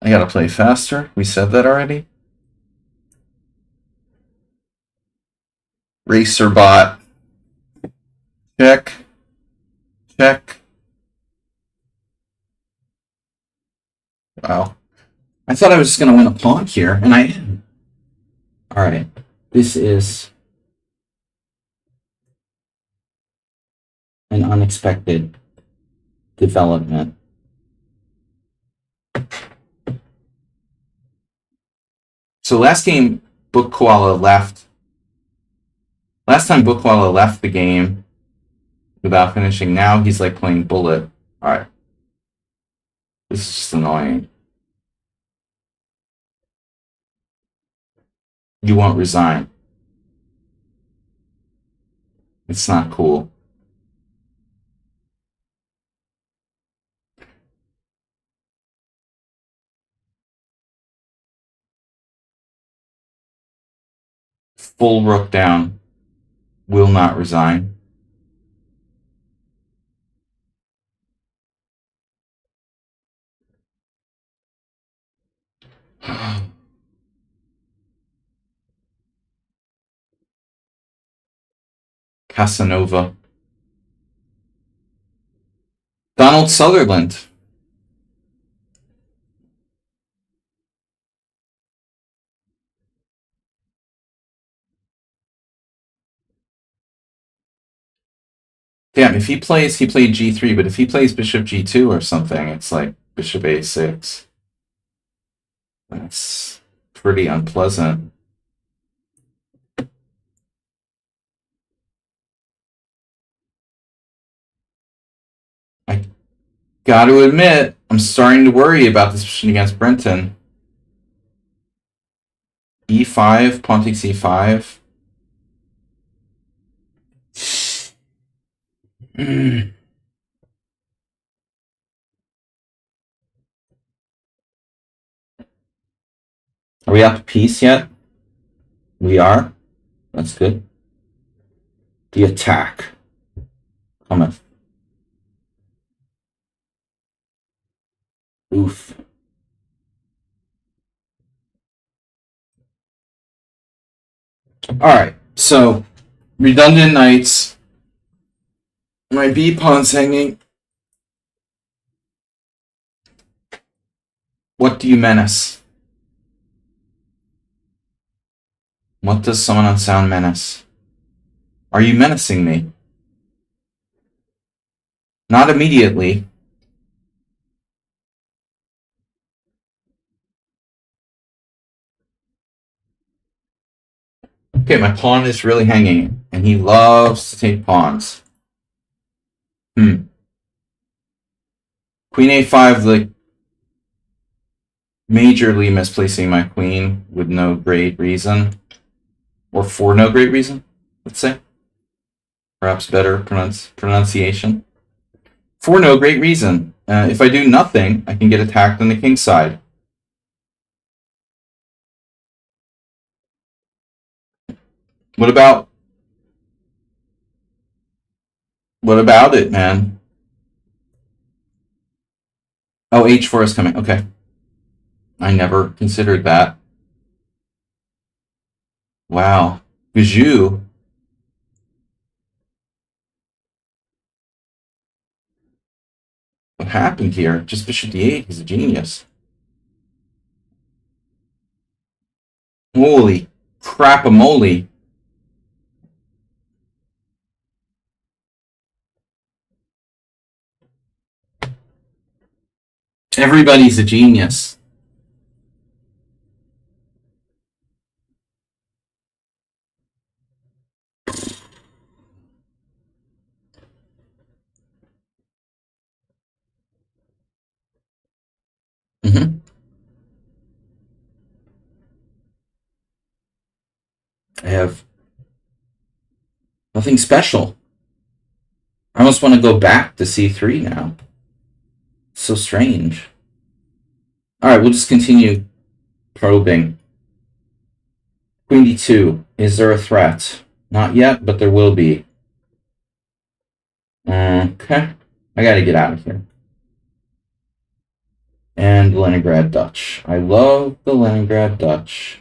I gotta play faster. We said that already. Racer bot. Check. Check. Wow. I thought I was just gonna win a pawn here, and I am. All right. This is an unexpected development. So last game, Book Koala left. Last time Book Koala left the game without finishing. Now he's like playing Bullet. All right. This is just annoying. You won't resign. It's not cool. Full rook down. Will not resign. Casanova. Donald Sutherland. Damn, if he played G3, but if he plays Bishop G2 or something, it's like Bishop A6. That's pretty unpleasant. I got to admit, I'm starting to worry about this position against Brenton. E5, pawn takes E5. Are we up to peace yet? We are. That's good. The attack. Cometh. Oof. Alright, so redundant knights. My B pawn's hanging. What do you menace? What does someone on sound menace? Are you menacing me? Not immediately. Okay, my pawn is really hanging, and he loves to take pawns. Queen A5, like, majorly misplacing my queen with no great reason. Or for no great reason, let's say. Perhaps better pronunciation. For no great reason. If I do nothing, I can get attacked on the king's side. What about it, man? Oh, H4 is coming. Okay. I never considered that. Wow. Bijou. What happened here? Just Bishop D8. He's a genius. Holy crap-a-moly. Everybody's a genius. Mm-hmm. I have nothing special. I almost want to go back to c3 now. It's so strange. Alright, we'll just continue probing. Queen d2. Is there a threat? Not yet, but there will be. Okay. I gotta get out of here. And Leningrad Dutch. I love the Leningrad Dutch.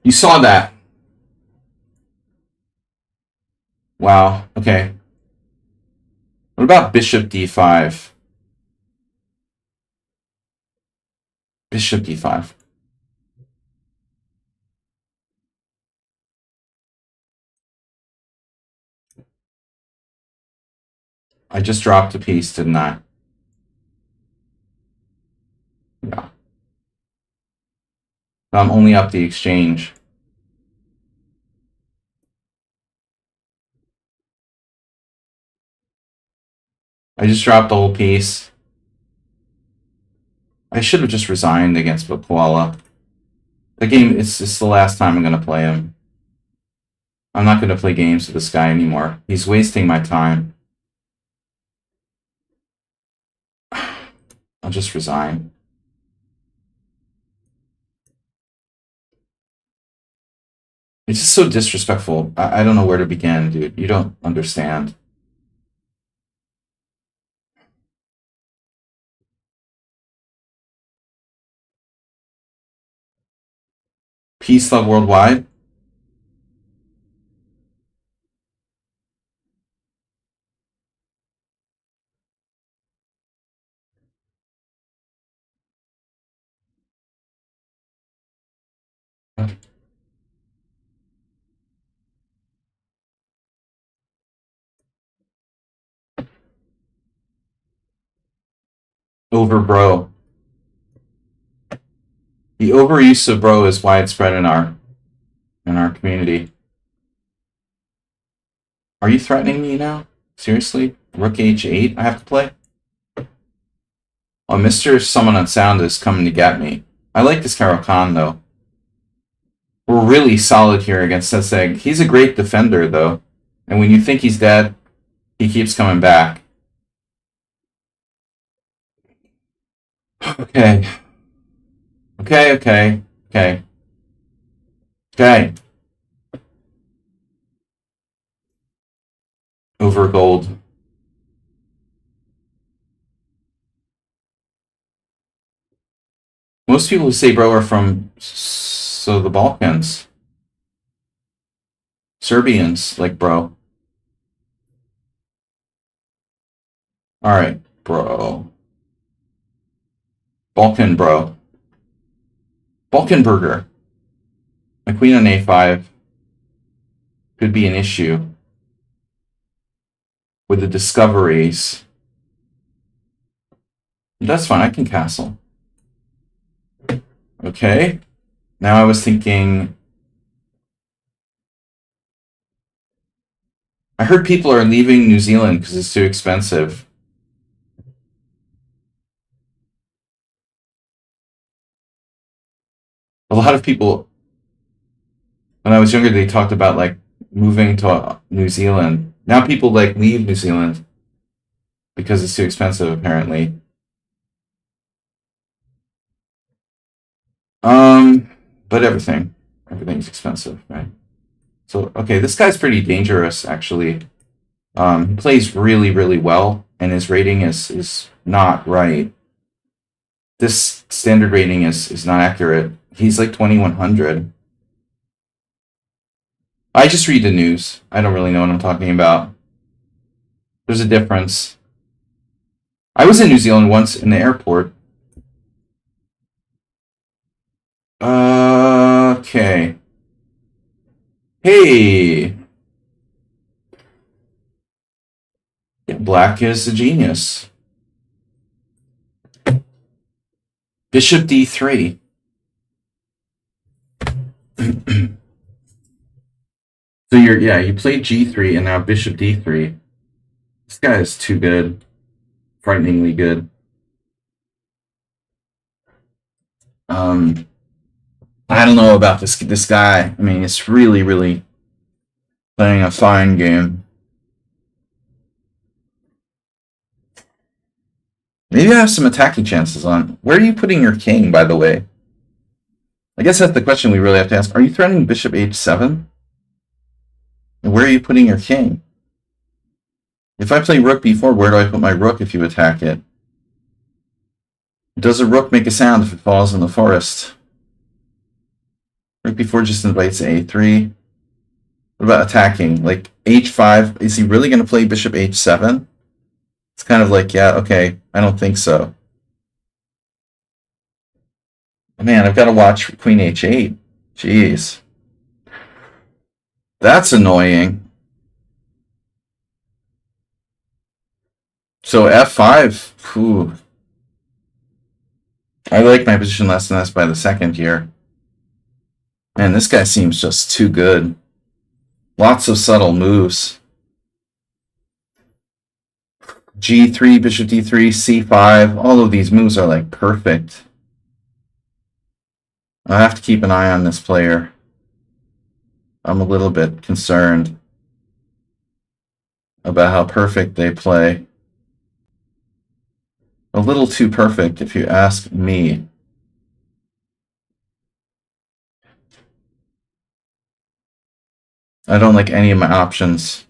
You saw that. Wow. Okay. What about bishop d5? Bishop d5. I just dropped a piece, didn't I? Yeah. I'm only up the exchange. I just dropped the whole piece. I should have just resigned against Koala. The game, it's the last time I'm going to play him. I'm not going to play games with this guy anymore. He's wasting my time. I'll just resign. It's just so disrespectful. I don't know where to begin, dude. You don't understand. Peace, love worldwide. Over bro. The overuse of bro is widespread in our community. Are you threatening me now? Seriously? Rook h8 I have to play? Oh, Mr. Someone on Sound is coming to get me. I like this Kraken, though. We're really solid here against Seseg. He's a great defender, though. And when you think he's dead, he keeps coming back. Okay. Okay. Over gold. Most people who say bro are from the Balkans. Serbians like bro. Alright, bro. Balkan bro. Balkan burger. My queen on a5 could be an issue with the discoveries. That's fine, I can castle. Okay. Now I was thinking... I heard people are leaving New Zealand because it's too expensive. A lot of people... When I was younger, they talked about, like, moving to New Zealand. Now people, like, leave New Zealand because it's too expensive, apparently. But everything's expensive, right? So, okay, this guy's pretty dangerous, actually. He plays really, really well, and his rating is not right. This standard rating is not accurate. He's like 2100. I just read the news. I don't really know what I'm talking about. There's a difference. I was in New Zealand once in the airport. Okay. Hey! Black is a genius. Bishop d3. So you played g3 and now bishop d3. This guy is too good. Frighteningly good. I don't know about this guy. I mean, it's really, really playing a fine game. Maybe I have some attacking chances on. Where are you putting your king, by the way? I guess that's the question we really have to ask. Are you threatening bishop h7? And where are you putting your king? If I play rook b4, where do I put my rook if you attack it? Does a rook make a sound if it falls in the forest? Rook b4 just invites a3. What about attacking? Like h5, is he really going to play bishop h7? It's kind of like, yeah, okay, I don't think so. Man, I've got to watch queen h8. Jeez. That's annoying. So f5, whew. I like my position less and less by the second here. Man, this guy seems just too good. Lots of subtle moves. g3, bishop d3, c5. All of these moves are like perfect. I have to keep an eye on this player. I'm a little bit concerned about how perfect they play. A little too perfect, if you ask me. I don't like any of my options.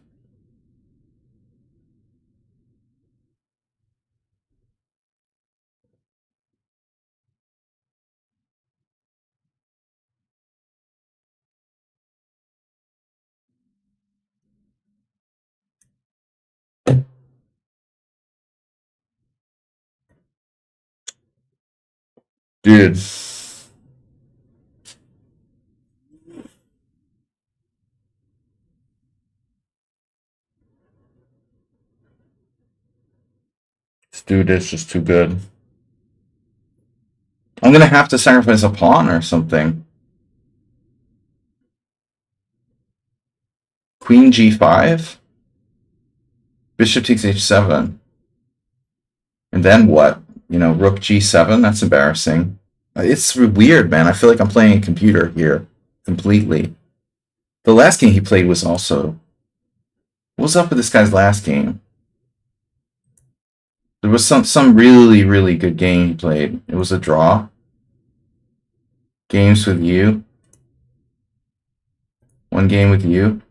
Dude. This dude is just too good. I'm gonna have to sacrifice a pawn or something. Queen g5? Bishop takes h7. And then what? You know, rook g7? That's embarrassing. It's weird, man. I feel like I'm playing a computer here completely. The last game he played was also... What was up with this guy's last game? There was some really, really good game he played. It was a draw. Games with you. One game with you.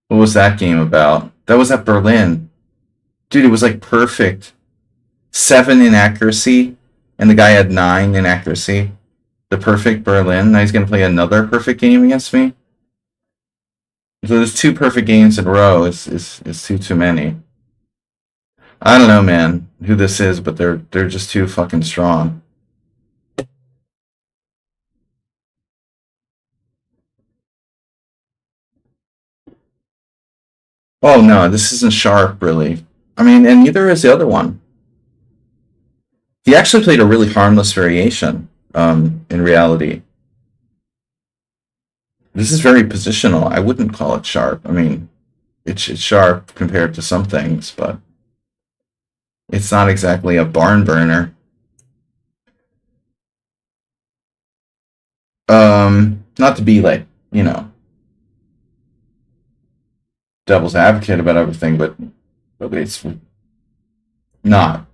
What was that game about? That was at Berlin. Dude, it was like perfect. 7 in accuracy, and the guy had 9 in accuracy. The perfect Berlin. Now he's going to play another perfect game against me. So there's 2 perfect games in a row. It's too many. I don't know, man, who this is, but they're just too fucking strong. Oh no, this isn't sharp, really. I mean, and neither is the other one. He actually played a really harmless variation, in reality. This is very positional. I wouldn't call it sharp. I mean, it's sharp compared to some things, but it's not exactly a barn burner. Not to be like, you know, devil's advocate about everything, but it's not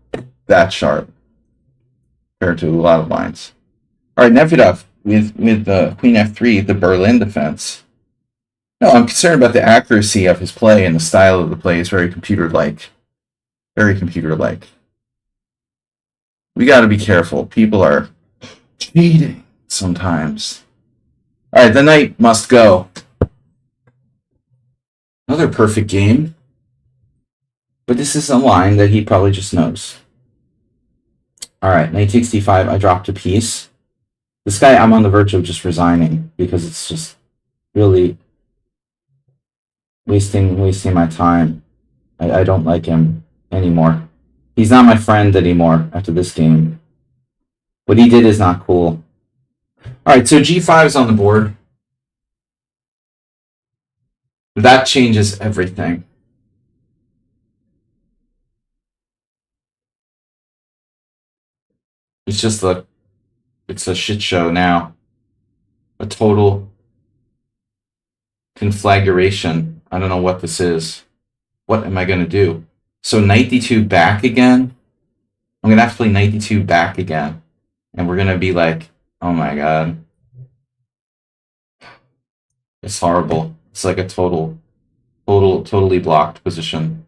that sharp compared to a lot of lines. All right, Nevidov with queen f3, the Berlin defense. No, I'm concerned about the accuracy of his play, and the style of the play is very computer-like. Very computer-like. We got to be careful. People are cheating sometimes. All right, the knight must go. Another perfect game. But this is a line that he probably just knows. All right, knight takes d5. I dropped a piece. This guy, I'm on the verge of just resigning because it's just really wasting my time. I don't like him anymore. He's not my friend anymore after this game. What he did is not cool. Alright, so G5 is on the board. That changes everything. It's just it's a shit show now. A total conflagration. I don't know what this is. What am I going to do? So knight d2 back again? I'm going to have to play knight d2 back again. And we're going to be like, oh my god. It's horrible. It's like a totally blocked position.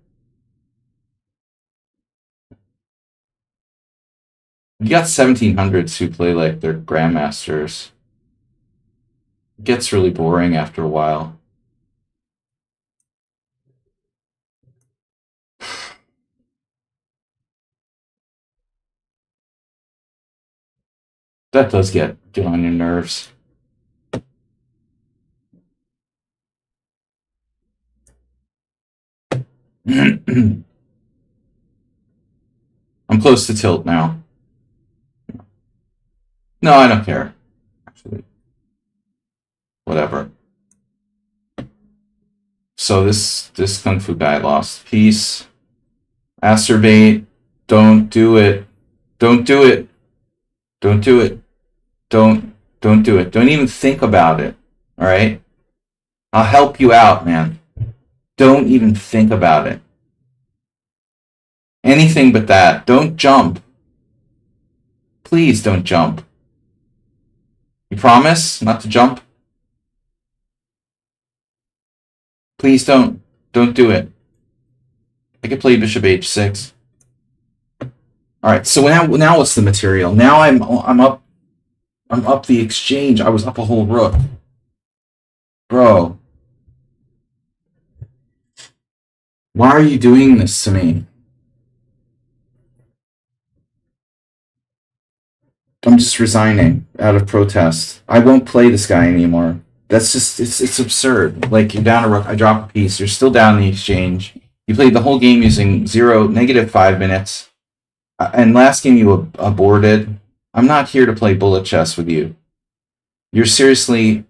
You got 1700s who play like they're grandmasters. It gets really boring after a while. That does get on your nerves. I'm close to tilt now. No, I don't care. Actually, whatever. So this kung fu guy lost. Peace. Acerbate. Don't do it. Don't do it. Don't do it. Don't do it. Don't even think about it. All right? I'll help you out, man. Don't even think about it. Anything but that. Don't jump. Please don't jump. You promise not to jump? Please don't do it. I could play bishop h6. All right, so now what's the material? Now I'm up the exchange. I was up a whole rook. Bro. Why are you doing this to me? I'm just resigning out of protest. I won't play this guy anymore. That's just it's absurd. Like, you're down a rook, I drop a piece, you're still down in the exchange. You played the whole game using -5 minutes. And last game you aborted. I'm not here to play bullet chess with you. You're seriously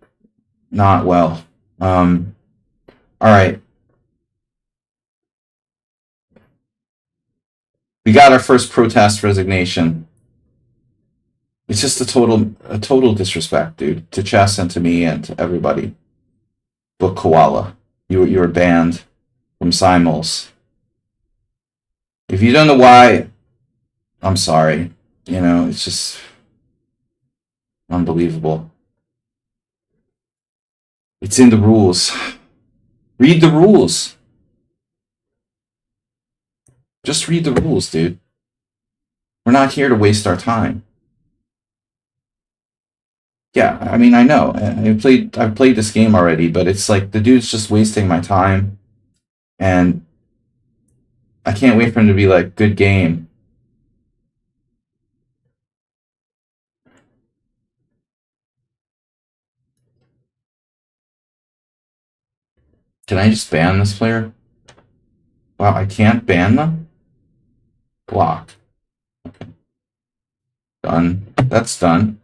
not well. Alright. We got our first protest resignation. It's just a total disrespect, dude, to chess and to me and to everybody. But Koala, you were banned from Simuls. If you don't know why, I'm sorry. You know, it's just unbelievable. It's in the rules. Read the rules. Just read the rules, dude. We're not here to waste our time. Yeah, I mean, I know. I've played this game already, but it's like the dude's just wasting my time, and I can't wait for him to be like, good game. Can I just ban this player? Wow, I can't ban them? Block. Okay. Done. That's done.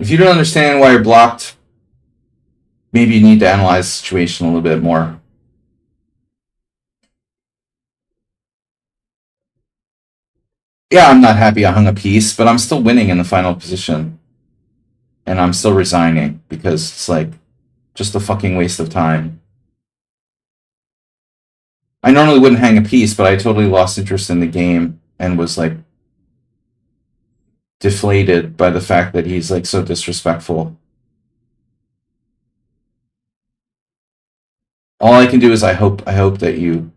If you don't understand why you're blocked, maybe you need to analyze the situation a little bit more. Yeah, I'm not happy I hung a piece, but I'm still winning in the final position. And I'm still resigning because it's like just a fucking waste of time. I normally wouldn't hang a piece, but I totally lost interest in the game and was like deflated by the fact that he's like so disrespectful. All I can do is I hope that you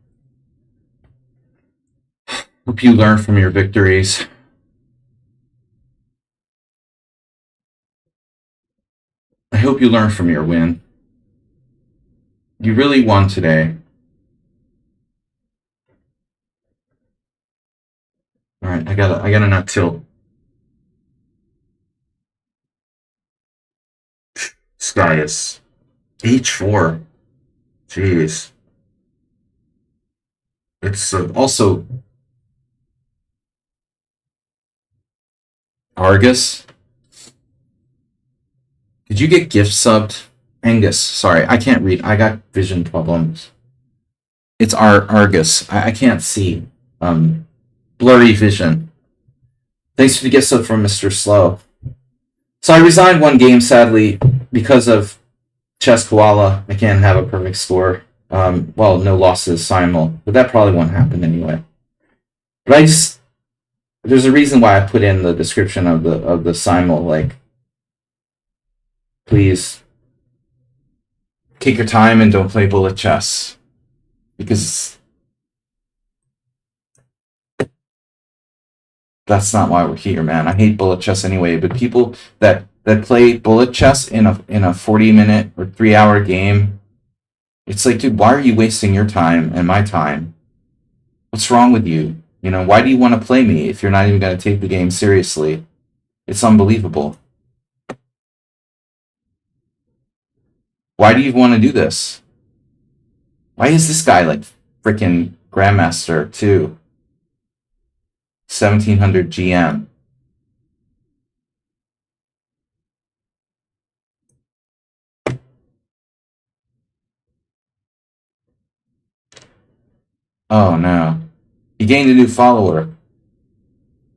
learn from your victories. I hope you learn from your win. You really won today. Alright, I gotta not tilt. This guy is H4. Jeez. It's also Argus. Did you get gift subbed? Angus, sorry, I can't read. I got vision problems. It's Argus. I can't see. Blurry vision. Thanks for the gift sub from Mr. Slow. So I resigned one game, sadly, because of Chess Koala. I can't have a perfect score. Well, no losses, Simul, but that probably won't happen anyway. But there's a reason why I put in the description of the Simul, like, please take your time and don't play bullet chess, because that's not why we're here, man. I hate bullet chess anyway, but people that play bullet chess in a 40-minute or 3-hour game, it's like, dude, why are you wasting your time and my time? What's wrong with you? You know, why do you want to play me if you're not even going to take the game seriously? It's unbelievable. Why do you want to do this? Why is this guy like freaking Grandmaster too? 1700 GM. Oh no. He gained a new follower.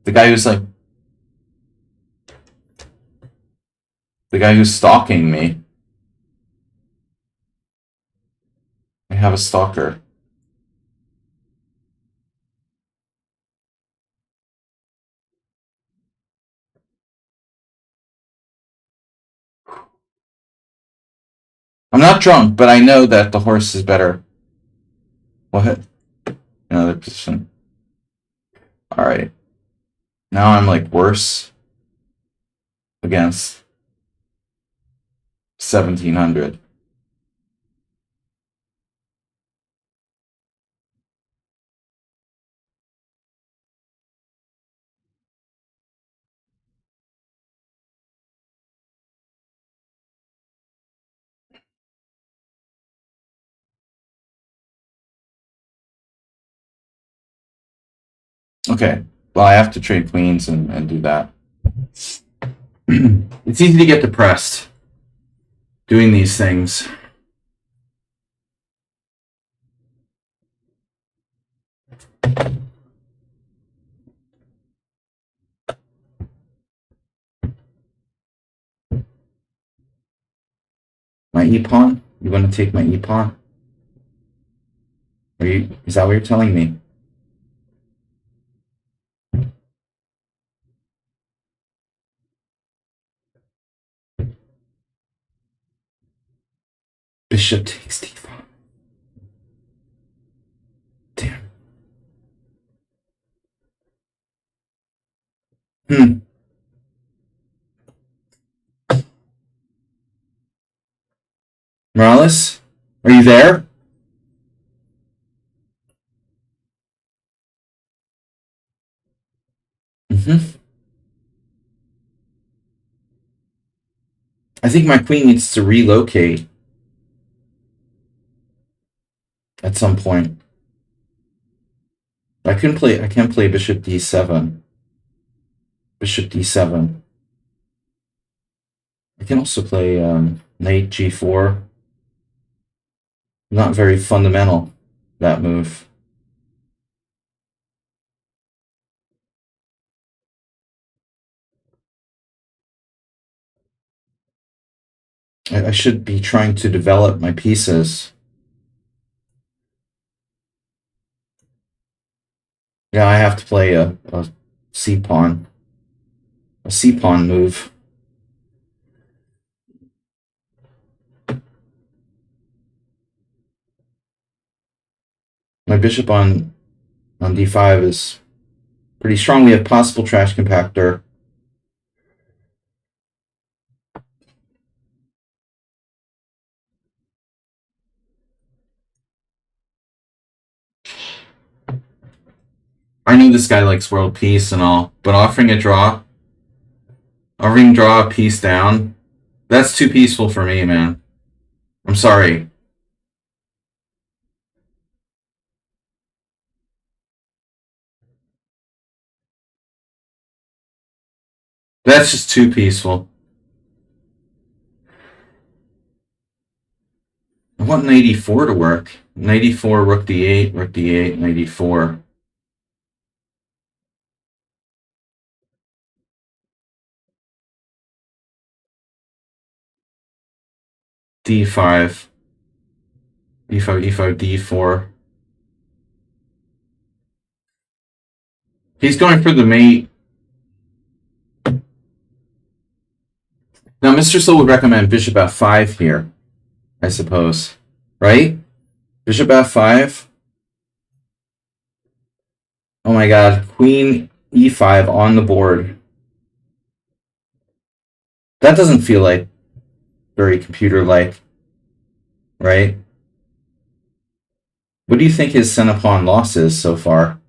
The guy who's stalking me. I have a stalker. I'm not drunk, but I know that the horse is better. What? Another position. Alright. Now I'm like worse against 1700. Okay. Well, I have to trade queens and do that. It's easy to get depressed doing these things. My e-pawn? You want to take my e-pawn? Is that what you're telling me? Bishop takes d5. Damn. Morales? Are you there? I think my queen needs to relocate at some point. I can't play bishop d7. Bishop d7. I can also play knight g4. Not very fundamental, that move. I should be trying to develop my pieces. Yeah, I have to play a c-pawn. A c-pawn move. My bishop on d5 is pretty strong. We have possible trash compactor. I know this guy likes world peace and all, but offering draw a piece down, that's too peaceful for me, man. I'm sorry. That's just too peaceful. I want knight e4 to work. Knight e4, rook d8, rook d8, knight e4. d5. e5, e5, d4. He's going for the mate. Now, Mr. Soul would recommend bishop f5 here, I suppose. Right? Bishop f5. Oh my god, queen e5 on the board. That doesn't feel like very computer-like, right? What do you think his center pawn loss is so far?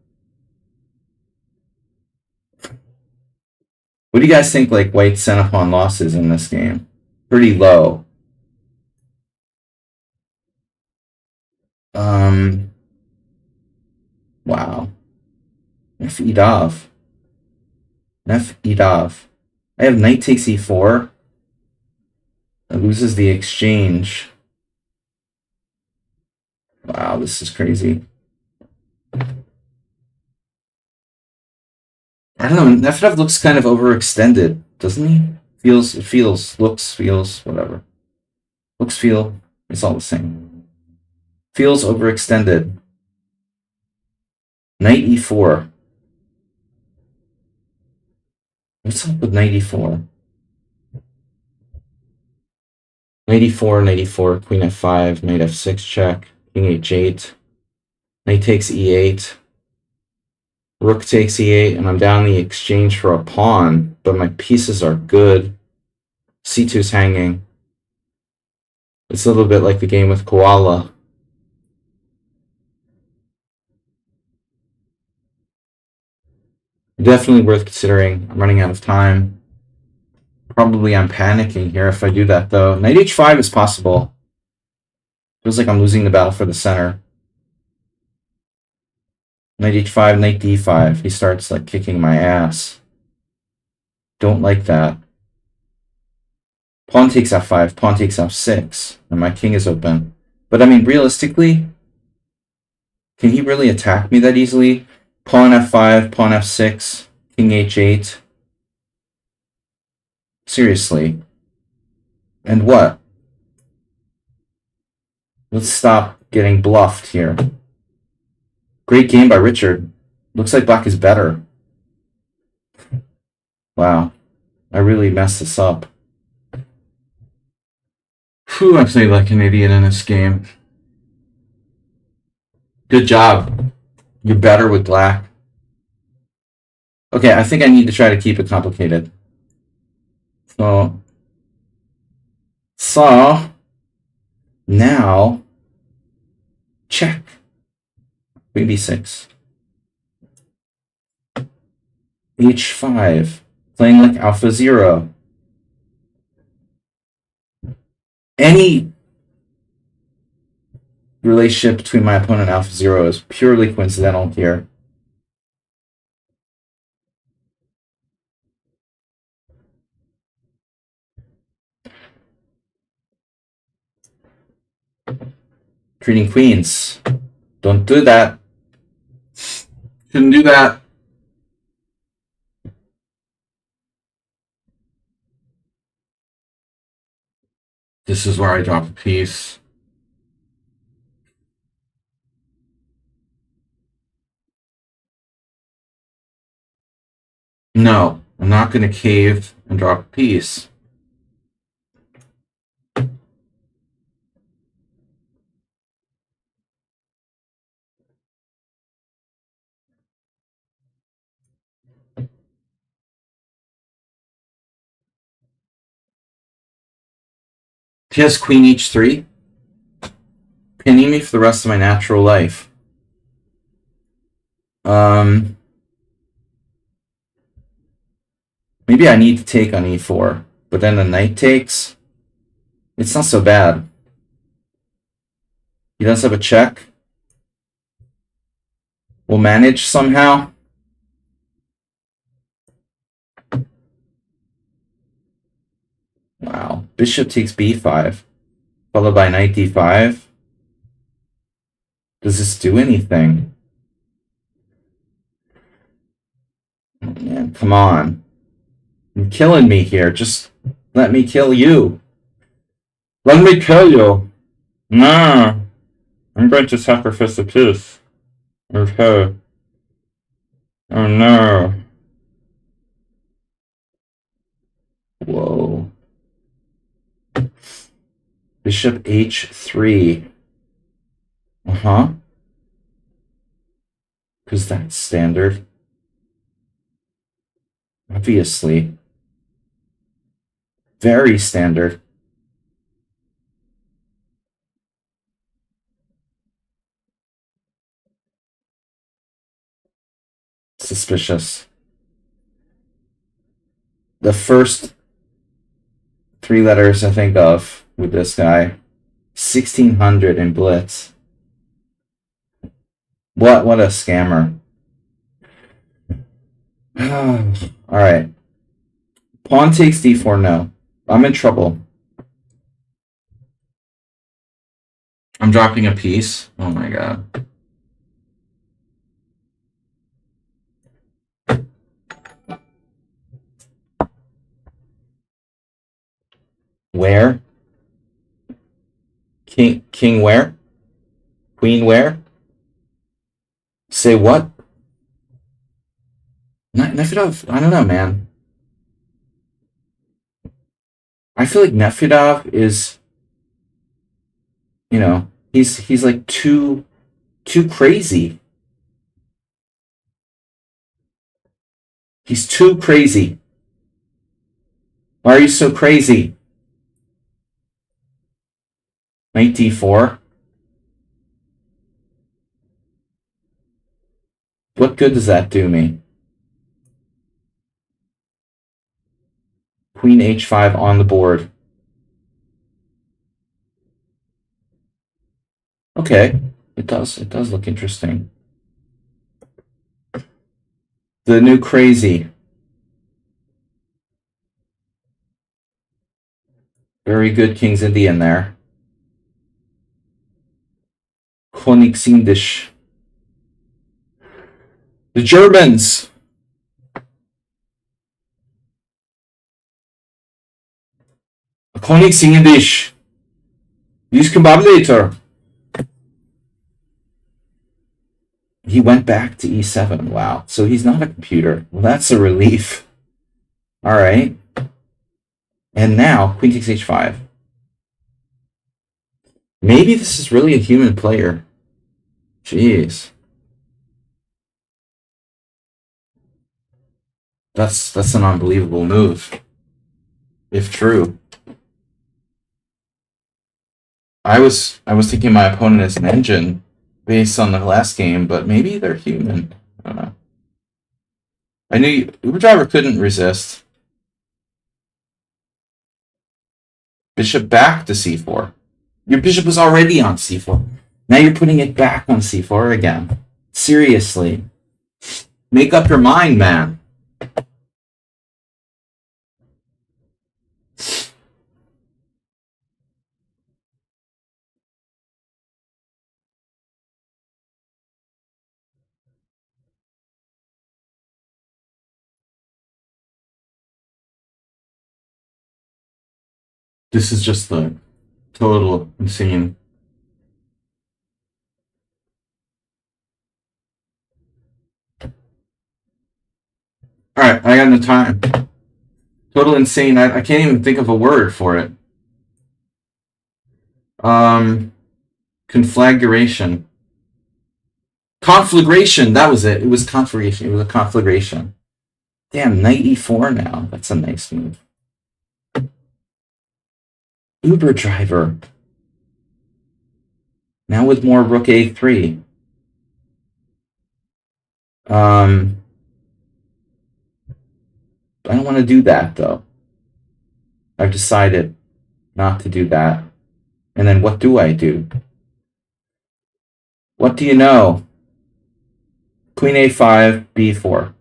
What do you guys think like white's center pawn loss is in this game? Pretty low. Wow. F Edav. F Edav. I have knight takes e4. It loses the exchange. Wow, this is crazy. I don't know. Nefedov looks kind of overextended, doesn't he? Looks, whatever. Looks, feel. It's all the same. Feels overextended. Knight e4. What's up with knight e4? Knight e4, knight e4, queen f5, knight f6 check, king h8, knight takes e8, rook takes e8, and I'm down the exchange for a pawn, but my pieces are good. c2's hanging. It's a little bit like the game with Koala. Definitely worth considering. I'm running out of time. Probably I'm panicking here if I do that, though. Knight h5 is possible. Feels like I'm losing the battle for the center. Knight h5, knight d5. He starts like kicking my ass. Don't like that. Pawn takes f5, pawn takes f6, and my king is open. But I mean, realistically, can he really attack me that easily? Pawn f5, pawn f6, king h8. Seriously. And what? Let's stop getting bluffed here. Great game by Richard. Looks like black is better. Wow. I really messed this up. Whew, I played like an idiot in this game. Good job. You're better with black. Okay, I think I need to try to keep it complicated. So now, check. Queen b6. h5. Playing like alpha 0. Any relationship between my opponent and alpha 0 is purely coincidental here. Treating queens. Don't do that. Shouldn't do that. This is where I drop a piece. No, I'm not going to cave and drop a piece. He has queen h3, pinning me for the rest of my natural life. Maybe I need to take on e4, but then the knight takes. It's not so bad. He does have a check. We'll manage somehow. Wow. Bishop takes b5, followed by knight d5. Does this do anything? Oh, man, come on. You're killing me here. Just let me kill you. Let me kill you. No. I'm going to sacrifice a piece. Okay. Oh no. Whoa. Bishop h3. Uh-huh. Because that's standard. Obviously. Very standard. Suspicious. The first 3 letters I think of with this guy. 1600 in Blitz. What a scammer. Alright. Pawn takes d4, no. I'm in trouble. I'm dropping a piece. Oh my god. Where? King where? Queen where? Say what? Nefedov, I don't know, man. I feel like Nefedov is, you know, he's like too crazy. He's too crazy. Why are you so crazy? Knight d4. What good does that do me? Queen h5 on the board. Okay, it does look interesting. The new crazy. Very good King's Indian there. Königsindisch. The Germans. Königsindisch. Discombobulator. He went back to e7. Wow. So he's not a computer. Well, that's a relief. All right. And now, queen takes h5. Maybe this is really a human player. Jeez. That's an unbelievable move. If true. I was thinking my opponent is an engine based on the last game, but maybe they're human. I don't know. I knew Uber Driver couldn't resist. Bishop back to c4. Your bishop was already on c4. Now you're putting it back on c4 again. Seriously. Make up your mind, man. This is just the total insane. Alright, I got no time. Total insane. I can't even think of a word for it. Conflagration. Conflagration, that was it. It was conflagration. It was a conflagration. Damn, knight e4 now. That's a nice move. Uber Driver. Now with more rook a3. I don't want to do that, though. I've decided not to do that. And then what do I do? What do you know? Queen a5, b4.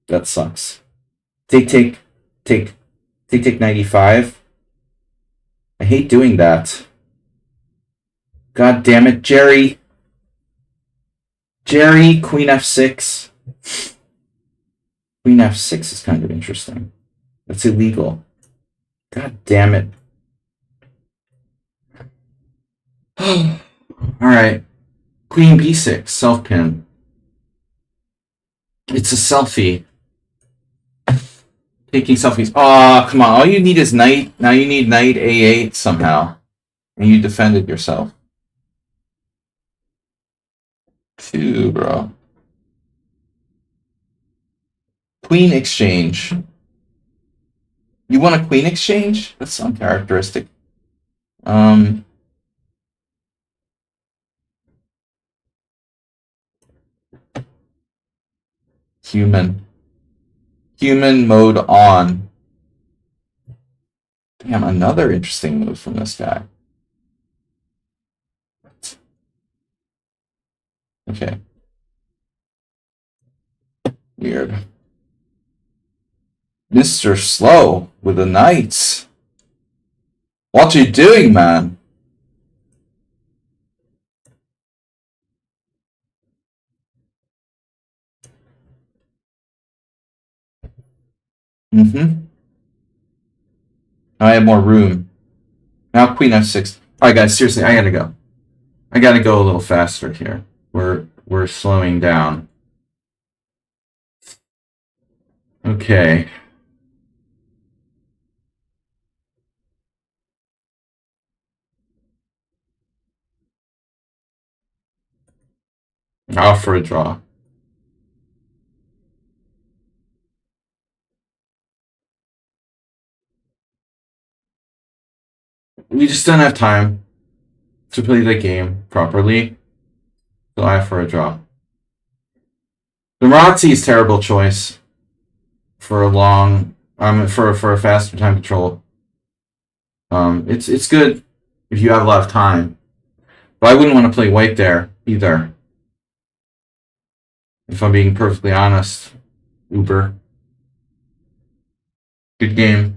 That sucks. Take knight e5. I hate doing that. God damn it, Jerry. Jerry, queen f6. Queen f6 is kind of interesting. That's illegal. God damn it. Alright. Queen b6, self-pin. It's a selfie. Taking selfies. Aw, come on. All you need is knight. Now you need knight a8 somehow. And you defended yourself. Two, bro. Queen exchange. You want a queen exchange? That's uncharacteristic. Human. Human mode on. Damn, another interesting move from this guy. Okay. Weird. Mr. Slow with the knights. What you doing, man? Mm-hmm. I have more room. Now queen f6. Alright guys, seriously, I gotta go. I gotta go a little faster here. We're slowing down. Okay. Off for a draw. We just don't have time to play the game properly. So I have for a draw. The Razzi's terrible choice for a long for a faster time control. It's good if you have a lot of time. But I wouldn't want to play white there either. If I'm being perfectly honest. Uber. Good game.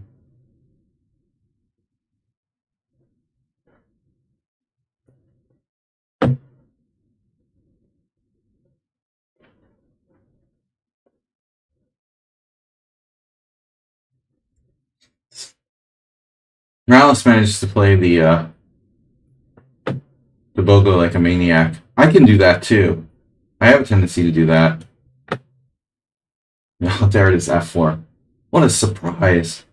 Morales manages to play the BOGO like a maniac. I can do that too. I have a tendency to do that. Oh, there it is, f4. What a surprise.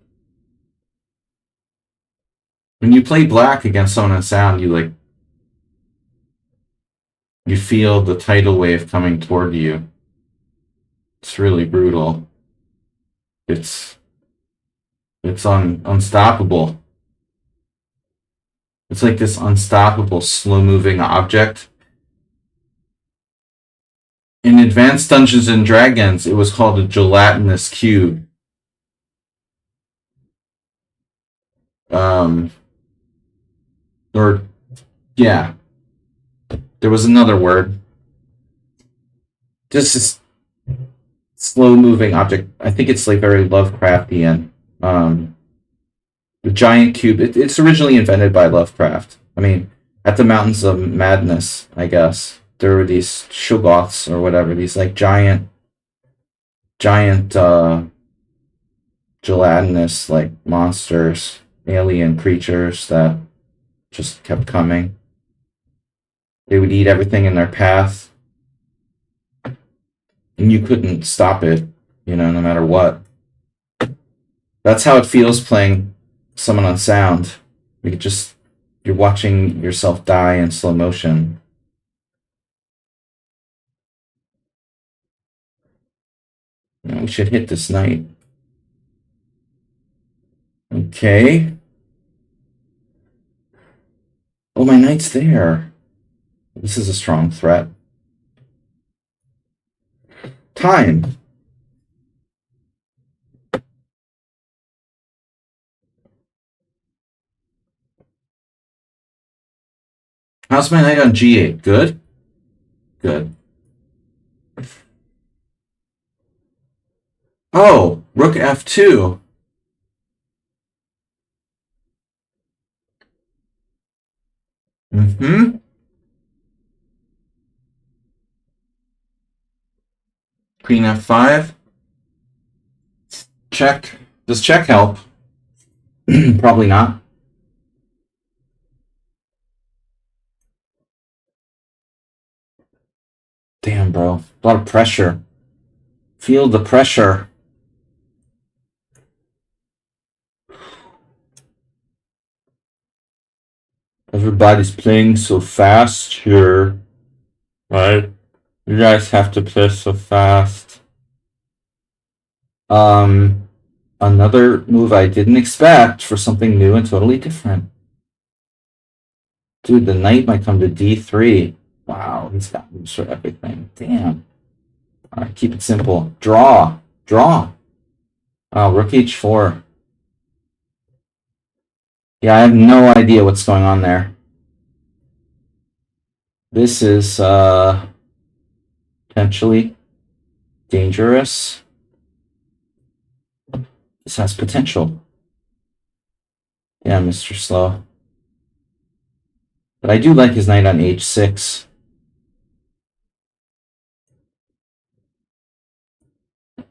When you play black against someone on sound, you feel the tidal wave coming toward you. It's really brutal. It's unstoppable. It's like this unstoppable, slow-moving object. In Advanced Dungeons and Dragons, it was called a gelatinous cube. Or, yeah. There was another word. Just this slow-moving object. I think it's like very Lovecraftian. The giant cube. It's originally invented by Lovecraft. I mean, at the Mountains of Madness, I guess, there were these Shoggoths or whatever. These like giant gelatinous like monsters, alien creatures that just kept coming. They would eat everything in their path, and you couldn't stop it, no matter what. That's how it feels playing someone on sound. You're watching yourself die in slow motion. We should hit this knight. Okay. Oh, my knight's there. This is a strong threat. Time. How's my knight on g8? Good? Good. Oh, rook f2. Mm-hmm. Queen f5. Check. Does check help? Probably not. Damn, bro. A lot of pressure. Feel the pressure. Everybody's playing so fast here. Right? You guys have to play so fast. Another move I didn't expect for something new and totally different. Dude, the knight might come to d3. Wow, he's got moves for everything. Damn. Alright, keep it simple. Draw. Draw. Oh, rook h4. Yeah, I have no idea what's going on there. This is potentially dangerous. This has potential. Yeah, Mr. Slow. But I do like his knight on h6.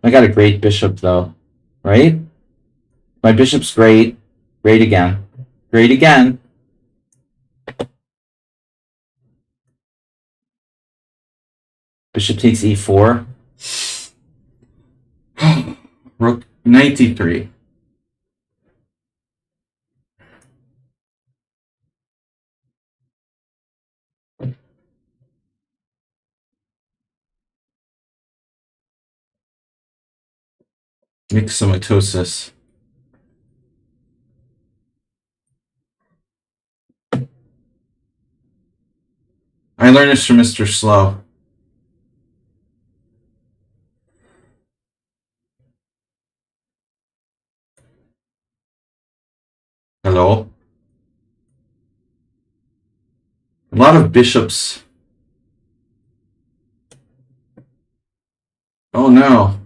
I got a great bishop, though. Right? My bishop's great. Great again. Great again. Bishop takes e4. Rook, knight d3. Myxomatosis. I learned this from Mr. Slow. Hello? A lot of bishops. Oh no.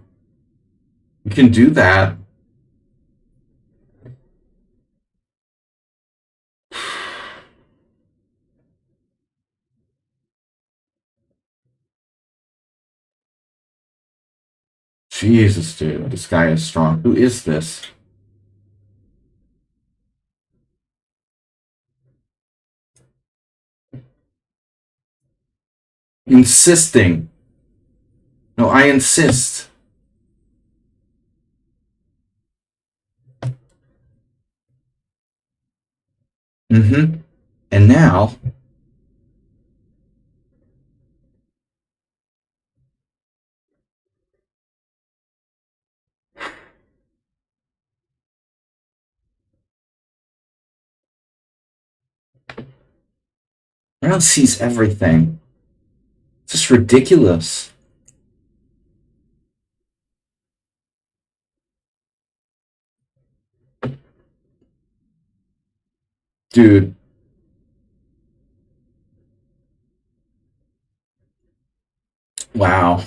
You can do that. Jesus, dude. This guy is strong. Who is this? Insisting. No, I insist. Mm-hmm. And now... Brown sees everything. It's just ridiculous. Dude. Wow.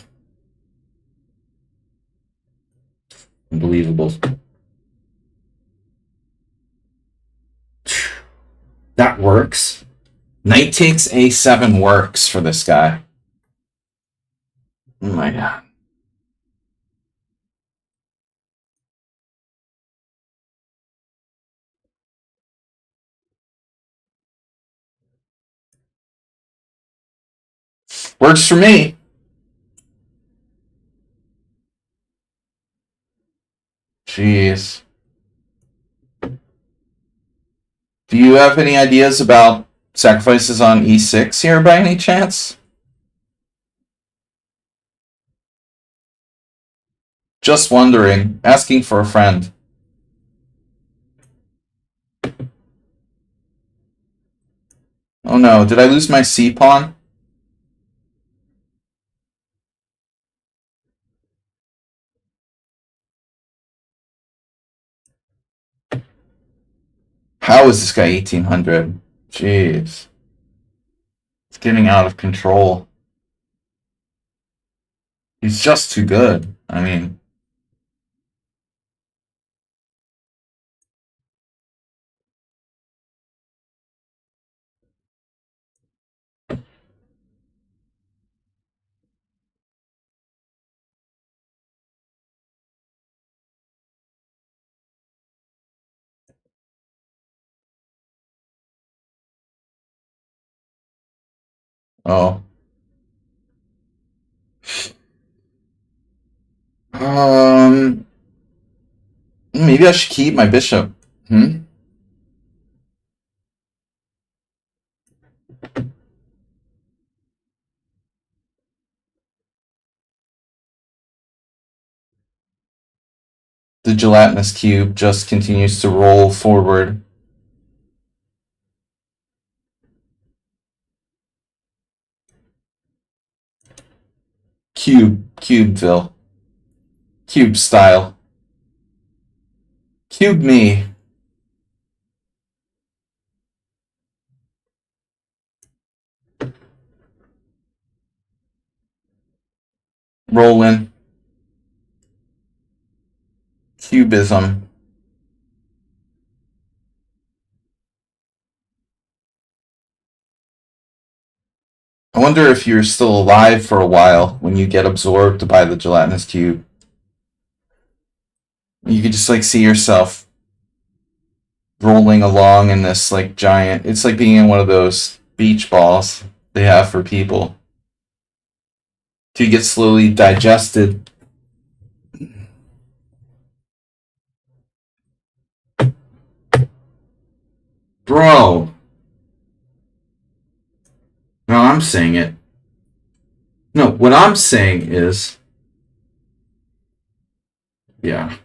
Unbelievable. That works. Knight takes a7 works for this guy. Oh my god. Works for me. Jeez. Do you have any ideas about sacrifices on e6 here by any chance? Just wondering. Asking for a friend. Oh no, did I lose my c-pawn? How is this guy 1800? Jeez. getting out of control. He's just too good. I mean, oh. Maybe I should keep my bishop. Hmm? The gelatinous cube just continues to roll forward. Cubeville. Cube style. Cube me. Rolling. Cubism. I wonder if you're still alive for a while when you get absorbed by the gelatinous cube. You could just like see yourself rolling along in this like giant. It's like being in one of those beach balls they have for people. To get slowly digested. Bro. No, I'm saying it. No, what I'm saying is. Yeah.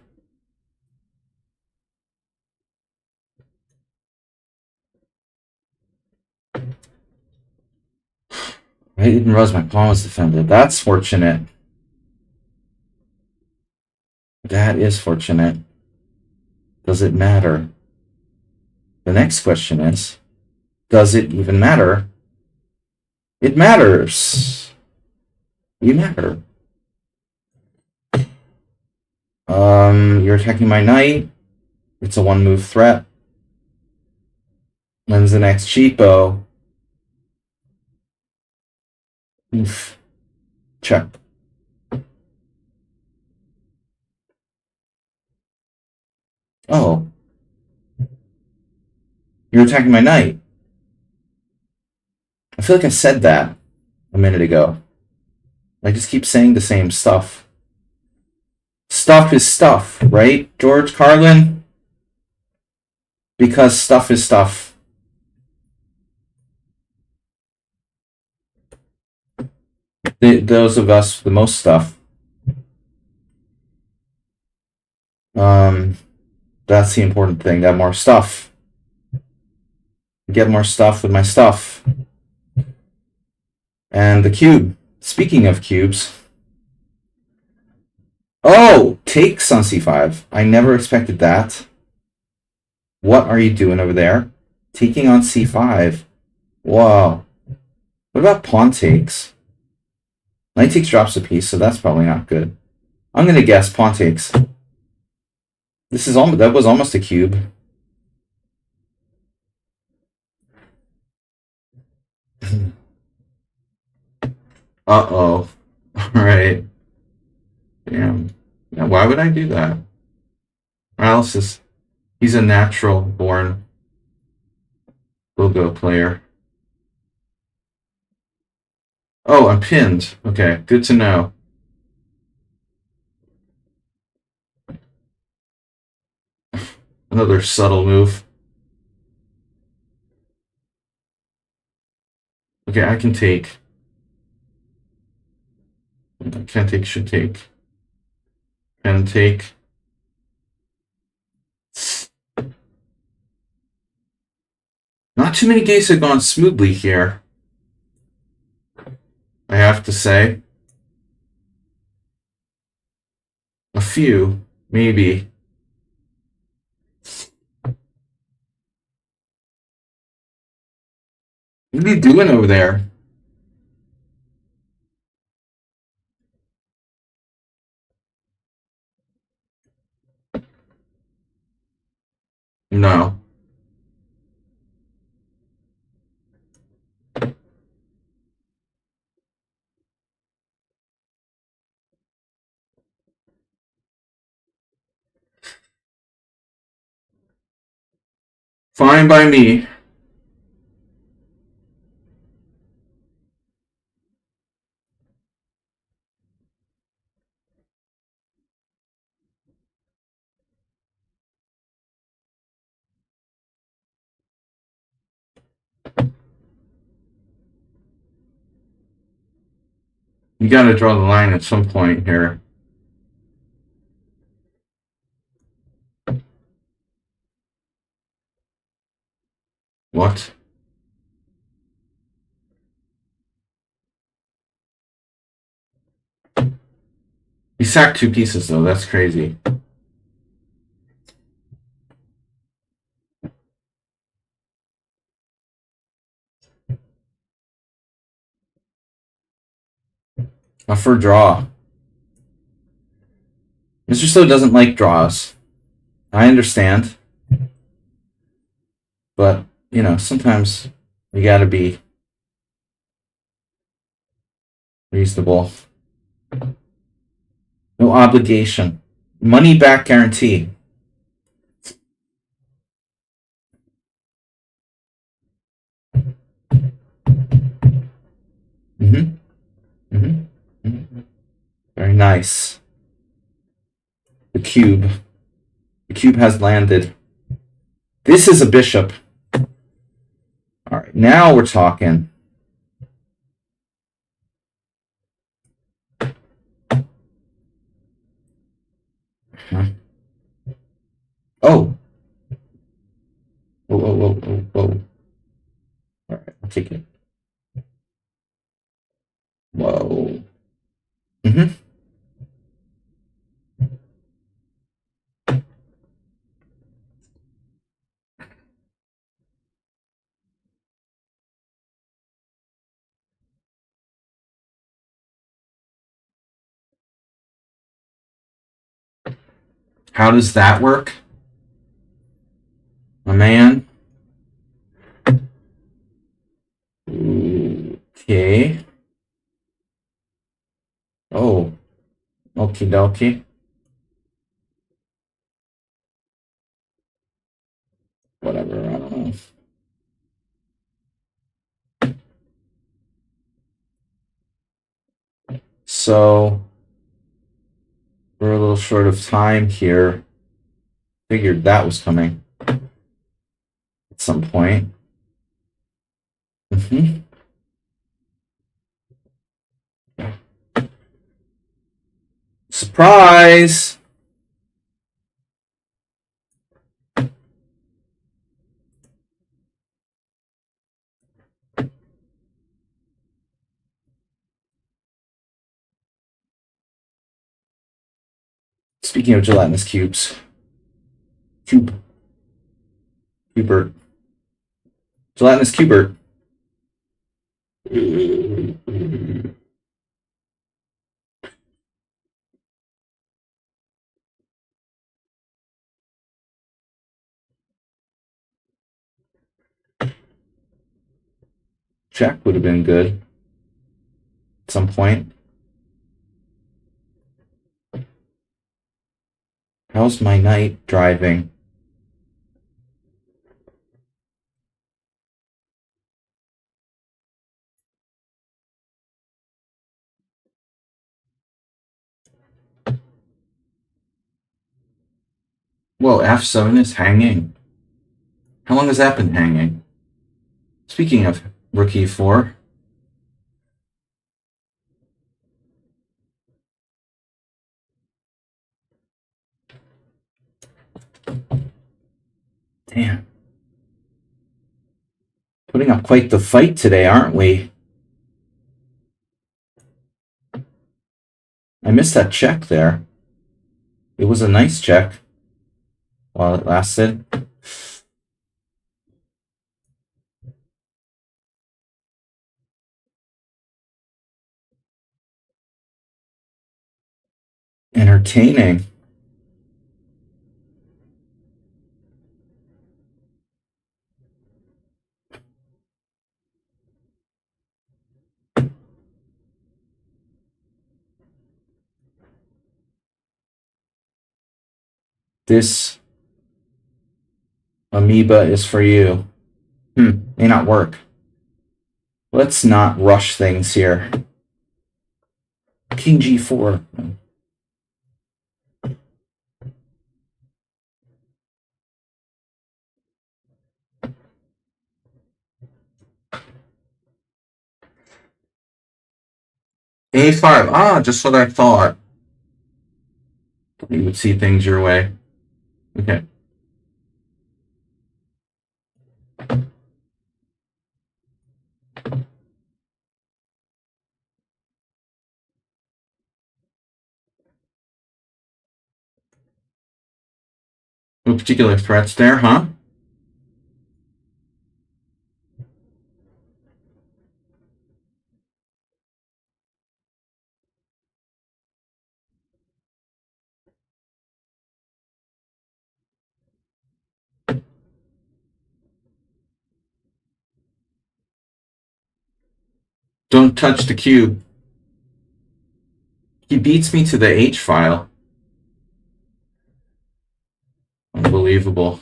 I didn't realize my pawn was defended. That's fortunate. That is fortunate. Does it matter? The next question is, does it even matter? It matters. You matter. You're attacking my knight. It's a one-move threat. When's the next cheapo? Oof. Check. Oh. You're attacking my knight. I feel like I said that a minute ago. I just keep saying the same stuff. Stuff is stuff, right, George Carlin? Because stuff is stuff. Those of us with the most stuff. That's the important thing. Got more stuff. Get more stuff with my stuff. And the cube. Speaking of cubes. Oh, takes on c5. I never expected that. What are you doing over there? Taking on c5. Wow. What about pawn takes? Knight takes drops a piece, so that's probably not good. I'm gonna guess pawn takes. That was almost a cube. Uh-oh. Alright. Damn. Yeah, why would I do that? Morales he's a natural born Go player. Oh, I'm pinned. Okay, good to know. Another subtle move. Okay, I can take. Can't take, should take. Can take. Not too many games have gone smoothly here. I have to say. A few, maybe. What are you doing over there? No. Fine by me. You gotta draw the line at some point here. What? He sacked 2 pieces, though. That's crazy. A for draw. Mr. Slow doesn't like draws. I understand. But, sometimes you gotta be reasonable. No obligation. Money back guarantee. Mm-hmm. Mm-hmm. Mm-hmm. Very nice. The cube. The cube has landed. This is a bishop. All right, now we're talking. Huh? Oh. Whoa, whoa, whoa, whoa, whoa. All right, I'll take it. Whoa. Mm-hmm. How does that work? My man. Okay. Oh. Okie dokie. Whatever. I don't know. So we're a little short of time here. Figured that was coming at some point. Mm-hmm. Surprise! Speaking of gelatinous cubes. Cubert. Gelatinous Cubert. Check would have been good at some point. How's my knight driving? Whoa, F7 is hanging. How long has that been hanging? Speaking of rook e4. Damn. Putting up quite the fight today, aren't we? I missed that check there. It was a nice check while it lasted. Entertaining. This amoeba is for you. May not work. Let's not rush things here. King G4. A5. Ah, just what I thought. You would see things your way. Okay. No particular threats there, huh? Don't touch the cube. He beats me to the H file. Unbelievable.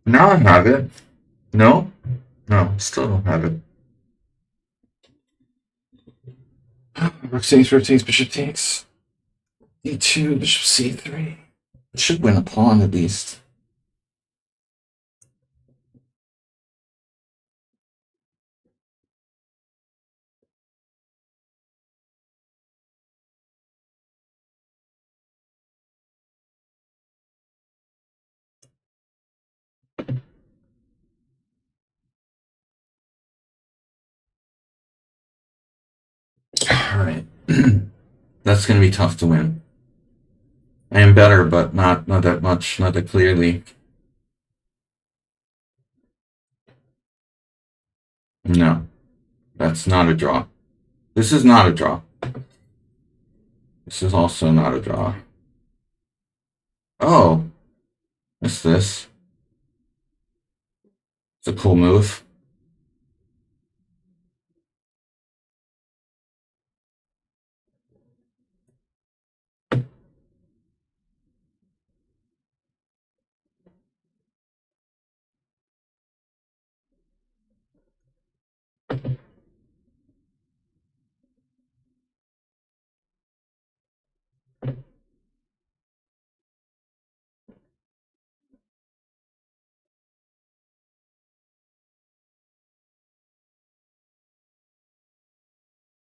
Now I have it. No? No, still don't have it. Rook takes, bishop takes. E2, bishop C3. It should win a pawn at least. Alright. That's going to be tough to win. I am better, but not that much, not that clearly. No. That's not a draw. This is not a draw. This is also not a draw. Oh. What's this? It's a cool move.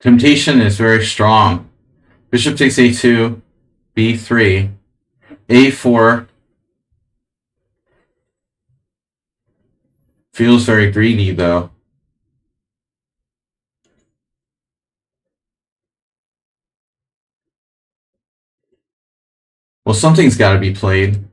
Temptation is very strong. Bishop takes a2, b3, a4. Feels very greedy, though. Well, something's got to be played.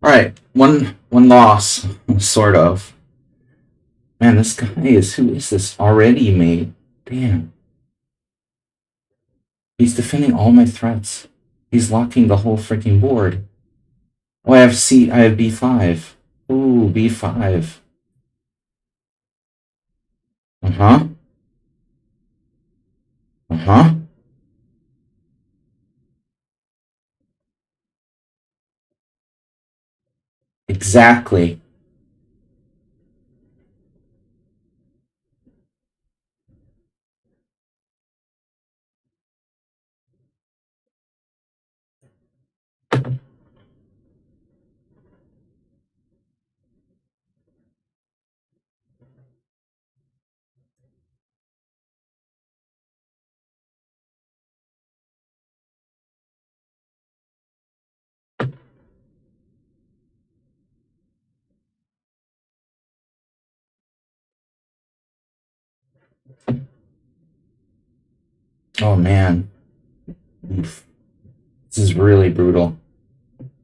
All right, one loss, sort of. Man, this guy is, who is this? Already mate. Damn. He's defending all my threats. He's locking the whole freaking board. Oh, I have b5. Ooh, b5. Uh-huh. Uh-huh. Exactly. Oh, man. Oof. This is really brutal.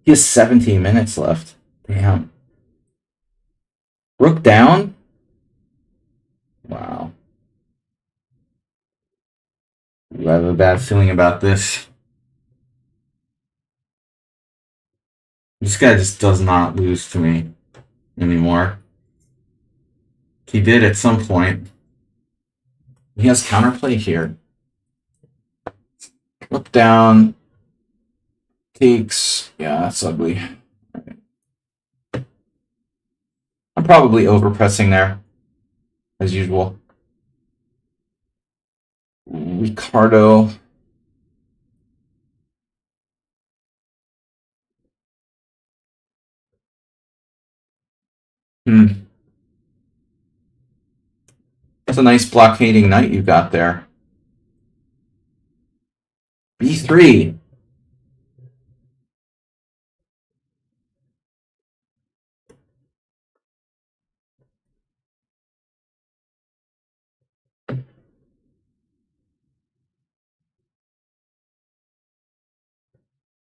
He has 17 minutes left. Damn. Rook down? Wow. I have a bad feeling about this. This guy just does not lose to me anymore. He did at some point. He has counterplay here. Look down. Takes. Yeah, that's ugly. I'm probably overpressing there, as usual. Ricardo. Hmm. That's a nice blockading knight you got there. B3.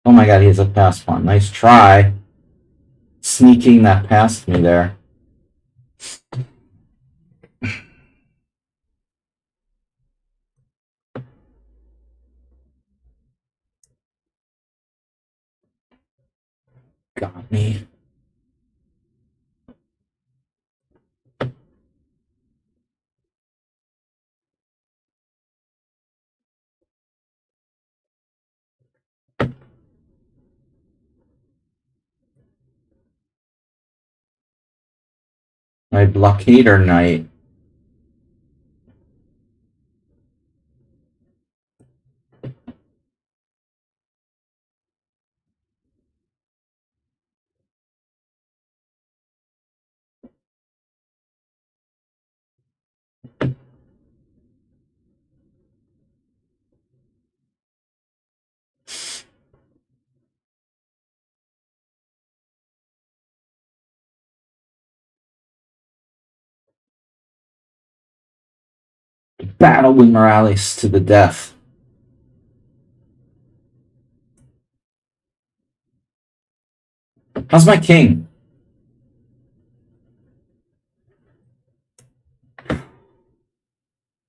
Oh my god, he has a pass pawn. Nice try. Sneaking that past me there. Got me. My blockader knight. Battle with Morales to the death. How's my king?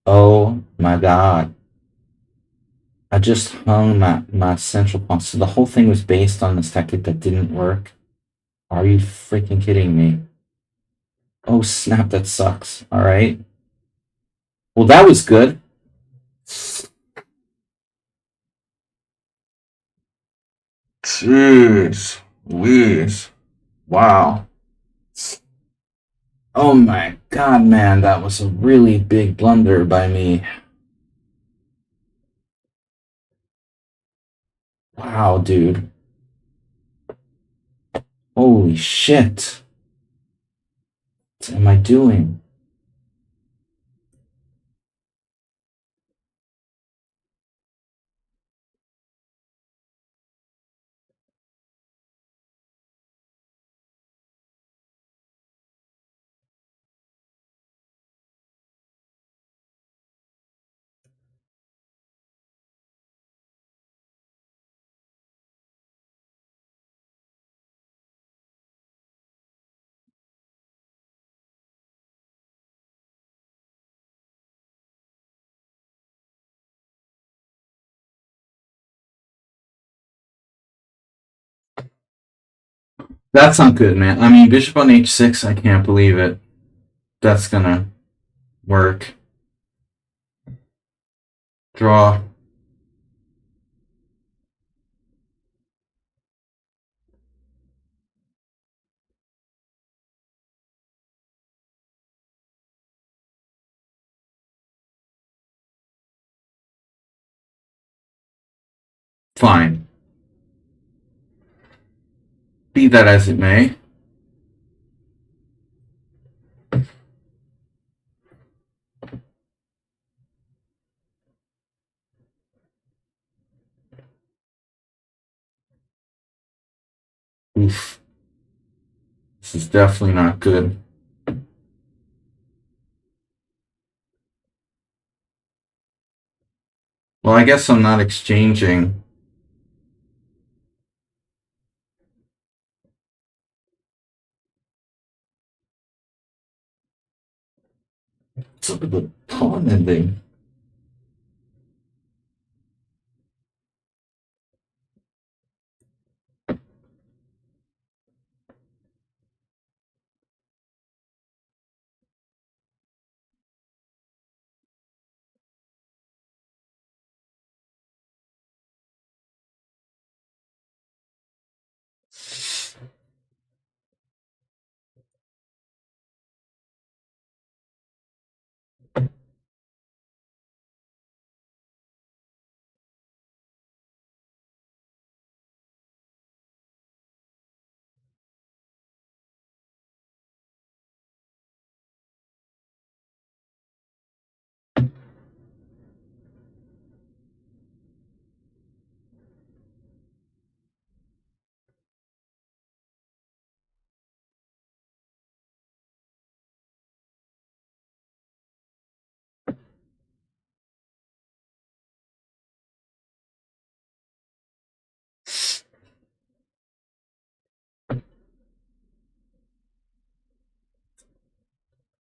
Oh my god. I just hung my central pawn. So the whole thing was based on this tactic that didn't work. Are you freaking kidding me? Oh snap, that sucks. Alright. Well, that was good. Jeez. Louise. Wow. Oh my god, man, that was a really big blunder by me. Wow, dude. Holy shit. What am I doing? That's not good, man. I mean, bishop on h6, I can't believe it. That's gonna work. Draw. Fine. Be that as it may. Oof. This is definitely not good. Well, I guess I'm not exchanging. Let's look at the pawn ending.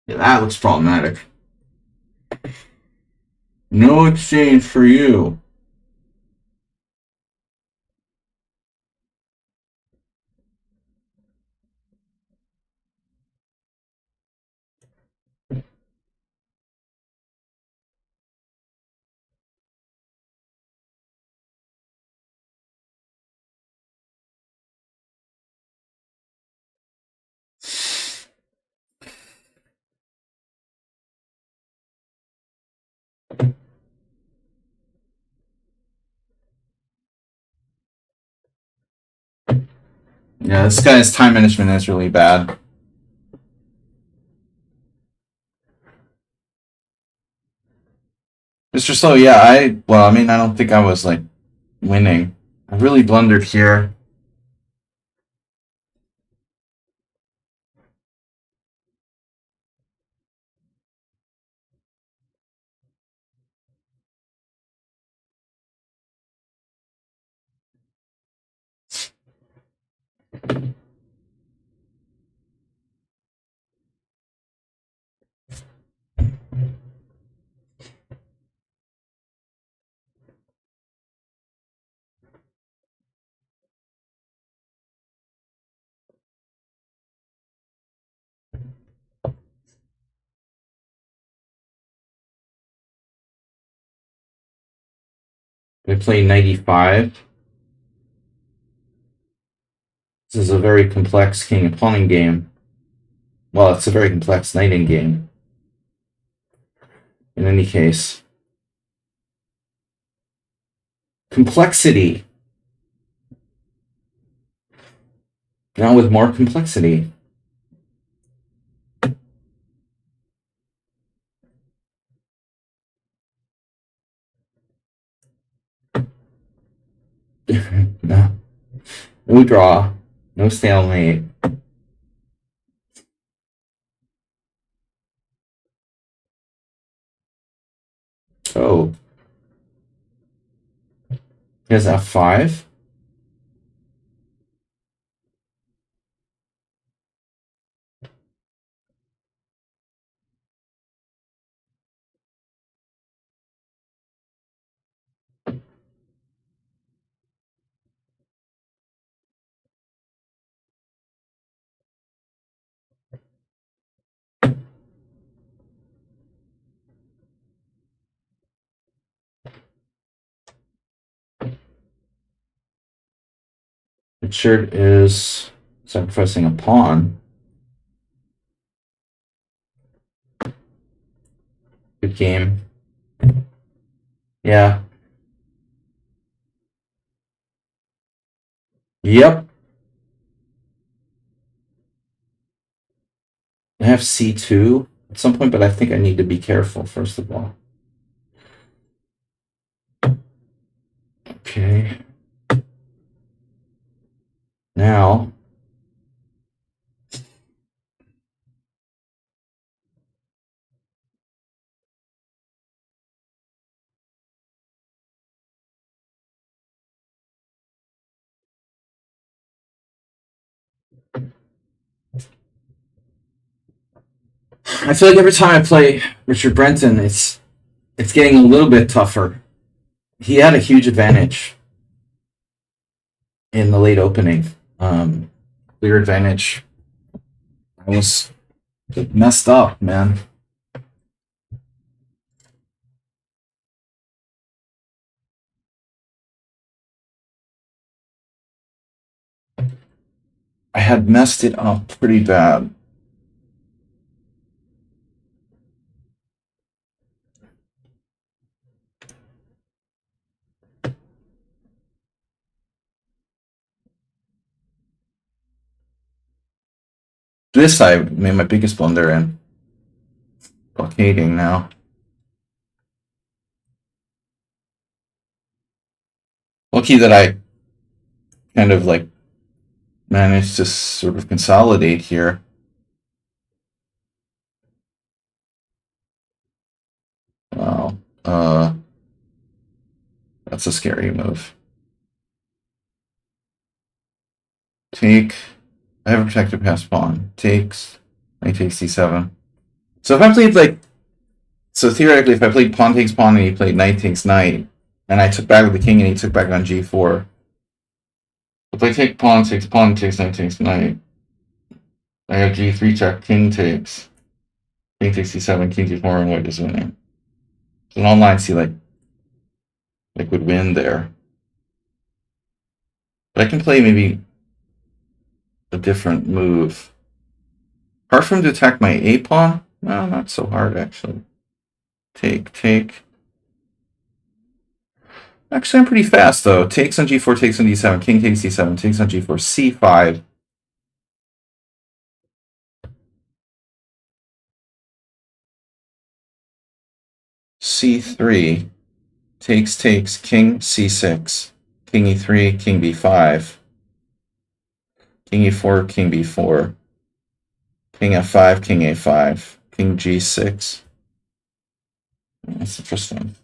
Yeah, that looks problematic. No exchange for you. Yeah, this guy's time management is really bad. Mr. Slow, yeah, I mean, I don't think I was, like, winning. I really blundered here. I play 95. This is a very complex king and pawning game. Well, it's a very complex knighting game. In any case. Complexity. Now with more complexity. No. No draw. No stalemate. Oh. He has F5. Richard is sacrificing a pawn. Good game. Yeah. Yep. I have c2 at some point, but I think I need to be careful first of all. Okay. Now. I feel like every time I play Richard Brenton, it's getting a little bit tougher. He had a huge advantage in the late opening. Clear advantage. I was messed up, man. I had messed it up pretty bad. This I made my biggest blunder in. Blockading now. Lucky that I kind of like managed to sort of consolidate here. Wow. That's a scary move. Take. I have a protected pass pawn. Takes. I take c7. So if I played like. So theoretically, if I played pawn takes pawn and he played knight takes knight, and I took back with the king and he took back on g4. If I take pawn takes knight takes knight, I have g3 check, king takes c7, king g4, and white is winning. So in all lines, he like would win there. But I can play maybe a different move. Hard for him to attack my a pawn? No, not so hard actually. Take. Actually, I'm pretty fast though. Takes on g4, takes on d7, king takes d7, takes on g4, c5. c3. Takes, king c6, king e3, king b5, king e4, king b4, king f5, king a5, king g6. That's interesting.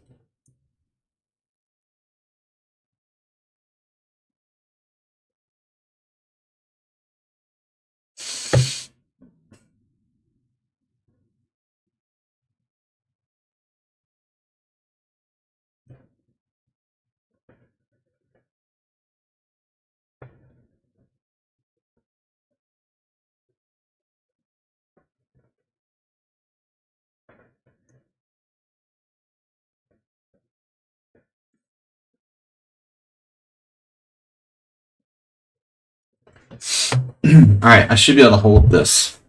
Alright, I should be able to hold this.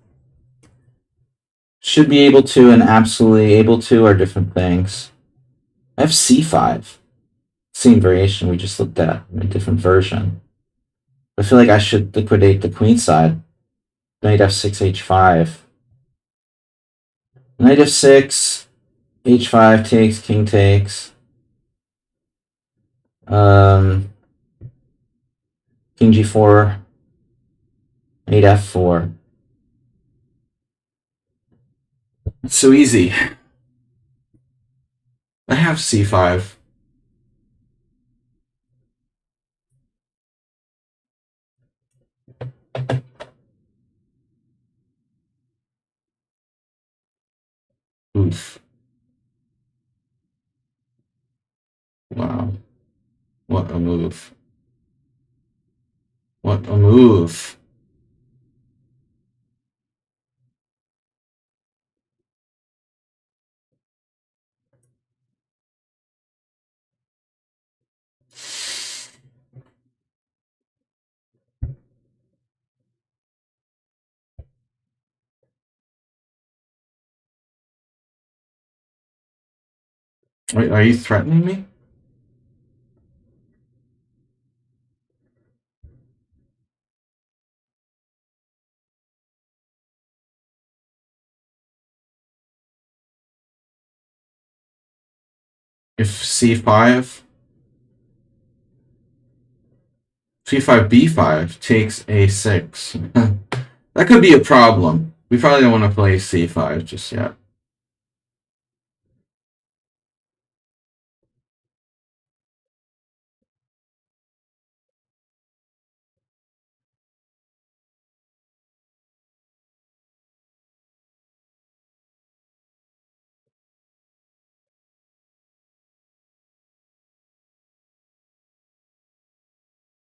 Should be able to and absolutely able to are different things. I have c5. Same variation we just looked at, a different version. I feel like I should liquidate the queen side. Knight f6, h5. Knight f6, h5 takes, king takes. King g4, knight f4. It's so easy. I have c5. Oof. Wow. What a move. What a move. Wait, are you threatening me? If c5, c5, b5 takes a6. That could be a problem. We probably don't want to play c5 just yet.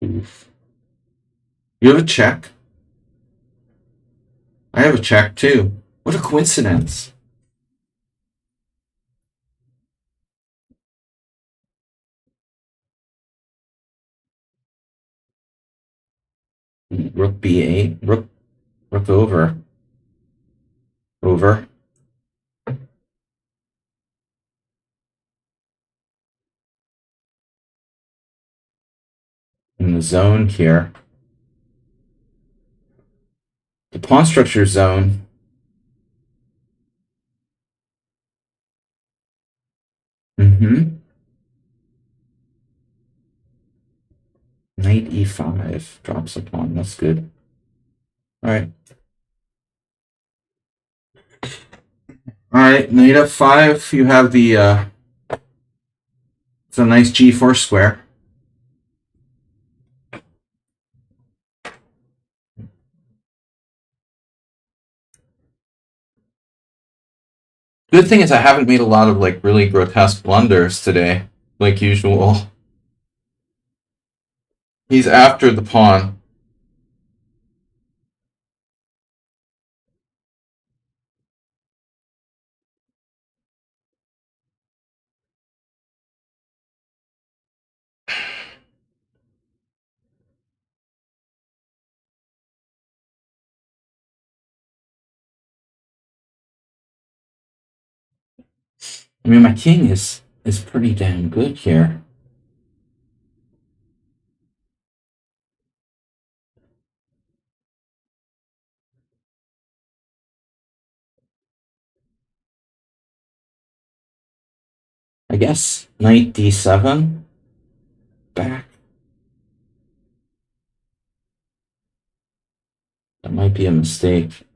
Oof. You have a check? I have a check too. What a coincidence. Rook b8. Rook over. Over. In the zone here. The pawn structure zone. Mm-hmm. Knight e5 drops a pawn. That's good. All right. All right. Knight f5. You have the. It's a nice g4 square. Good thing is I haven't made a lot of like really grotesque blunders today, like usual. He's after the pawn. I mean, my king is pretty damn good here. I guess knight d7 back. That might be a mistake.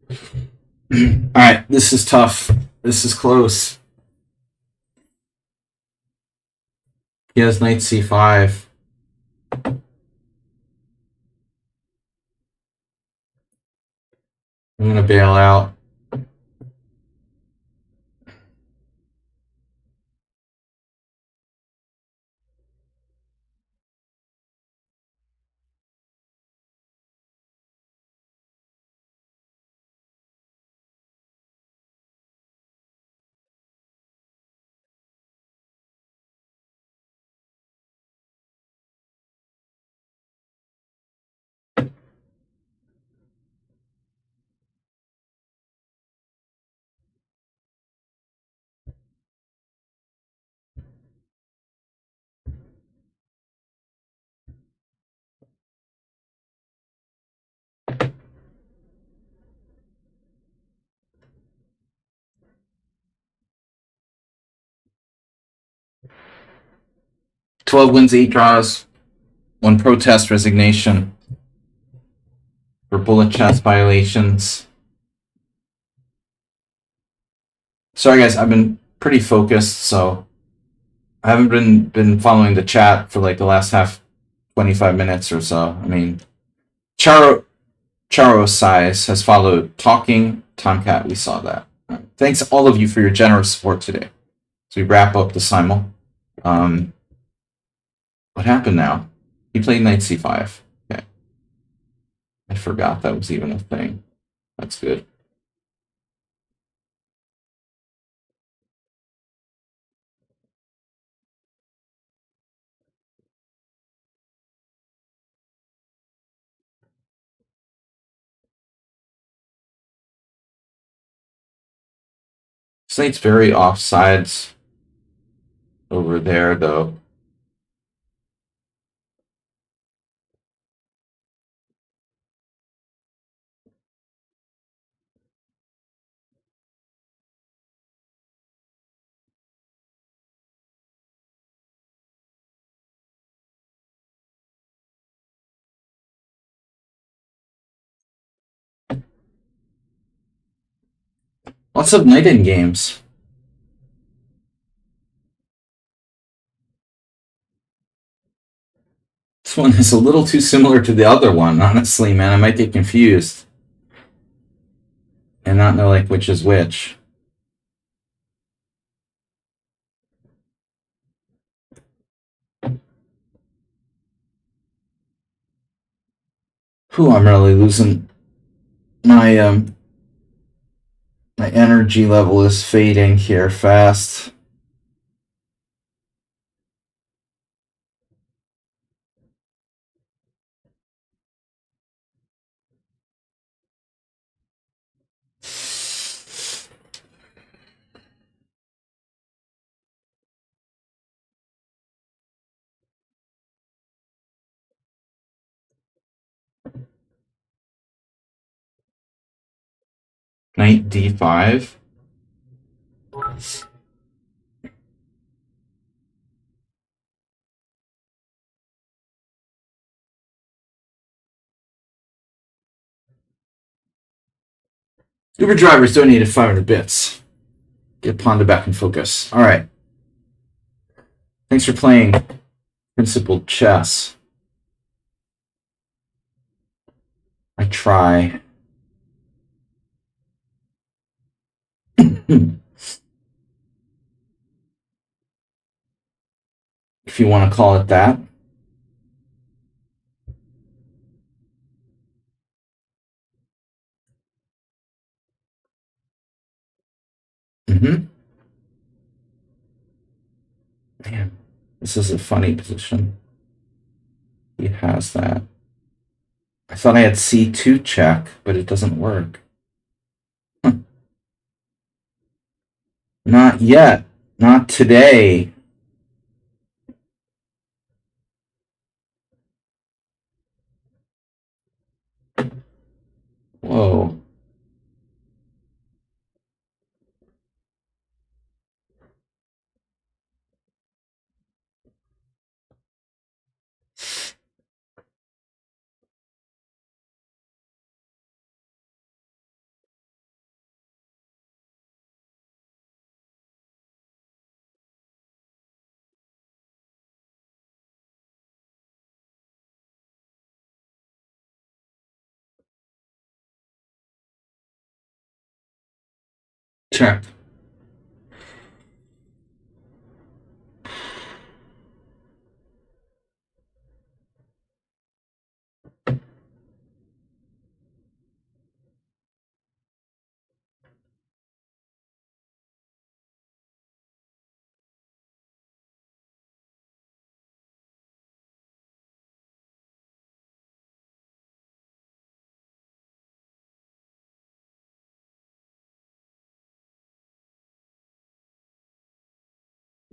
All right, this is tough. This is close. He has knight c5. I'm gonna bail out. Twelve wins, 8 draws, 1 protest, resignation for bullet chess violations. Sorry guys, I've been pretty focused, so I haven't been following the chat for like the last 25 minutes or so. I mean, Charo Size has followed Talking Tomcat. We saw that. Thanks all of you for your generous support today. So we wrap up the Simul. What happened now? He played knight c5. Okay. I forgot that was even a thing. That's good. Slate's very offsides over there, though. Lots of night-in games. This one is a little too similar to the other one, honestly, man. I might get confused and not know like which is which. Whew, I'm really losing my my energy level is fading here fast. Knight d5. Uber drivers donated 500 bits. Get Ponda back in focus. All right. Thanks for playing Principled Chess. I try. If you want to call it that. Mm-hmm. Man, this is a funny position. He has that. I thought I had c2 check, but it doesn't work. Huh. Not yet. Not today. Whoa. Check.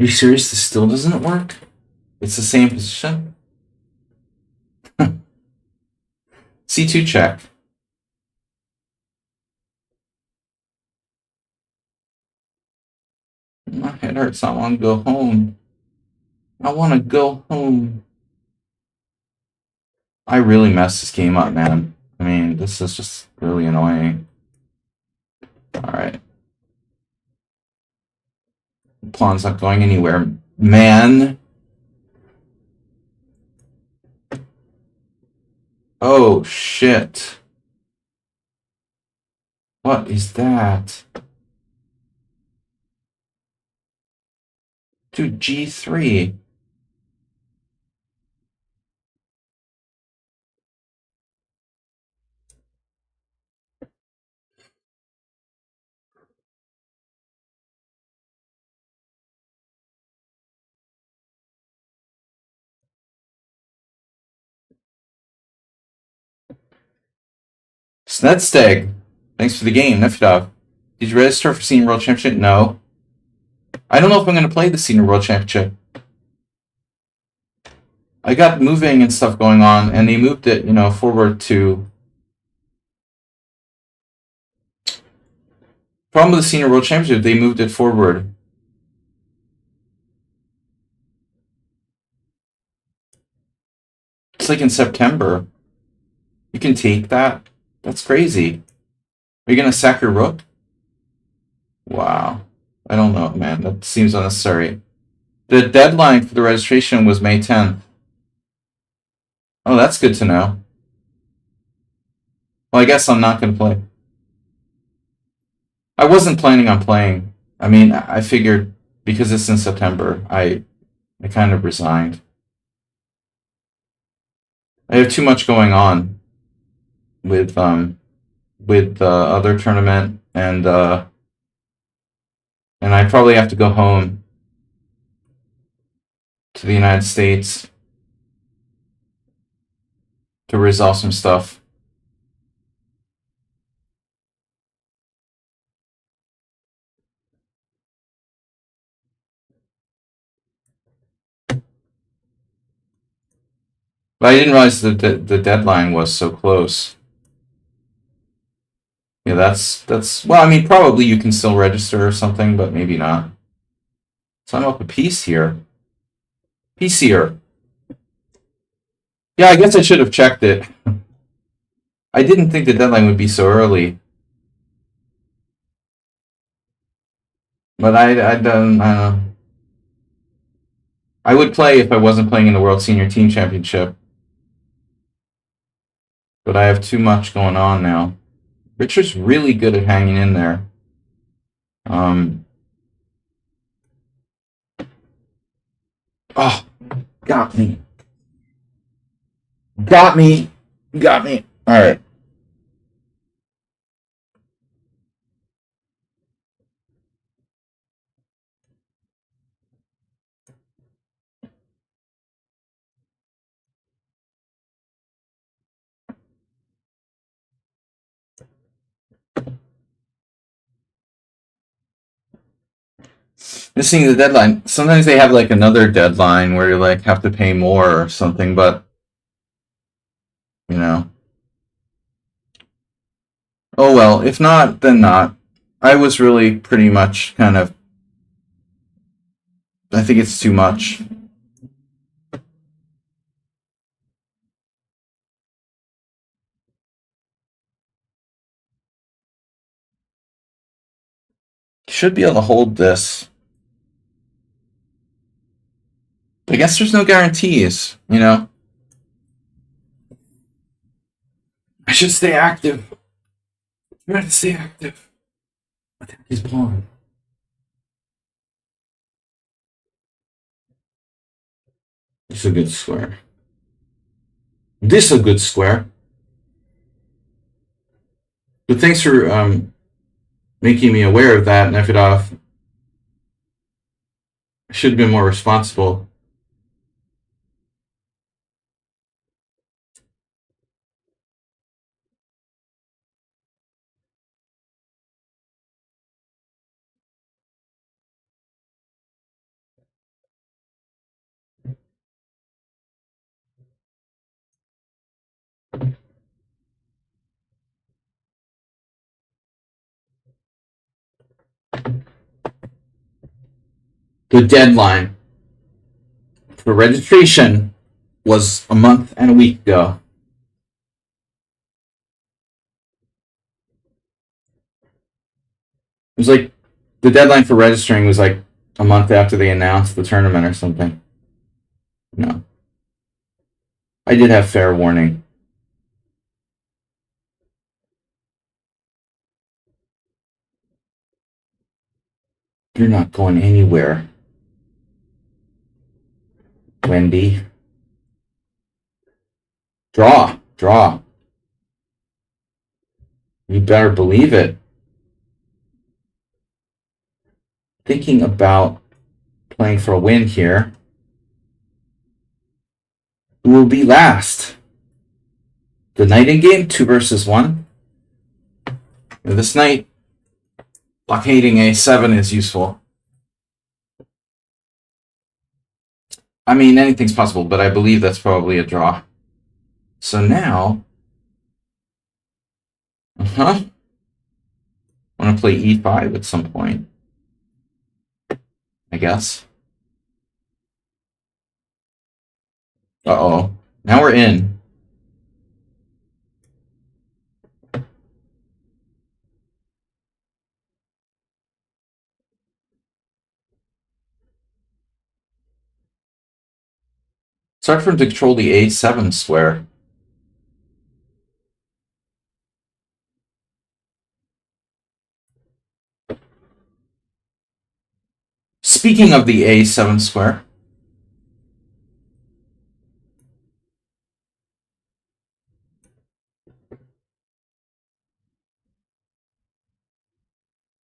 Are you serious? This still doesn't work? It's the same position? c2 check. My head hurts. I want to go home. I want to go home. I really messed this game up, man. I mean, this is just really annoying. Alright. Pawn's not going anywhere. Man. Oh, shit. What is that? Dude, g3. Snedsteg. Thanks for the game, Nifdog. Did you register for Senior World Championship? No. I don't know if I'm going to play the Senior World Championship. I got moving and stuff going on, and they moved it, forward to... Problem with the Senior World Championship, they moved it forward. It's like in September. You can take that? That's crazy. Are you going to sack your rook? Wow. I don't know, man. That seems unnecessary. The deadline for the registration was May 10th. Oh, that's good to know. Well, I guess I'm not going to play. I wasn't planning on playing. I mean, I figured because it's in September, I kind of resigned. I have too much going on with the other tournament, and I probably have to go home to the United States to resolve some stuff. But I didn't realize that the deadline was so close. Yeah, that's well, I mean, probably you can still register or something, but maybe not. So I'm up a piece here. Piece here. Yeah, I guess I should have checked it. I didn't think the deadline would be so early. But I don't know. I would play if I wasn't playing in the World Senior Team Championship. But I have too much going on now. Richard's really good at hanging in there. Oh, got me. Got me. Got me. All right. Missing the deadline. Sometimes they have like another deadline where you like have to pay more or something, but oh well, if not, then not. I was really pretty much kind of, I think it's too much. Should be able to hold this. I guess there's no guarantees, I should stay active. Try to stay active. Attack his pawn. This is a good square. This is a good square. But thanks for making me aware of that, Nefedov. I should have been more responsible. The deadline for registration was a month and a week ago. It was like the deadline for registering was like a month after they announced the tournament or something. No. I did have fair warning. You're not going anywhere, Wendy. Draw. Draw. You better believe it. Thinking about playing for a win here. Who will be last? The knight in game, 2 versus 1. This knight Blockading a7 is useful. I mean, anything's possible, but I believe that's probably a draw. So now... I want to play e5 at some point, I guess. Uh-oh. Now we're in. It's hard for him to control the a7 square. Speaking of the a7 square,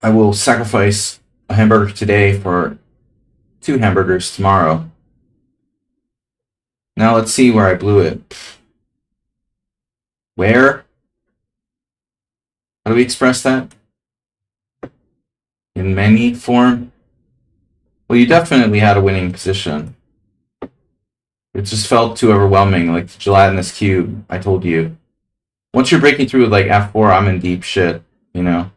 I will sacrifice a hamburger today for 2 hamburgers tomorrow. Now let's see where I blew it. Where? How do we express that? In many form? Well, you definitely had a winning position. It just felt too overwhelming, like the gelatinous cube, I told you. Once you're breaking through with like f4, I'm in deep shit, you know?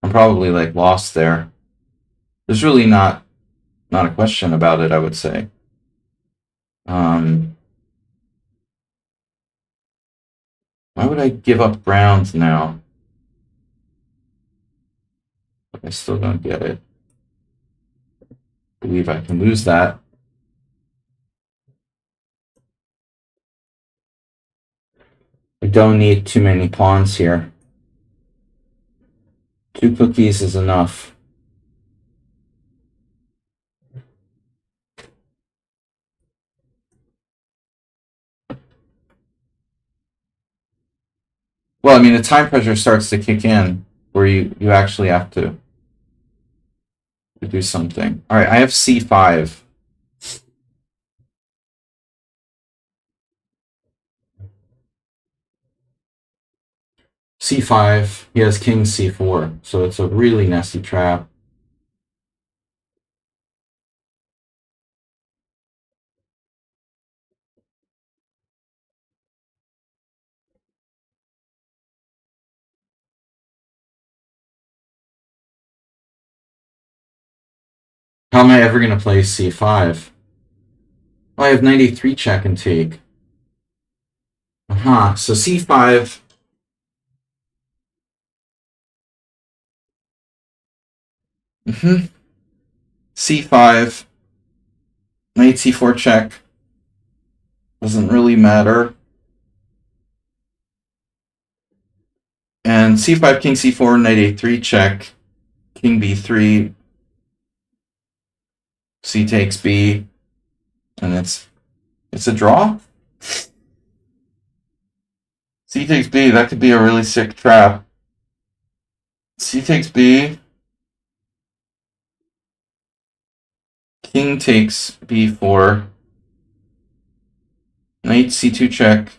I'm probably like lost there. There's really not a question about it, I would say. Why would I give up ground now? I still don't get it. I believe I can lose that. I don't need too many pawns here. 2 cookies is enough. Well, I mean, the time pressure starts to kick in where you actually have to do something. All right, I have c5. c5, he has king c4, so it's a really nasty trap. How am I ever going to play c5? Oh, I have 93 check and take. So c5. c5. Knight c4 check. Doesn't really matter. And c5, king c4, knight a3 check. King b3. C takes b. And it's a draw? C takes b, that could be a really sick trap. C takes b. King takes b4. Knight c2 check.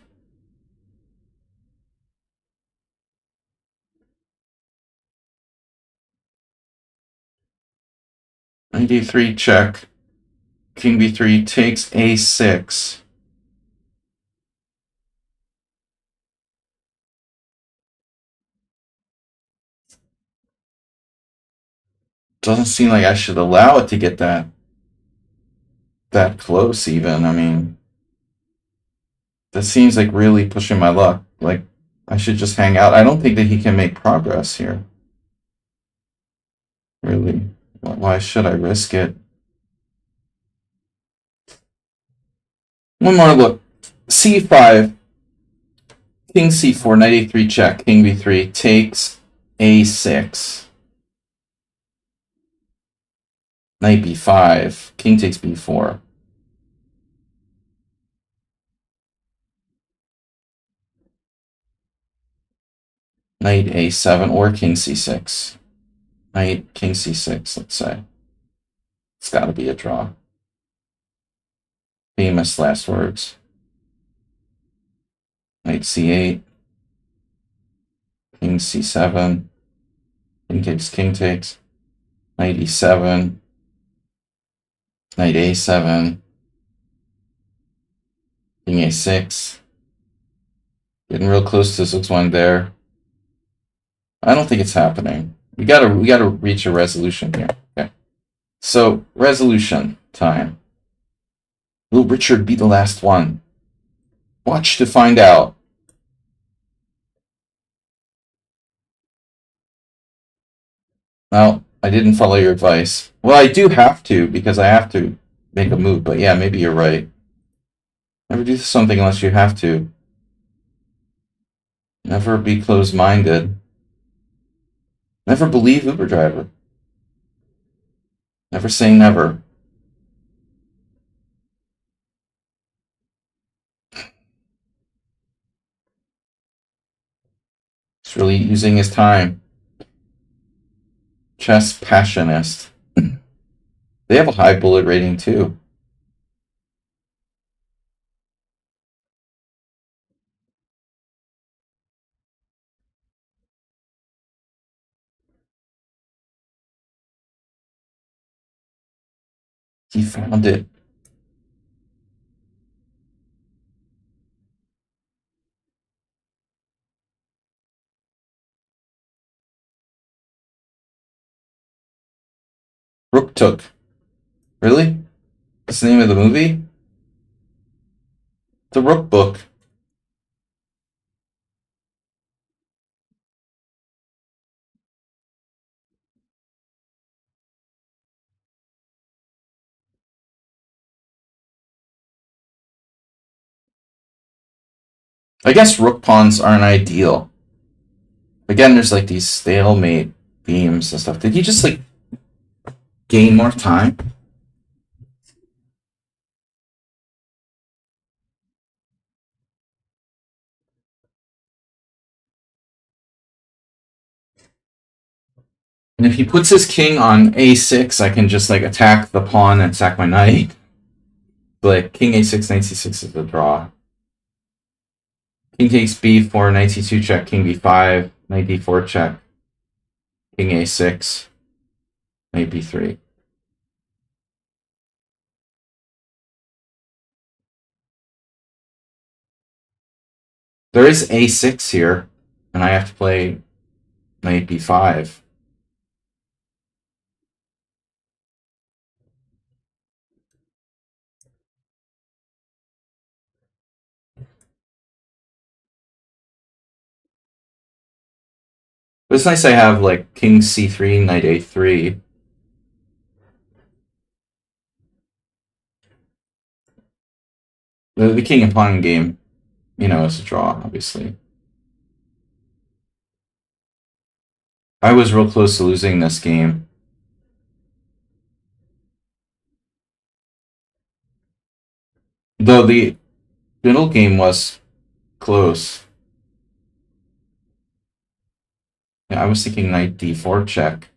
Knight a3 check. King b3 takes a6. Doesn't seem like I should allow it to get that close even. I mean, that seems like really pushing my luck. Like, I should just hang out. I don't think that he can make progress here. Really. Why should I risk it? One more look. c5. King c4, knight a3 check, king b3 takes a6. Knight b5, king takes b4. Knight a7 or king c6. Knight, king c6, let's say. It's got to be a draw. Famous last words. Knight c8. King c7. King takes. Knight e7. Knight a7. King a6. Getting real close to 6-1 there. I don't think it's happening. We gotta reach a resolution here. Okay. So, resolution time. Will Richard be the last one? Watch to find out. Well, I didn't follow your advice. Well, I do have to, because I have to make a move, but yeah, maybe you're right. Never do something unless you have to. Never be closed-minded. Never believe Uber driver. Never say never. He's really using his time. Chess passionist. They have a high bullet rating too. He found it. Rook took. Really? That's the name of the movie? The Rook Book. I guess rook pawns aren't ideal. Again, there's like these stalemate beams and stuff. Did he just like gain more time? And if he puts his king on a6, I can just like attack the pawn and sack my knight. But king a6, knight c6 is a draw. King takes b4, knight c2 check, king b5, knight d4 check, king a6, knight b3. There is a6 here, and I have to play knight b5. But it's nice I have like king c3, knight a3. The king and pawn game, you know, is a draw, obviously. I was real close to losing this game. Though the middle game was close. Yeah, I was thinking knight d4 check.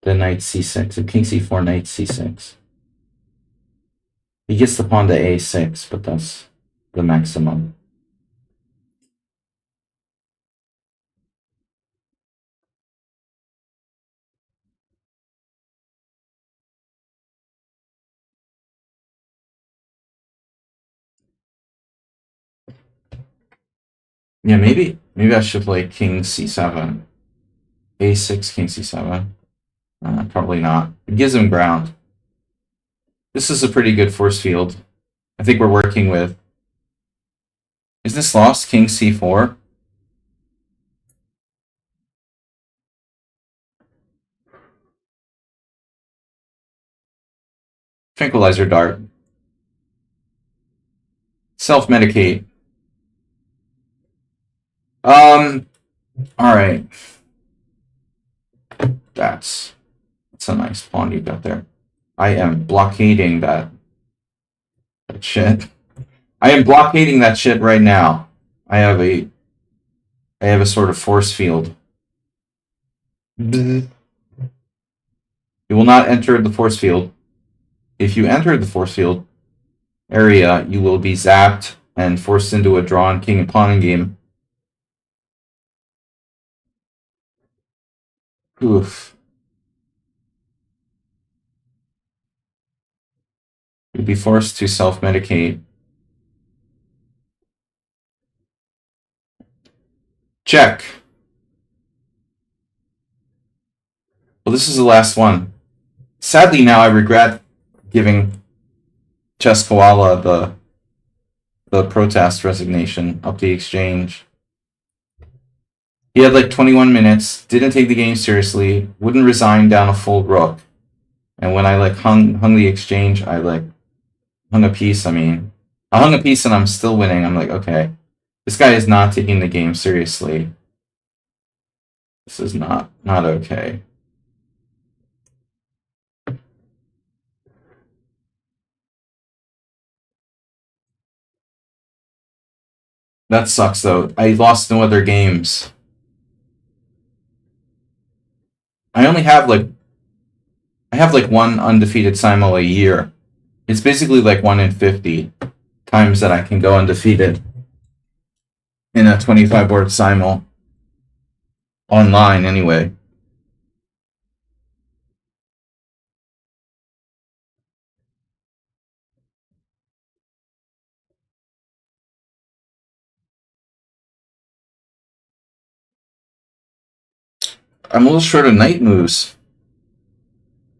Then knight c6. So king c4, knight c6. He gets the pawn to a6, but that's the maximum. Yeah, maybe I should play king c7. a6, king c7. Probably not. It gives him ground. This is a pretty good force field. I think we're working with... Is this lost? King c4? Tranquilizer dart. Self-medicate. Alright. That's a nice pawn you got there. I am blockading that shit. I am blockading that shit right now. I have a sort of force field. You will not enter the force field. If you enter the force field area, you will be zapped and forced into a drawn king and pawn game. Oof. You'll be forced to self-medicate. Check. Well, this is the last one. Sadly, now I regret giving Chess Koala the protest resignation up the exchange. He had like 21 minutes, didn't take the game seriously, wouldn't resign down a full rook. And when I like hung the exchange, I like hung a piece. I hung a piece and I'm still winning. I'm like, okay, this guy is not taking the game seriously. This is not okay. That sucks though. I lost no other games. I have like one undefeated Simul a year. It's basically like 1 in 50 times that I can go undefeated in a 25 board Simul. Online, anyway. I'm a little short of knight moves.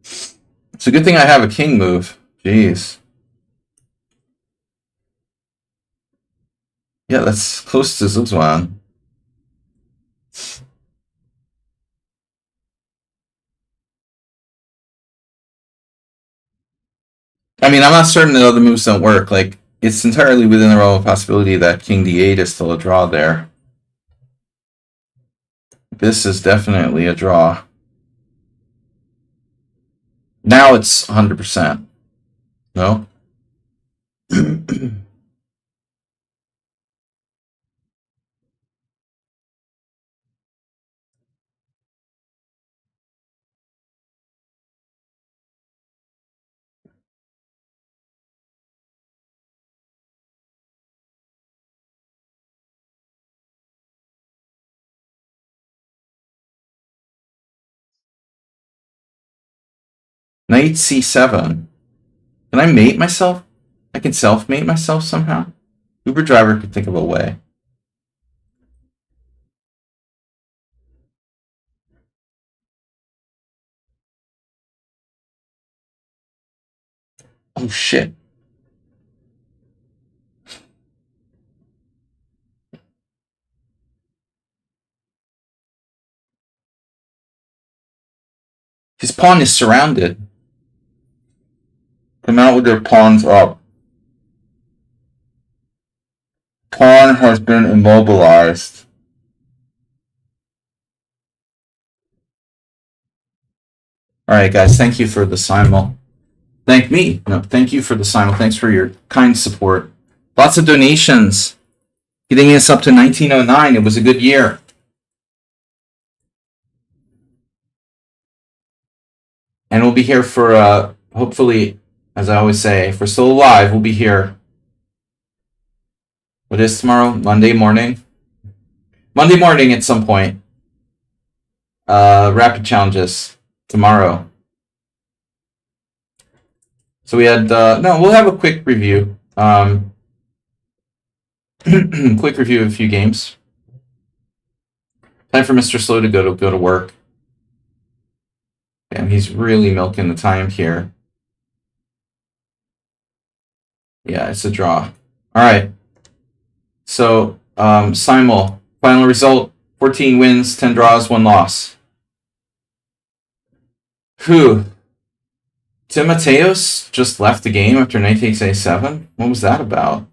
It's a good thing I have a king move. Jeez. Yeah, that's close to Zugzwan. I'm not certain that other moves don't work. Like, it's entirely within the realm of possibility that king d8 is still a draw there. This is definitely a draw. Now it's 100%. No? Knight c7. Can I mate myself? I can self-mate myself somehow? Uber driver could think of a way. Oh shit. His pawn is surrounded. Come out with their pawns up. Pawn has been immobilized. Alright, guys, thank you for the Simul. Thank me. No, thank you for the Simul. Thanks for your kind support. Lots of donations. Getting us up to 1909. It was a good year. And we'll be here for, hopefully, as I always say, if we're still alive, we'll be here. What is tomorrow? Monday morning? Monday morning at some point. Rapid challenges tomorrow. So we had, no, we'll have a quick review. Quick review of a few games. Time for Mr. Slow to go to work. Damn, he's really milking the time here. Yeah, it's a draw. Alright. So, Simul. Final result, 14 wins, 10 draws, 1 loss. Whew. Tim Mateos just left the game after knight takes a7? What was that about?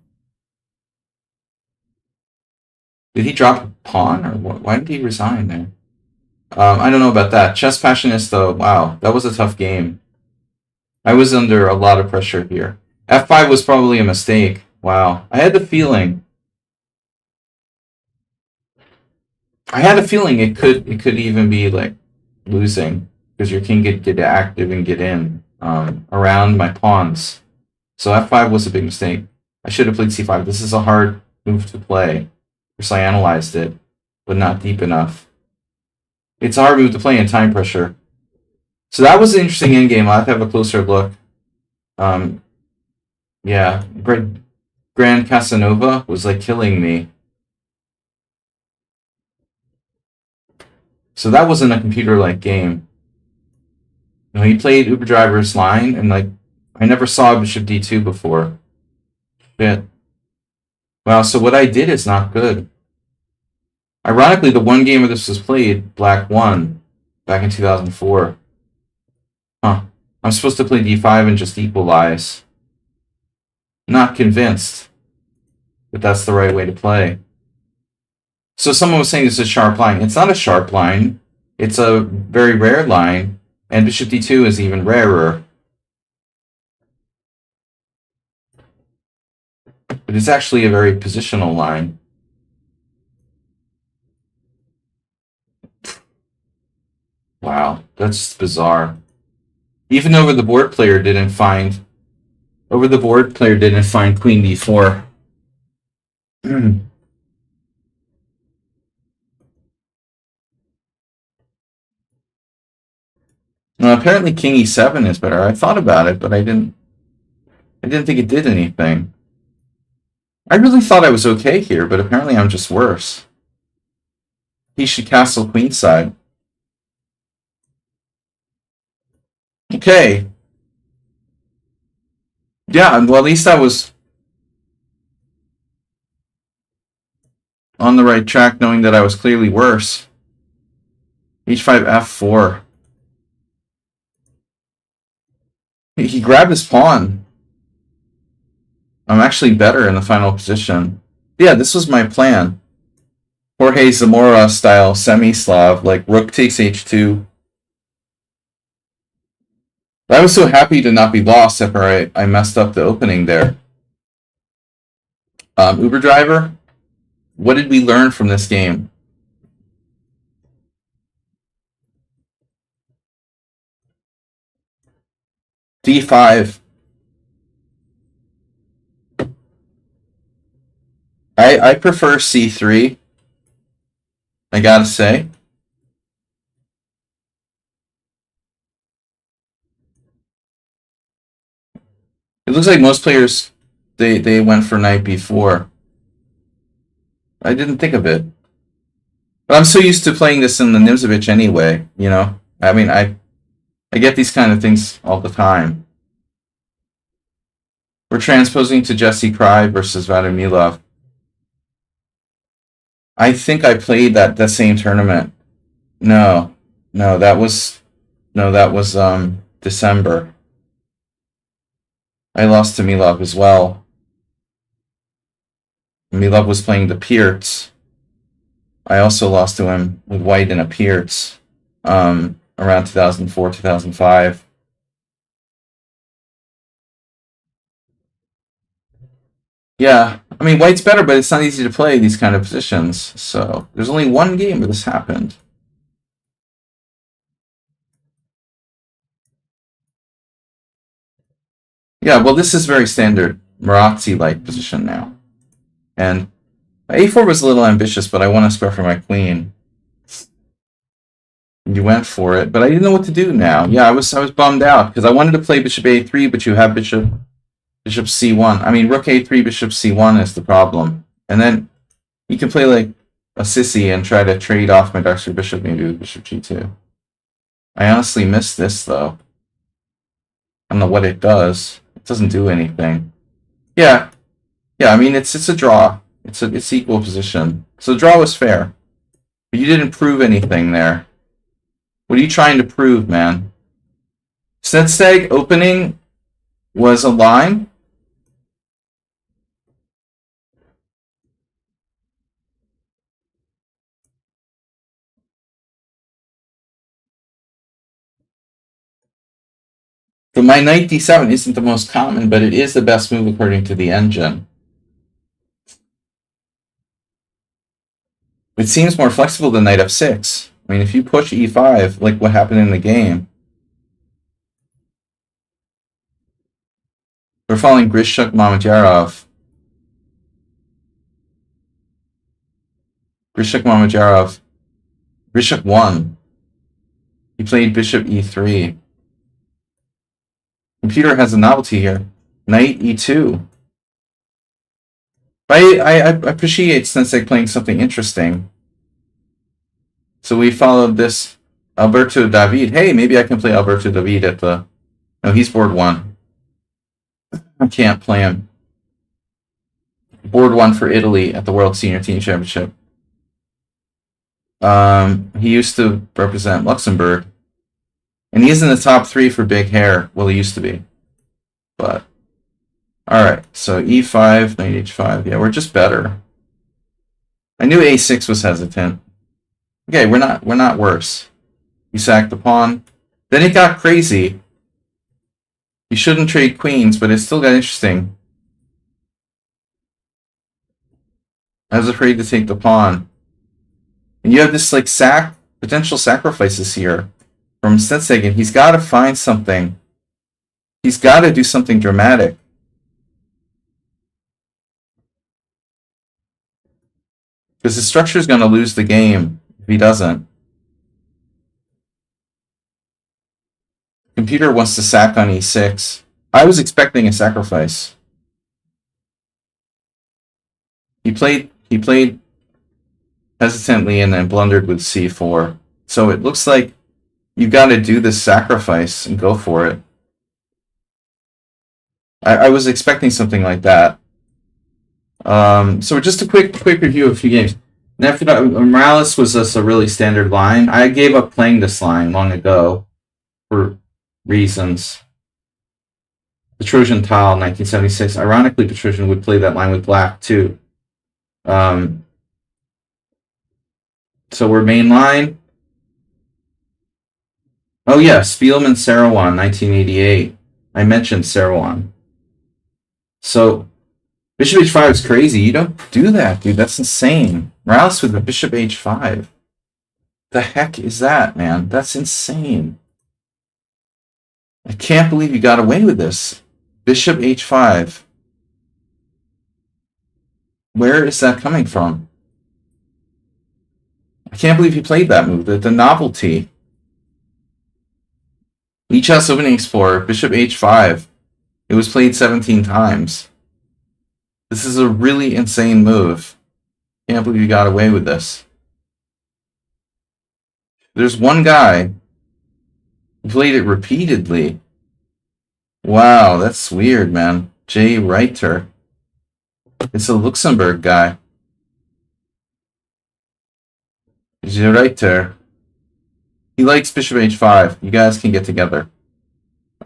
Did he drop a pawn, or what? Why did he resign there? I don't know about that. Chess Passionista, wow, that was a tough game. I was under a lot of pressure here. F5 was probably a mistake. Wow. I had the feeling it could even be like losing because your king could get active and get in around my pawns. So f5 was a big mistake. I should have played c5. This is a hard move to play. Because I analyzed it, but not deep enough. It's a hard move to play in time pressure. So that was an interesting endgame. I'll have to have a closer look. Yeah, Grand Casanova was like killing me. So that wasn't a computer-like game. You know, he played Uber Driver's line, and like I never saw Bishop D2 before. Shit. Wow, so what I did is not good. Ironically, the one game where this was played, Black won back in 2004. Huh. I'm supposed to play D5 and just equalize. Not convinced that that's the right way to play. So someone was saying this is a sharp line. It's not a sharp line. It's a very rare line, and Bishop D2 is even rarer. But it's actually a very positional line. Wow, that's bizarre. Even over the board player didn't find queen d4. Well, apparently king e7 is better. I thought about it, but I didn't think it did anything. I really thought I was okay here, but apparently I'm just worse. He should castle queenside. Okay. Yeah, well, at least I was on the right track, knowing that I was clearly worse. H5, F4. He grabbed his pawn. I'm actually better in the final position. Yeah, this was my plan. Jorge Zamora style semi-Slav, like rook takes h2. I was so happy to not be lost after I messed up the opening there. Uber Driver, what did we learn from this game? D5. I prefer C3. I gotta say. It looks like most players they went for knight b4. I didn't think of it. But I'm so used to playing this in the Nimzovich anyway, you know? I mean, I get these kind of things all the time. We're transposing to Jesse Cry versus Vadomilov. I think I played that same tournament. No, that was December. I lost to Milov as well. Milov was playing the Pierts. I also lost to him with white in a Pierts around 2004, 2005. Yeah, I mean, white's better, but it's not easy to play these kind of positions. So there's only one game where this happened. Yeah, well, this is very standard Marazzi-like position now. And a4 was a little ambitious, but I want to square for my queen. You went for it, but I didn't know what to do now. Yeah, I was bummed out because I wanted to play bishop a3, but you have bishop c1. I mean, rook a3, bishop c1 is the problem. And then you can play like a sissy and try to trade off my dark bishop, maybe with bishop g2. I honestly missed this though. I don't know what it does. It doesn't do anything. Yeah, I mean it's a draw. It's equal position. So the draw was fair. But you didn't prove anything there. What are you trying to prove, man? Snedsteg opening was a line. So my knight d7 isn't the most common, but it is the best move according to the engine. It seems more flexible than knight f6. I mean, if you push e5, like what happened in the game, we're following Grishuk Mamedyarov. Grishuk Mamedyarov. Grishuk won. He played bishop e3. Computer has a novelty here. Knight e2. I appreciate Sensei playing something interesting. So we followed this Alberto David. Hey, maybe I can play Alberto David at the... No, he's board 1. I can't play him. Board 1 for Italy at the World Senior Team Championship. He used to represent Luxembourg. And he's in the top 3 for big hair. Well, he used to be. But... Alright, so e5, knight h5. Yeah, we're just better. I knew a6 was hesitant. Okay, we're not worse. You sacked the pawn. Then it got crazy. You shouldn't trade queens, but it still got interesting. I was afraid to take the pawn. And you have this like potential sacrifices here from Sensei. He's got to find something. He's got to do something dramatic. Because the structure is going to lose the game if he doesn't. Computer wants to sack on e6. I was expecting a sacrifice. He played hesitantly and then blundered with c4. So it looks like you've got to do this sacrifice and go for it. I was expecting something like that. So just a quick review of a few games. Morales was just a really standard line. I gave up playing this line long ago for reasons. Petrosian Tal, 1976. Ironically, Petrosian would play that line with black too. So we're main line. Oh yeah, Spielman Sarawan, 1988. I mentioned Sarawan. So bishop h5 is crazy. You don't do that, dude. That's insane. Morales with the bishop h5. The heck is that, man? That's insane. I can't believe you got away with this. Bishop h5. Where is that coming from? I can't believe he played that move. The novelty. Lichess Opening Explorer, bishop h5. It was played 17 times. This is a really insane move. Can't believe you got away with this. There's one guy who played it repeatedly. Wow, that's weird, man. Jay Reiter. It's a Luxembourg guy. Jay Reiter. He likes bishop h5. You guys can get together.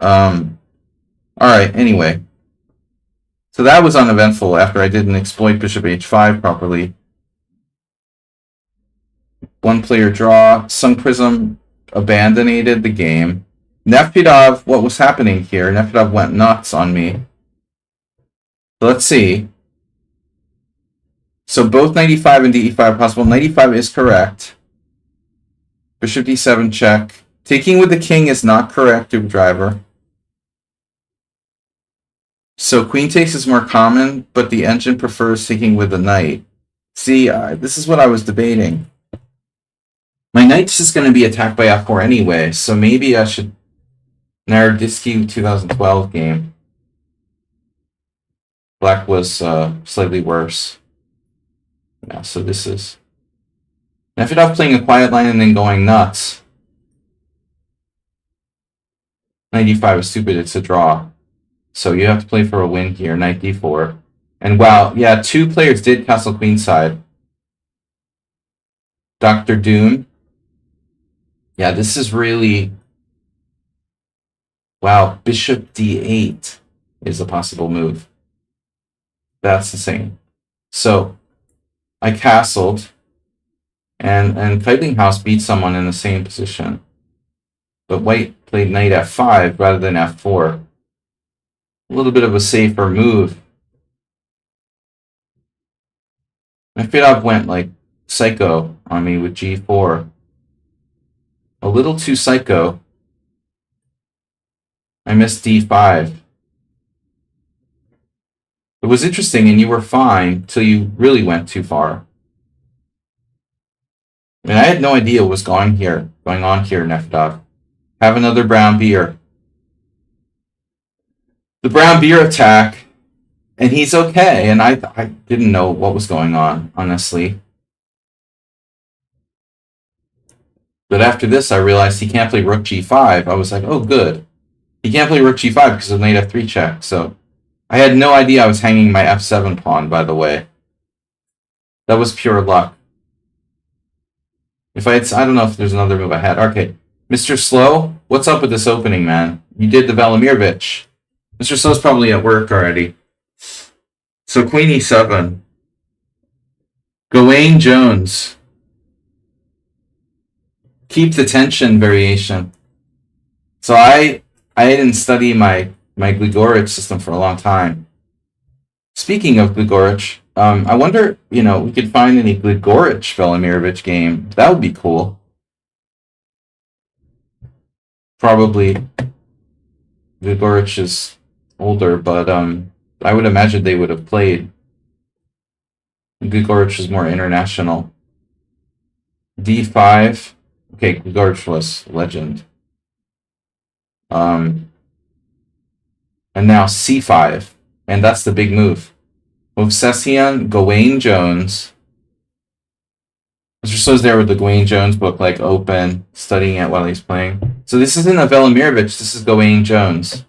Alright, anyway. So that was uneventful after I didn't exploit bishop h5 properly. One player draw. Sun Prism abandonated the game. Nefedov, what was happening here? Nefedov went nuts on me. So let's see. So both knight e5 and d5 are possible. Knight e5 is correct. Bishop d7 check. Taking with the king is not correct, Duke Driver. So queen takes is more common, but the engine prefers taking with the knight. See, this is what I was debating. My knight's just going to be attacked by f4 anyway, so maybe I should... Naroditsky 2012 game. Black was slightly worse. Yeah, so this is... Nefedov playing a quiet line and then going nuts. Knight d5 is stupid, it's a draw. So you have to play for a win here, knight d4. And wow, yeah, 2 players did castle queenside. Dr. Doom. Yeah, this is really... Wow, bishop d8 is a possible move. That's insane. So, I castled, and Keitlinghaus beat someone in the same position. But white played knight f5 rather than f4. A little bit of a safer move. Nefedov went like psycho on me with g4. little too psycho. I missed d5. It was interesting, and you were fine till you really went too far. I mean, I had no idea what was going on here, Nefdov. Have another brown beer. The brown beer attack, and he's okay, and I didn't know what was going on, honestly. But after this, I realized he can't play rook g5. I was like, oh, good. He can't play rook g5 because of knight f3 check, so... I had no idea I was hanging my f7 pawn, by the way. That was pure luck. I don't know if there's another move I had. Okay, Mr. Slow, what's up with this opening, man? You did the Velimirovich. Mr. Slow's probably at work already. So Queen e7. Gawain Jones. Keep the tension variation. So I didn't study my Grigorich system for a long time. Speaking of Grigorich, I wonder, we could find any Grigorich Velimirovich game. That would be cool. Probably Grigorich is older, but I would imagine they would have played. Grigorich is more international. d5. Okay, Grigorich was legend. And now c5, and that's the big move. Movsesian, Gawain Jones. Mr. Slow's there with the Gawain Jones book, like open, studying it while he's playing. So this isn't a Velimirovich, this is Gawain Jones.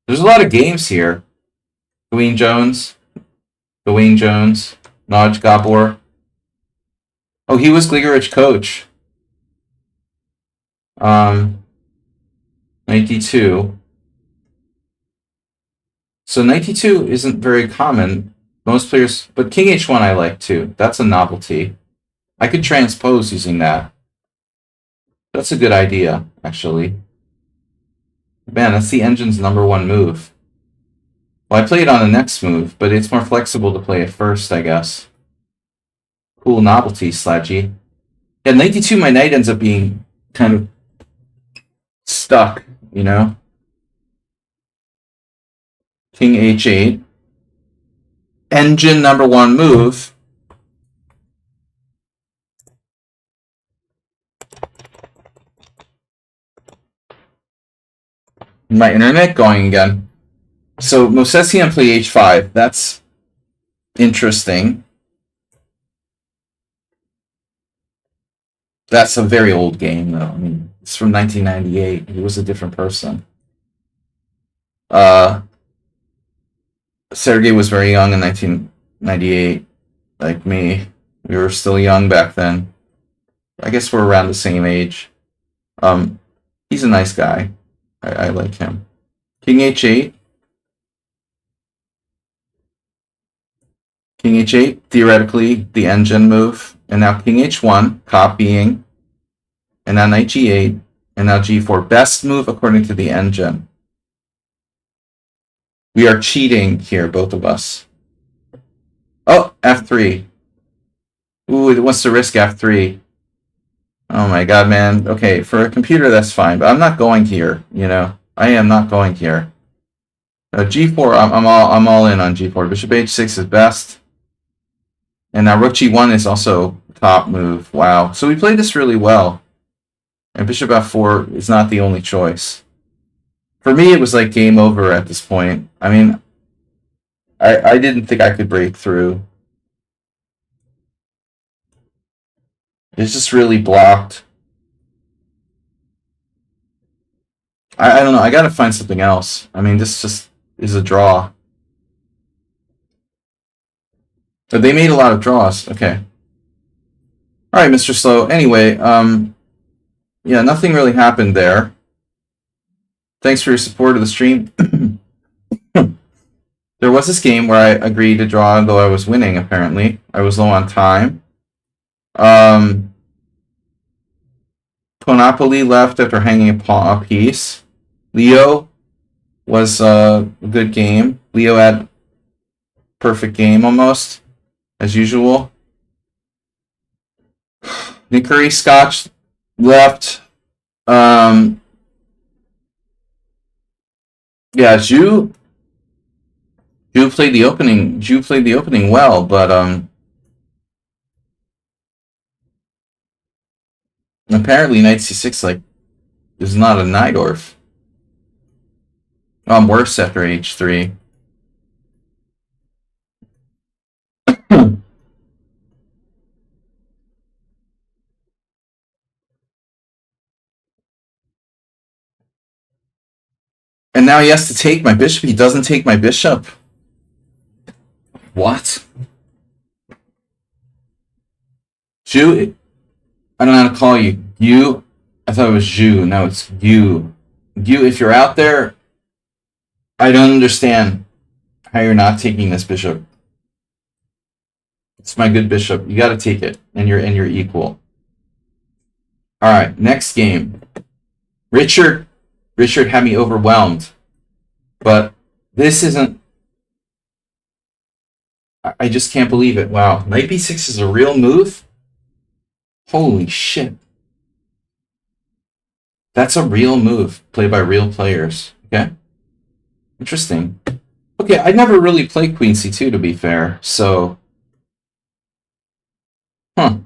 There's a lot of games here. Gawain Jones, Naj Gabor. Oh, he was Grigorich coach. 92. So 92 isn't very common. Most players, but King H1 I like too. That's a novelty. I could transpose using that. That's a good idea, actually. Man, that's the engine's #1 move. Well, I play it on the next move, but it's more flexible to play it first, I guess. Cool novelty, Sladgy. Yeah, 92, my knight ends up being kind of stuck, King h8. Engine #1 move. My internet going again. So Movsesian play h5. That's interesting. That's a very old game, though. I mean, it's from 1998. He was a different person. Sergey was very young in 1998, like me. We were still young back then. I guess we're around the same age. He's a nice guy. I like him. King h8. King h8, theoretically, the engine move. And now King h1, copying. And now knight g8. And now g4. Best move according to the engine. We are cheating here, both of us. Oh, f3. Ooh, it wants to risk f3. Oh my god, man. Okay, for a computer, that's fine. But I'm not going here, I am not going here. g4, I'm all in on g4. Bishop h6 is best. And now rook g1 is also top move. Wow. So we played this really well. And bishop f4 is not the only choice. For me, it was like game over at this point. I mean, I didn't think I could break through. It's just really blocked. I don't know. I gotta find something else. I mean, this just is a draw. But they made a lot of draws. Okay. All right, Mr. Slow. Anyway, yeah, nothing really happened there. Thanks for your support of the stream. There was this game where I agreed to draw, though I was winning, apparently. I was low on time. Konopoli left after hanging a piece. Leo was a good game. Leo had perfect game, almost, as usual. Nikuri Scotch left. Um, yeah, Ju played the opening. Ju played the opening well, but apparently knight c6 like is not a Najdorf. Oh, I'm worse after h3. And now he has to take my bishop. He doesn't take my bishop. What? Ju, I don't know how to call you. You, I thought it was Ju. Now it's you. You, if you're out there, I don't understand how you're not taking this bishop. It's my good bishop. You got to take it, and you're equal. All right, next game. Richard had me overwhelmed, but this isn't. I just can't believe it. Wow, knight b6 is a real move. Holy shit. That's a real move played by real players. Okay. Interesting. Okay, I never really played queen c2 to be fair, so. Huh.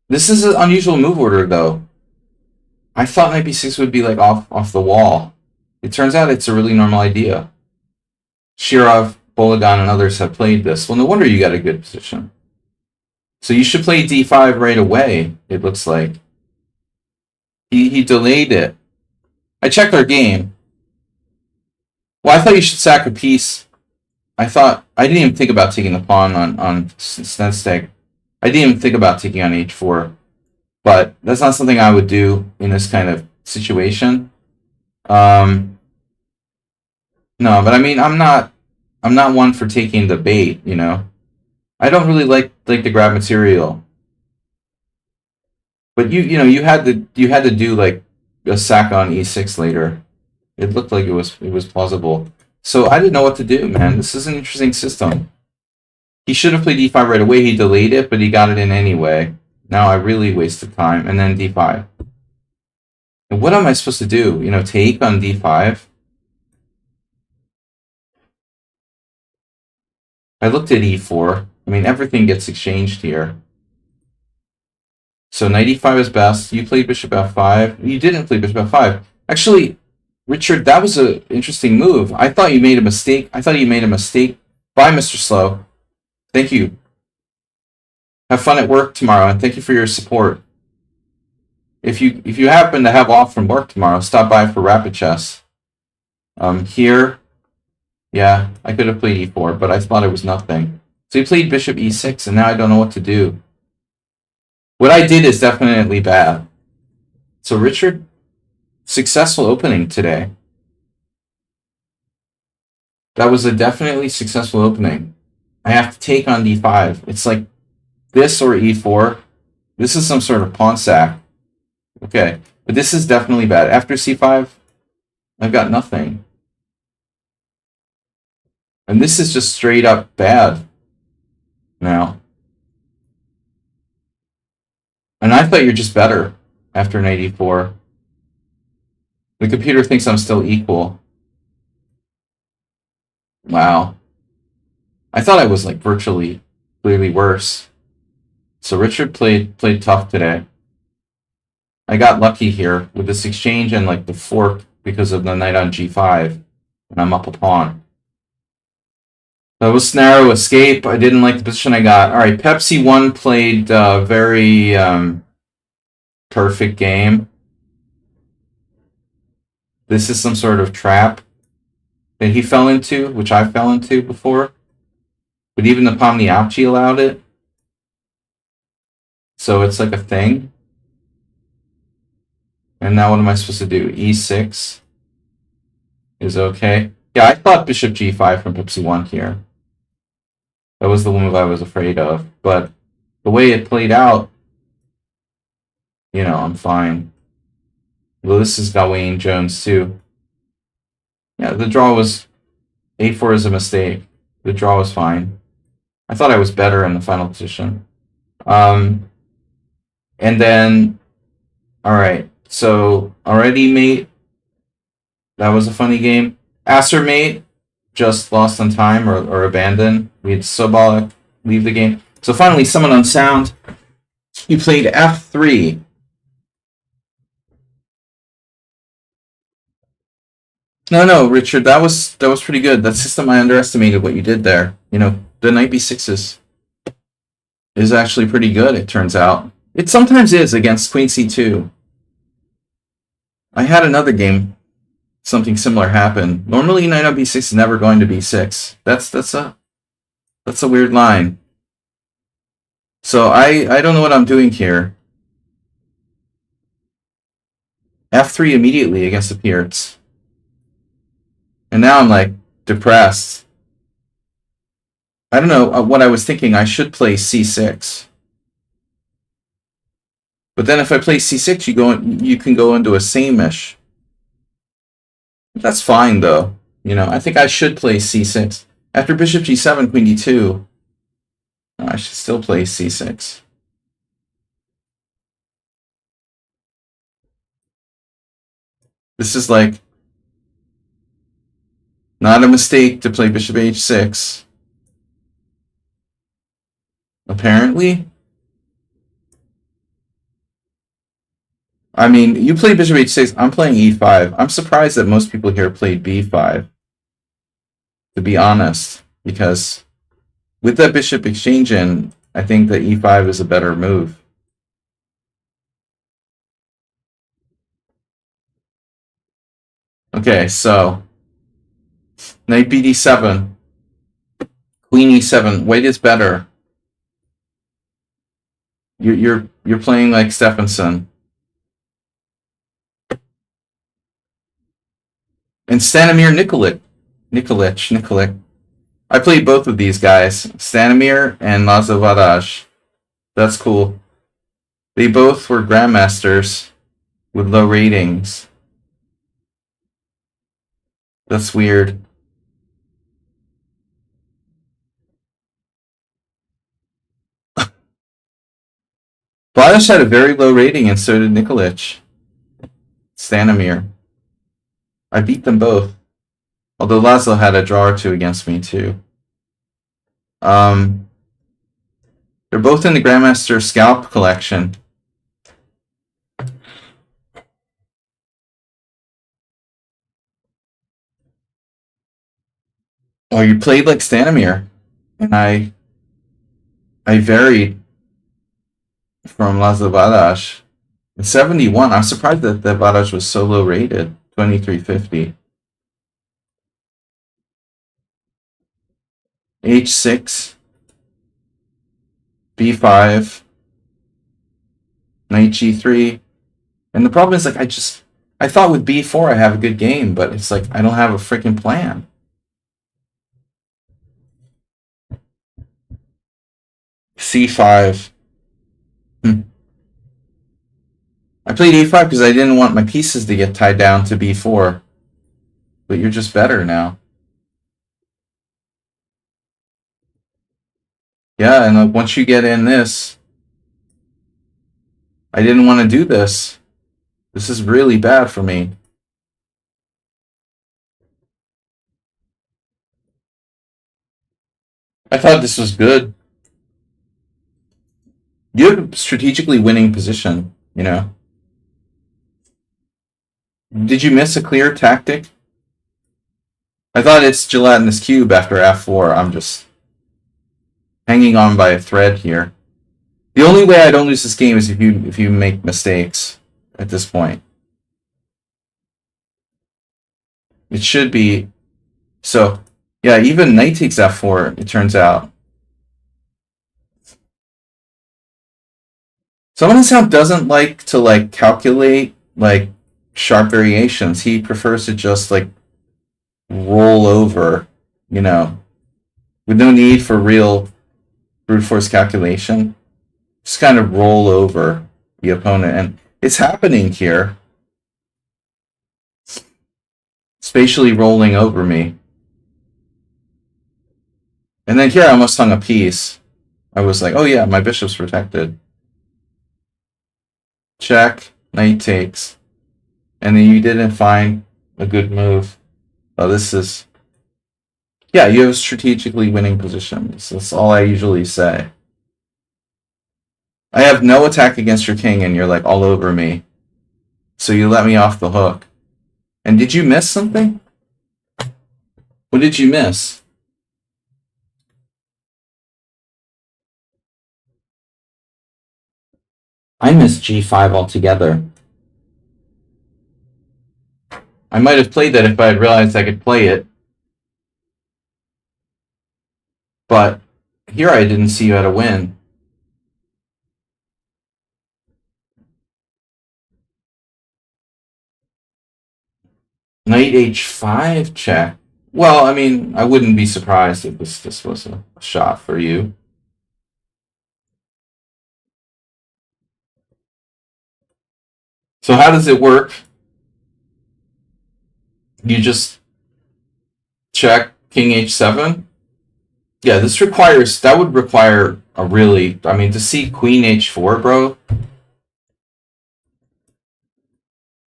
This is an unusual move order, though. I thought knight b6 would be like off the wall. It turns out it's a really normal idea. Shirov, Bologan, and others have played this. Well, no wonder you got a good position. So you should play d5 right away, it looks like. He delayed it. I checked our game. Well, I thought you should sack a piece. I didn't even think about taking the pawn on Snedsteg. I didn't even think about taking on h4. But that's not something I would do in this kind of situation. No, but I mean, I'm not one for taking the bait, you know. I don't really like the grab material. But you had to do like a sack on e6 later. It looked like it was plausible. So I didn't know what to do, man. This is an interesting system. He should have played d5 right away. He delayed it, but he got it in anyway. Now I really wasted time. And then d5. And what am I supposed to do? You know, take on d5? I looked at e4. I mean, everything gets exchanged here. So knight e5 is best. You played bishop f5. You didn't play bishop f5. Actually, Richard, that was an interesting move. I thought you made a mistake. Bye, Mr. Slow. Thank you. Have fun at work tomorrow, and thank you for your support. If you happen to have off from work tomorrow, stop by for rapid chess. Here, yeah, I could have played e4, but I thought it was nothing. So he played bishop e6, and now I don't know what to do. What I did is definitely bad. So Richard, successful opening today. That was a definitely successful opening. I have to take on d5. It's like this or e4. This is some sort of pawn sack. Okay, but this is definitely bad. After c5, I've got nothing. And this is just straight up bad now. And I thought you're just better after knight e4. The computer thinks I'm still equal. Wow. I thought I was like virtually clearly worse. So Richard played tough today. I got lucky here with this exchange and like the fork because of the knight on g5, and I'm up a pawn. That was narrow escape. I didn't like the position I got. All right, Pepsi1 played very perfect game. This is some sort of trap that he fell into, which I fell into before. But even the Pomniachi allowed it. So it's like a thing. And now what am I supposed to do? e6 is okay. Yeah, I thought bishop g5 from Pepsi1 here. That was the move I was afraid of. But the way it played out, you know, I'm fine. Well, this is Gawain Jones too. Yeah, the draw was a4 is a mistake. The draw was fine. I thought I was better in the final position. And then, alright, so already mate, that was a funny game. Acer mate, just lost on time or abandoned. We had Sobolic leave the game. So finally, someone on sound. He played F3. No, Richard, that was pretty good. That system, I underestimated what you did there. You know, the knight b6 is actually pretty good, it turns out. It sometimes is against queen c2. I had another game, something similar happen. Normally, knight on b6 is never going to b6. That's a weird line. So I don't know what I'm doing here. F3 immediately against the Pirates. And now I'm like depressed. I don't know what I was thinking. I should play c6. But then if I play c6, you can go into a same-ish. That's fine though. You know, I think I should play c6. After bishop g7, queen d2, I should still play c6. This is like not a mistake to play bishop h6. Apparently. I mean, you play bishop h6, I'm playing e5. I'm surprised that most people here played b5, to be honest, because with that bishop exchange in, I think that e5 is a better move. Okay, so knight bd7, queen e7. White is better. You're playing like Stephenson. And Stanimir Nikolic. I played both of these guys, Stanimir and Laszlo Varázs. That's cool. They both were grandmasters with low ratings. That's weird. Varázs had a very low rating, and so did Nikolic. Stanimir. I beat them both. Although Laszlo had a draw or two against me too. They're both in the Grandmaster Scalp collection. Oh, you played like Stanimir, and I varied from Laszlo Varázs. At 71, I'm surprised that Varázs was so low rated, 2350. H6, B5, Knight G3. And the problem is, like, I thought with B4 I have a good game, but it's like I don't have a freaking plan. C5. I played A5 because I didn't want my pieces to get tied down to B4. But you're just better now. Yeah, and once you get in this, I didn't want to do this. This is really bad for me. I thought this was good. You have a strategically winning position, you know? Did you miss a clear tactic? I thought it's gelatinous cube after f4. I'm just hanging on by a thread here. The only way I don't lose this game is if you make mistakes at this point. It should be so. Yeah, even knight takes f4. It turns out. Someone in sound doesn't like to like calculate like sharp variations. He prefers to just like roll over, you know, with no need for real brute force calculation. Just kind of roll over the opponent, and it's happening here. Spatially rolling over me. And then here I almost hung a piece. I was like, oh yeah, my bishop's protected. check, knight takes. And then you didn't find a good move. Oh, this is... Yeah, you have a strategically winning position. That's all I usually say. I have no attack against your king, and you're like all over me. So you let me off the hook. And did you miss something? What did you miss? I missed g5 altogether. I might have played that if I had realized I could play it. But here I didn't see you how to win. Knight h5 check. Well, I mean, I wouldn't be surprised if this was a shot for you. So how does it work? You just check king h7? Yeah, that would require a really, I mean, to see queen h4, bro.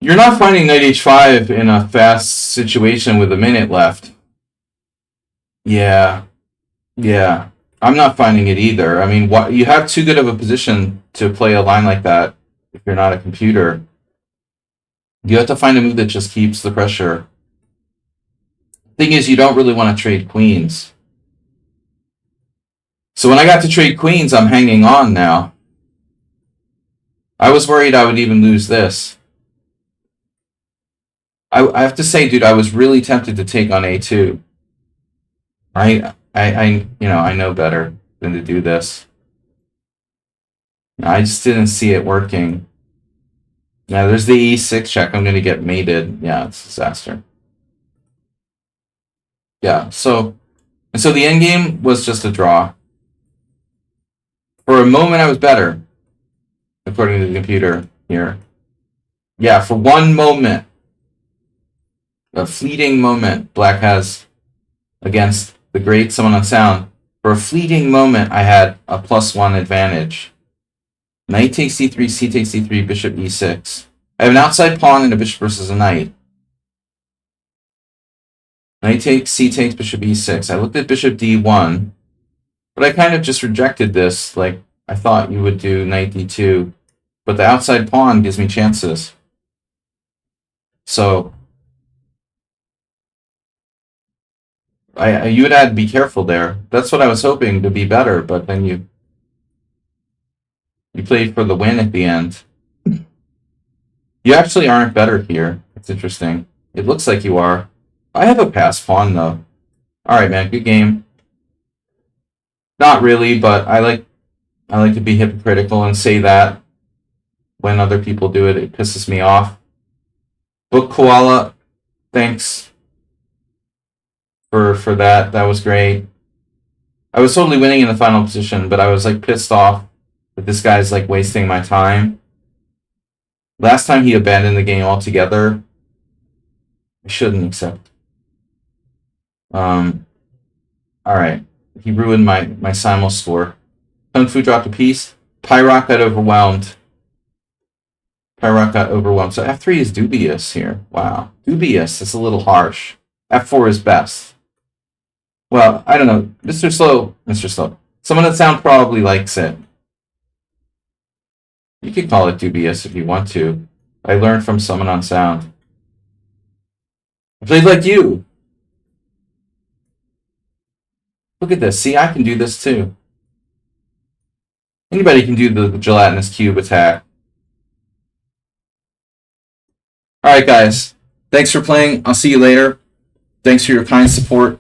You're not finding knight h5 in a fast situation with a minute left. Yeah. I'm not finding it either. I mean, you have too good of a position to play a line like that if you're not a computer. You have to find a move that just keeps the pressure. Thing is, you don't really want to trade queens. So when I got to trade queens, I'm hanging on now. I was worried I would even lose this. I have to say, dude, I was really tempted to take on a2. I know better than to do this. I just didn't see it working. Yeah, there's the e6 check. I'm going to get mated. Yeah, it's a disaster. Yeah, so the endgame was just a draw. For a moment, I was better, according to the computer here. Yeah, for one moment, a fleeting moment, Black has against the great Someone on Sound. For a fleeting moment, I had a +1 advantage. Knight takes c3, c takes c3, bishop e6. I have an outside pawn and a bishop versus a knight. Knight takes, c takes, bishop e6. I looked at bishop d1, but I kind of just rejected this. Like, I thought you would do knight d2, but the outside pawn gives me chances. So you would have to be careful there. That's what I was hoping to be better, but then you played for the win at the end. You actually aren't better here. It's interesting. It looks like you are. I have a pass pawn, though. Alright, man. Good game. Not really, but I like to be hypocritical and say that when other people do it. It pisses me off. Book Koala, thanks for that. That was great. I was totally winning in the final position, but I was like pissed off that this guy's like wasting my time. Last time he abandoned the game altogether. I shouldn't accept. Alright. He ruined my Simul score. Kung Fu dropped a piece. Pyrock got overwhelmed. So F3 is dubious here. Wow. Dubious. That's a little harsh. F4 is best. Well, I don't know. Mr. Slow. Someone on Sound probably likes it. You could call it dubious if you want to. I learned from someone on Sound. I played like you. Look at this. See, I can do this too. Anybody can do the gelatinous cube attack. Alright, guys. Thanks for playing. I'll see you later. Thanks for your kind support.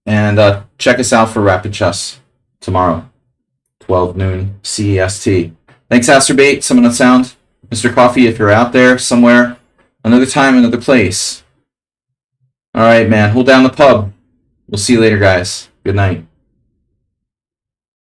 And check us out for Rapid Chess tomorrow, 12 noon CEST. Thanks, Asterbait, Someone on Sound. Mr. Coffee, if you're out there somewhere. Another time, another place. Alright, man. Hold down the pub. We'll see you later, guys. Good night.